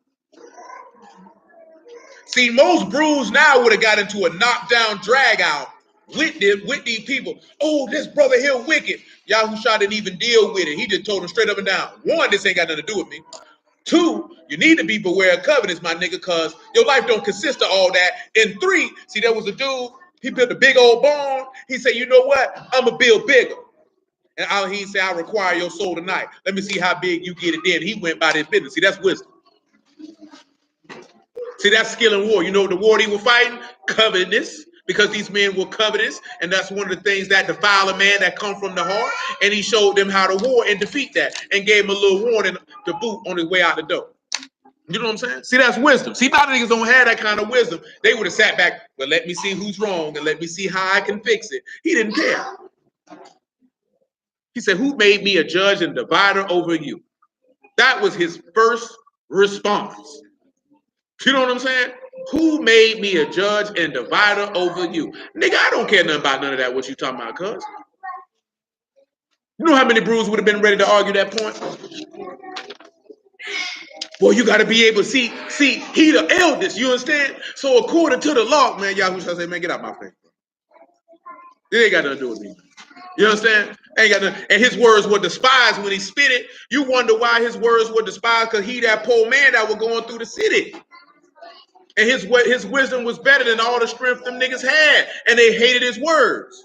See, most brews now would have got into a knockdown drag out with these people. Oh, this brother here wicked. Yahushua didn't even deal with it. He just told them straight up and down. One, this ain't got nothing to do with me. Two, you need to be beware of covenants, my nigga, because your life don't consist of all that. And three, see, there was a dude, he built a big old barn. He said, you know what? I'm going to build bigger. And he said, I require your soul tonight. Let me see how big you get it then. He went by this business. See, that's wisdom. See, that's skill in war. You know the war they were fighting? Covetousness. Because these men were covetous. And that's one of the things that defile a man that come from the heart. And he showed them how to war and defeat that. And gave him a little warning to boot on his way out the door. You know what I'm saying? See, that's wisdom. See, a lot of niggas don't have that kind of wisdom. They would have sat back, well, let me see who's wrong and let me see how I can fix it. He didn't care. He said, who made me a judge and divider over you? That was his first response. You know what I'm saying? Who made me a judge and divider over you? Nigga, I don't care nothing about none of that, what you talking about, cuz. You know how many brews would have been ready to argue that point? Well, you got to be able to see, he the eldest, you understand? So according to the law, man, Yahushua say, man, get out my face. It ain't got nothing to do with me. You understand? Ain't got nothing. And his words were despised when he spit it. You wonder why his words were despised, because he that poor man that was going through the city. And his wisdom was better than all the strength them niggas had. And they hated his words.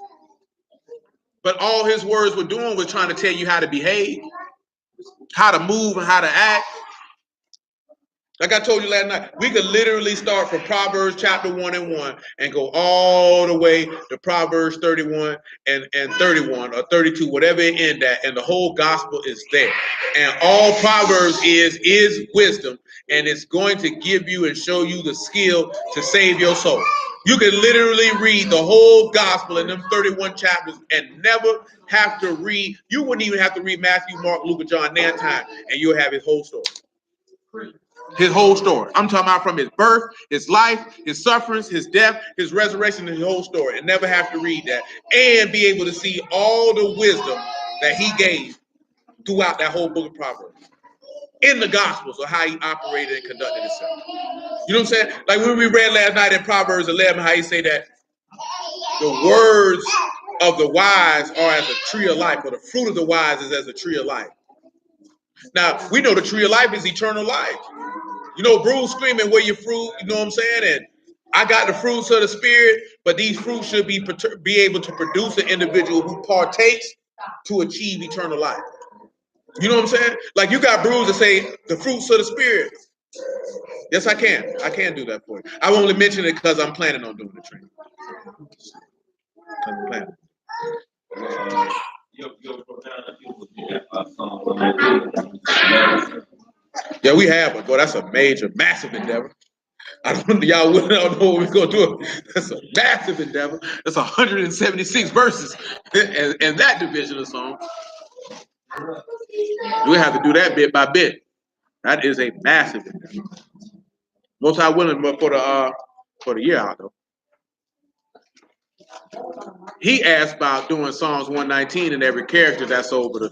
But all his words were doing was trying to tell you how to behave, how to move, and how to act. Like I told you last night, we could literally start from Proverbs chapter 1 and 1 and go all the way to Proverbs 31 and 31 or 32, whatever it end at, and the whole gospel is there. And all Proverbs is wisdom, and it's going to give you and show you the skill to save your soul. You can literally read the whole gospel in them 31 chapters and never have to read. You wouldn't even have to read Matthew, Mark, Luke, and John 9 times, and you'll have his whole story. His whole story. I'm talking about from his birth, his life, his sufferings, his death, his resurrection, and his whole story. And never have to read that. And be able to see all the wisdom that he gave throughout that whole book of Proverbs. In the Gospels of how he operated and conducted himself. You know what I'm saying? Like when we read last night in Proverbs 11, how he say that the words of the wise are as a tree of life, or the fruit of the wise is as a tree of life. Now, we know the tree of life is eternal life. You know, Bruce screaming, where your fruit, you know what I'm saying? And I got the fruits of the spirit, but these fruits should be able to produce an individual who partakes to achieve eternal life. You know what I'm saying? Like you got brews that say the fruits of the spirit. Yes, I can. I can do that for you. I only mention it because I'm planning on doing the training. I'm planning. Yeah, we have one, but that's a major, massive endeavor. I don't know what we're gonna do. That's a massive endeavor. That's 176 verses and that division of song. We have to do that bit by bit. That is a massive endeavor. Most High willing, but for the year out though. He asked about doing Psalms 119 and every character that's over the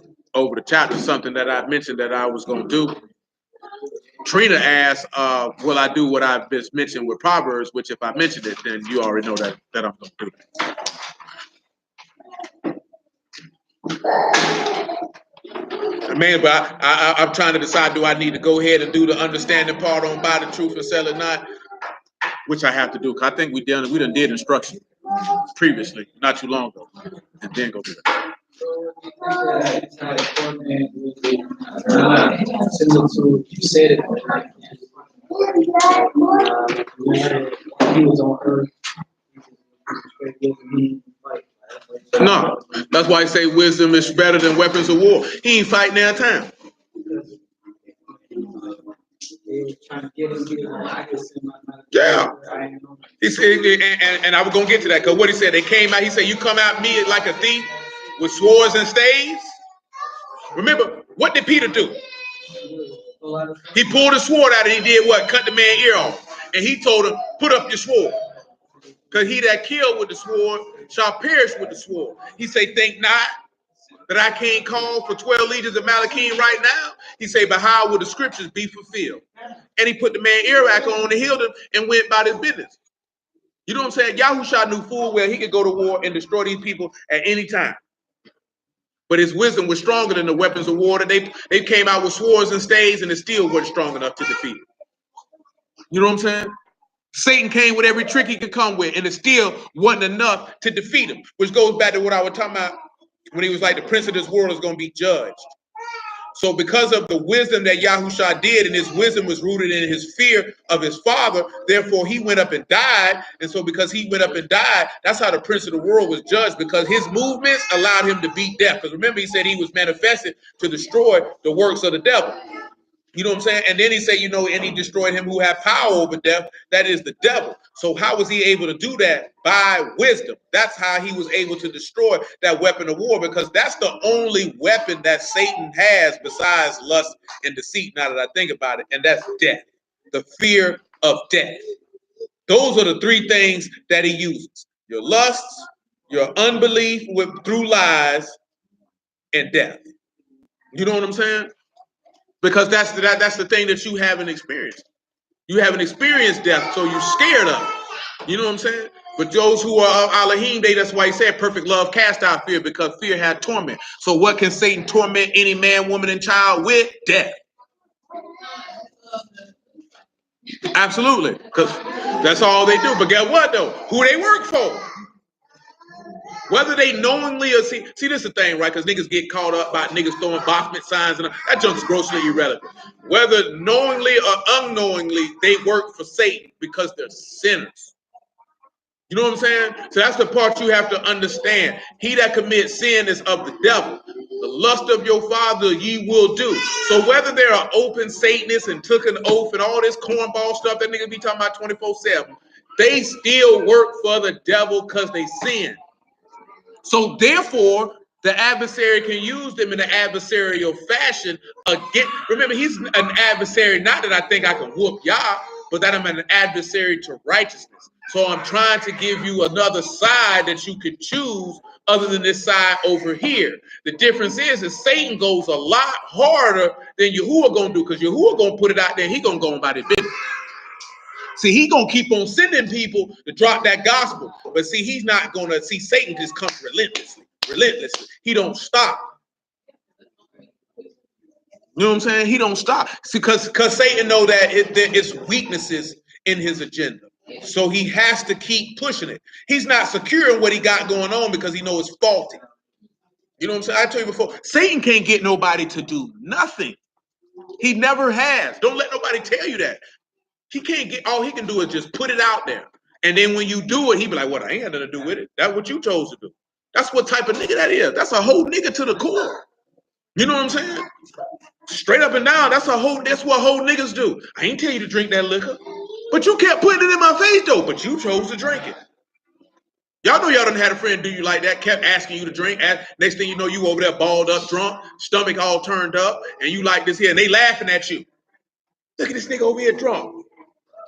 chapter, something that I mentioned that I was gonna do. Trina asked, will I do what I've just mentioned with Proverbs, which if I mentioned it, then you already know that I'm going to do that. Man, but I'm trying to decide, do I need to go ahead and do the understanding part on buy the truth and sell it not? Which I have to do, because I think we done did instruction previously, not too long ago, and then go do that. It's not important. Similar to you said it. he was on earth. He was straight with me, like, No, that's why I say wisdom is better than weapons of war. He ain't fighting that time. because they were trying to get him to get I guess in my mind. Yeah. I ain't know. He said, and I was gonna get to that because what he said, they came out. He said, "You come at me like a thief with swords and staves." Remember, what did Peter do? A lot of He pulled his sword out and he did what? Cut the man's ear off. And he told him, "Put up your sword, because he that killed with the sword shall perish with the sword." He say, "Think not that I can't call for 12 legions of Malachim right now." He say, "But how will the scriptures be fulfilled?" And he put the man earwax on and healed him and went about his business. You know what I'm saying? Yahushua knew full well he could go to war and destroy these people at any time. But his wisdom was stronger than the weapons of war. That they came out with swords and staves and it still wasn't strong enough to defeat him. You know what I'm saying? Satan came with every trick he could come with, and it still wasn't enough to defeat him, which goes back to what I was talking about when he was like, the prince of this world is going to be judged. So because of the wisdom that Yahushua did, and his wisdom was rooted in his fear of his father, therefore he went up and died. And so because he went up and died, that's how the prince of the world was judged, because his movements allowed him to beat death. Because remember, he said he was manifested to destroy the works of the devil. You know what I'm saying? And then he said, and he destroyed him who had power over death, that is the devil. So how was he able to do that? By wisdom. That's how he was able to destroy that weapon of war, because that's the only weapon that Satan has besides lust and deceit, now that I think about it, and that's death, the fear of death. Those are the three things that he uses: your lusts, your unbelief through lies, and death. You know what I'm saying? Because that's the thing that you haven't experienced. You haven't experienced death, so you're scared of it. You know what I'm saying? But those who are of Elohim, that's why he said perfect love cast out fear, because fear had torment. So what can Satan torment any man, woman, and child with? Death. Absolutely. Because that's all they do. But guess what, though? Who they work for? Whether they knowingly or see this is the thing, right? Because niggas get caught up by niggas throwing Baphomet signs and that junk's grossly irrelevant. Whether knowingly or unknowingly, they work for Satan because they're sinners. You know what I'm saying? So that's the part you have to understand. He that commits sin is of the devil. The lust of your father ye will do. So whether they're an open Satanist and took an oath and all this cornball stuff that niggas be talking about 24/7, they still work for the devil because they sin. So therefore, the adversary can use them in an adversarial fashion again. Remember, he's an adversary, not that I think I can whoop y'all, but that I'm an adversary to righteousness. So I'm trying to give you another side that you could choose other than this side over here. The difference is Satan goes a lot harder than Yahuwah gonna do, because Yahuwah gonna put it out there and he gonna go about his business. See, he gonna keep on sending people to drop that gospel. But see, he's not gonna see Satan just come relentlessly. He don't stop. You know what I'm saying? He don't stop. See, because Satan know that there is weaknesses in his agenda. So he has to keep pushing it. He's not secure in what he got going on because he knows it's faulty. You know what I'm saying? I told you before, Satan can't get nobody to do nothing. He never has. Don't let nobody tell you that. He can't get, all he can do is just put it out there. And then when you do it, he be like, "What? I ain't had nothing to do with it. That's what you chose to do." That's what type of nigga that is. That's a whole nigga to the core. You know what I'm saying? Straight up and down. That's what whole niggas do. I ain't tell you to drink that liquor. But you kept putting it in my face though, but you chose to drink it. Y'all know y'all done had a friend do you like that, kept asking you to drink. Next thing you know, you over there balled up, drunk, stomach all turned up, and you like this here, and they laughing at you. Look at this nigga over here drunk.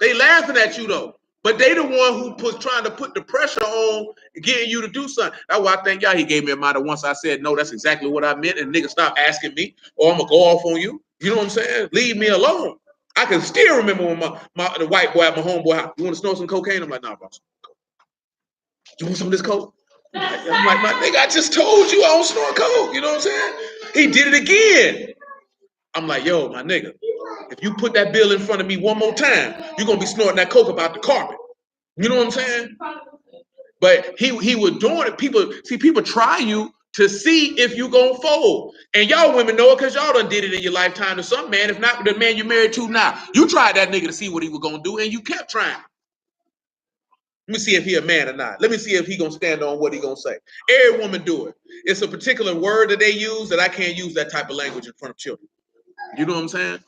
They laughing at you though, but they the one who trying to put the pressure on getting you to do something. That's why I think y'all, he gave me a matter once I said, no, that's exactly what I meant, and nigga stop asking me, or I'm gonna go off on you. You know what I'm saying? Leave me alone. I can still remember when the white boy at my homeboy house, "You want to snort some cocaine?" I'm like, "Nah, bro. You want some of this coke?" I'm like, "My nigga, I just told you I don't snort coke." You know what I'm saying? He did it again. I'm like, "Yo, my nigga, if you put that bill in front of me one more time, you're gonna be snorting that coke about the carpet." You know what I'm saying? But he was doing it. People try you to see if you gonna fold. And y'all women know it because y'all done did it in your lifetime to some man, if not the man you're married to now. You tried that nigga to see what he was gonna do, and you kept trying. Let me see if he a man or not. Let me see if he gonna stand on what he gonna say. Every woman do it. It's a particular word that they use that I can't use that type of language in front of children. You know what I'm saying?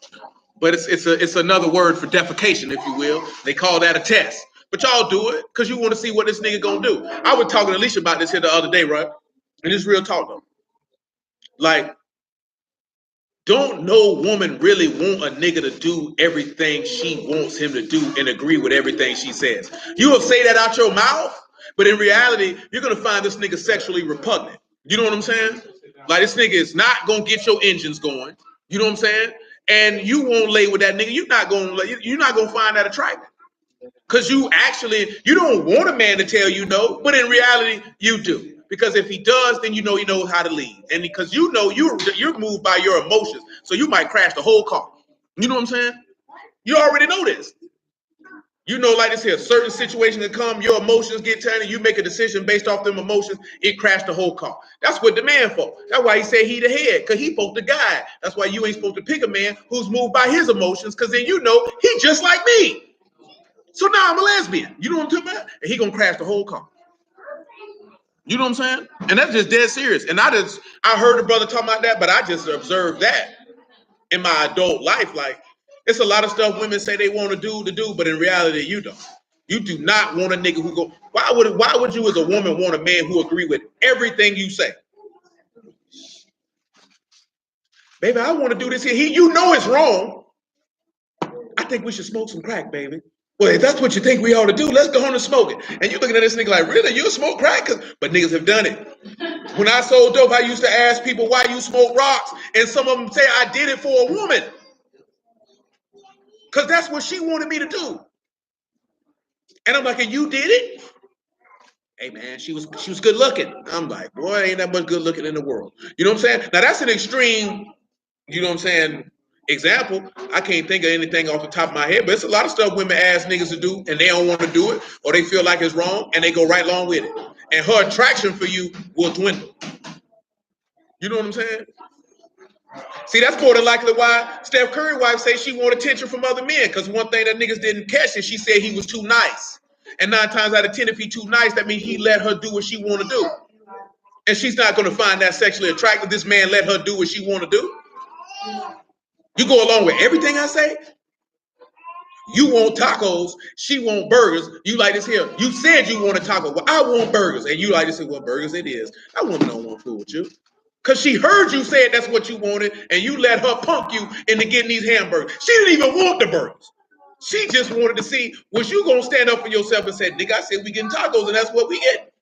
But it's another word for defecation, if you will. They call that a test. But y'all do it because you want to see what this nigga gonna do. I was talking to Alicia about this here the other day, right? And it's real talk though. Like, don't no woman really want a nigga to do everything she wants him to do and agree with everything she says. You will say that out your mouth, but in reality, you're gonna find this nigga sexually repugnant. You know what I'm saying? Like, this nigga is not gonna get your engines going. You know what I'm saying? And you won't lay with that nigga. You're not gonna find that attractive. Cause you don't want a man to tell you no, but in reality, you do. Because if he does, then you know he knows how to lead. And because you know you're moved by your emotions, so you might crash the whole car. You know what I'm saying? You already know this. You know, like this here, certain situation that come, your emotions get turned, and you make a decision based off them emotions, it crashed the whole car. That's what the man for. That's why he said he the head, because he supposed to guide. That's why you ain't supposed to pick a man who's moved by his emotions, because then you know he just like me. So now I'm a lesbian. You know what I'm talking about? And he gonna crash the whole car. You know what I'm saying? And that's just dead serious. And I heard the brother talking about that, but I just observed that in my adult life. Like, it's a lot of stuff women say they want to do, but in reality, you don't. You do not want a nigga who go. Why would you as a woman want a man who agree with everything you say? Baby, I want to do this here. You know it's wrong. I think we should smoke some crack, baby. Well, if that's what you think we ought to do, let's go on and smoke it. And you're looking at this nigga like, really? You smoke crack? But niggas have done it. When I sold dope, I used to ask people why you smoke rocks. And some of them say I did it for a woman. Because that's what she wanted me to do. And I'm like, and you did it? Hey man, she was good looking. I'm like, boy, ain't that much good looking in the world. You know what I'm saying? Now that's an extreme, you know what I'm saying, example. I can't think of anything off the top of my head, but it's a lot of stuff women ask niggas to do and they don't want to do it, or they feel like it's wrong and they go right along with it. And her attraction for you will dwindle. You know what I'm saying? See, that's more than likely why Steph Curry wife say she want attention from other men, because one thing that niggas didn't catch is she said he was too nice. And 9 times out of 10, if he too nice, that means he let her do what she want to do. And she's not going to find that sexually attractive. This man let her do what she want to do. You go along with everything I say. You want tacos, she want burgers. You like this here. You said you want a taco. Well, I want burgers. And you like to say, well, burgers it is. That woman don't want to fool with you. Because she heard you say that's what you wanted, and you let her punk you into getting these hamburgers. She didn't even want the burgers. She just wanted to see, was you going to stand up for yourself and say, nigga, I said we getting tacos, and that's what we get.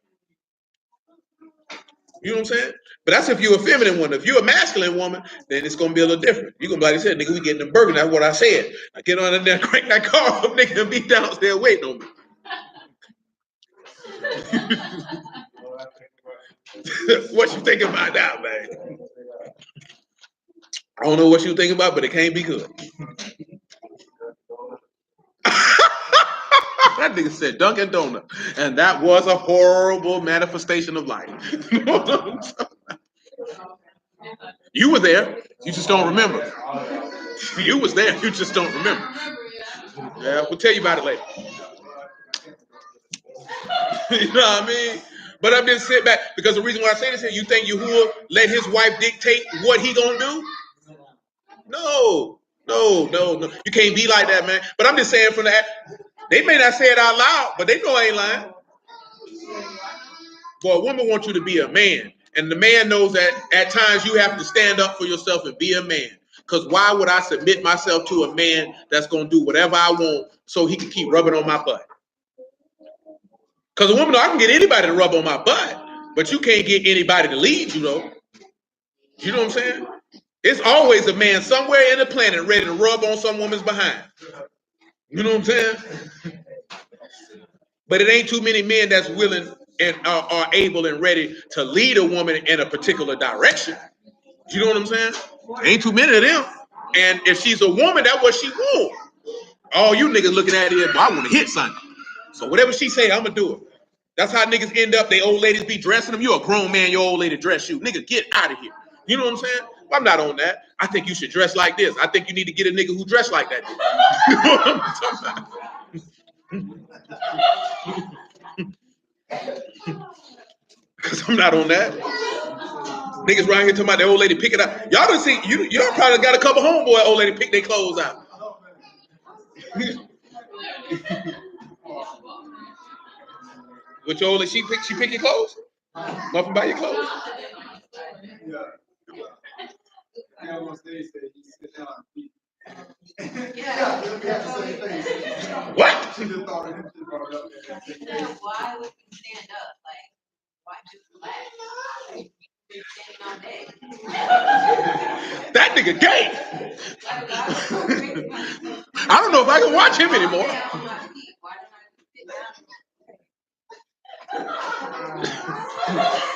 You know what I'm saying? But that's if you're a feminine woman. If you're a masculine woman, then it's going to be a little different. You're going to be like I said, nigga, we getting them burgers. That's what I said. I get on in there, crank that car up, nigga, and be downstairs waiting on me. What you thinking about now, man? I don't know what you thinking about, but it can't be good. That nigga said Dunkin' Donut, and that was a horrible manifestation of life. You were there, you just don't remember. You was there, you just don't remember. Yeah, we'll tell you about it later. You know what I mean? But I'm just sitting back, because the reason why I say this here, you think Yahuwah let his wife dictate what he gonna do? No. You can't be like that, man. But I'm just saying from that, they may not say it out loud, but they know I ain't lying. Boy, a woman wants you to be a man. And the man knows that at times you have to stand up for yourself and be a man. Because why would I submit myself to a man that's going to do whatever I want so he can keep rubbing on my butt? Because a woman, I can get anybody to rub on my butt, but you can't get anybody to lead you, though. You know what I'm saying? It's always a man somewhere in the planet ready to rub on some woman's behind. You know what I'm saying? But it ain't too many men that's willing and are able and ready to lead a woman in a particular direction. You know what I'm saying? Ain't too many of them. And if she's a woman, that's what she wants. All you niggas looking at it is, well, I want to hit something. So whatever she say, I'm going to do it. That's how niggas end up. They old ladies be dressing them. You're a grown man, your old lady dress you. Nigga, get out of here. You know what I'm saying? Well, I'm not on that. I think you should dress like this. I think you need to get a nigga who dress like that. You know what I'm talking about? Because I'm not on that. Niggas around here talking about the old lady picking up. Y'all done see, y'all probably got a couple homeboy old lady pick their clothes out. Which old lady, she pick your clothes? Muffin buy your clothes? What? Why would you stand up? Like, why just relax? You're standing all day. That nigga gay. I don't know if I can watch him anymore.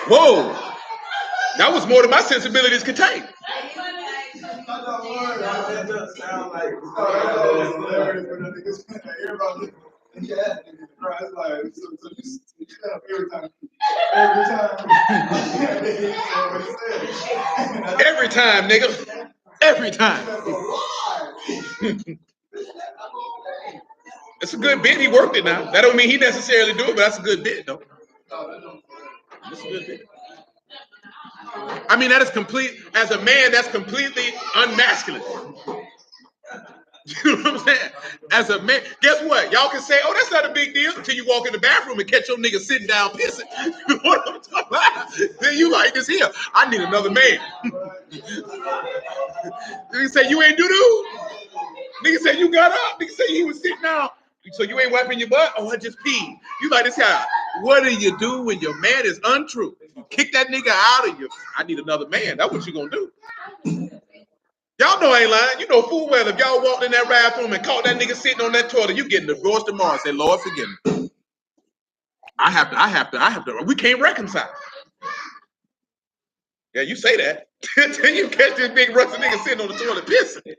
Whoa. That was more than my sensibilities could take. Every time, nigga. Every time. It's a good bit. He worked it now. That don't mean he necessarily do it, but that's a good bit, though. That's a good bit. I mean, that is complete. As a man, that's completely unmasculine. You know what I'm saying? As a man, guess what? Y'all can say, "Oh, that's not a big deal," until you walk in the bathroom and catch your nigga sitting down pissing. You know what I'm talking about? Then you like this here. I need another man. Nigga say you ain't doo-doo. Nigga say you got up. Nigga say he was sitting down. So you ain't wiping your butt? Oh, I just peed. You like this here. What do you do when your man is untrue? You kick that nigga out of you. I need another man. That's what you gonna do. Y'all know I ain't lying. You know full well if y'all walked in that bathroom and caught that nigga sitting on that toilet, you getting divorced tomorrow and say, Lord, forgive me. I have to. We can't reconcile. Yeah, you say that. Then you catch this big rusty nigga sitting on the toilet pissing.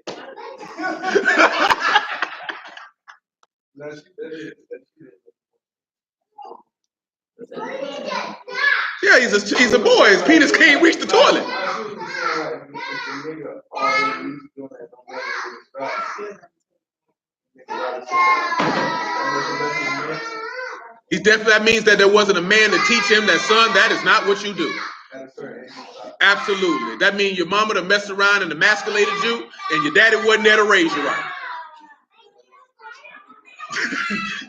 Yeah, he's a boy. His penis can't reach the toilet. He's definitely, that means that there wasn't a man to teach him that, son, that is not what you do. Absolutely. That means your mama done messed around and emasculated you, and your daddy wasn't there to raise you right.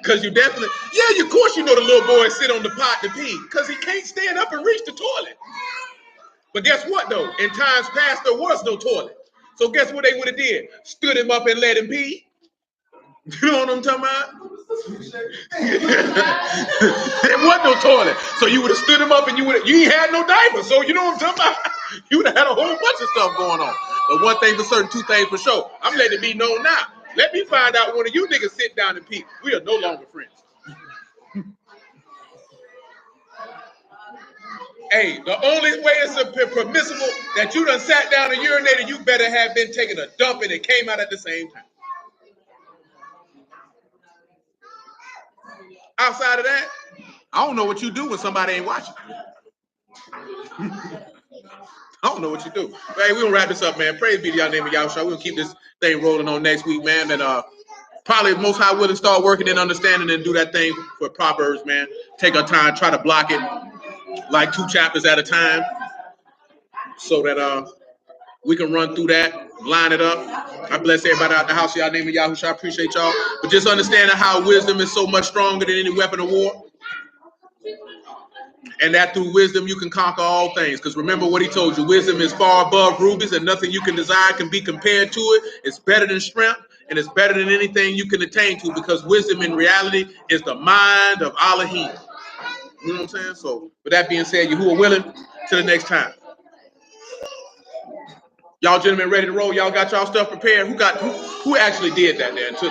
Because you definitely, yeah, of course you know the little boy sit on the pot to pee, because he can't stand up and reach the toilet. But guess what, though? In times past, there was no toilet. So guess what they would have did? Stood him up and let him pee. You know what I'm talking about? There wasn't no toilet. So you would have stood him up and you ain't had no diaper. So you know what I'm talking about? You would have had a whole bunch of stuff going on. But one thing for certain, two things for sure. I'm letting it be known now. Let me find out one of you niggas sit down and pee. We are no longer friends. Hey, the only way it's permissible that you done sat down and urinated, you better have been taking a dump and it came out at the same time. Outside of that, I don't know what you do when somebody ain't watching. I don't know what you do. Hey, we're gonna wrap this up, man. Praise be to y'all name of y'all show. We'll keep this thing rolling on next week, man. And probably Most High willing start working and understanding and do that thing for Proverbs, man. Take our time, try to block it like 2 chapters at a time, so that we can run through that, line it up. I bless everybody out the house. Y'all name of Yahushua. I appreciate y'all. But just understanding how wisdom is so much stronger than any weapon of war. And that through wisdom you can conquer all things. Because remember what he told you, wisdom is far above rubies, and nothing you can desire can be compared to it. It's better than strength, and it's better than anything you can attain to, because wisdom in reality is the mind of Elohim. You know what I'm saying? So with that being said, Yahuwah willing, till the next time. Y'all gentlemen ready to roll? Y'all got y'all stuff prepared? Who actually did that there?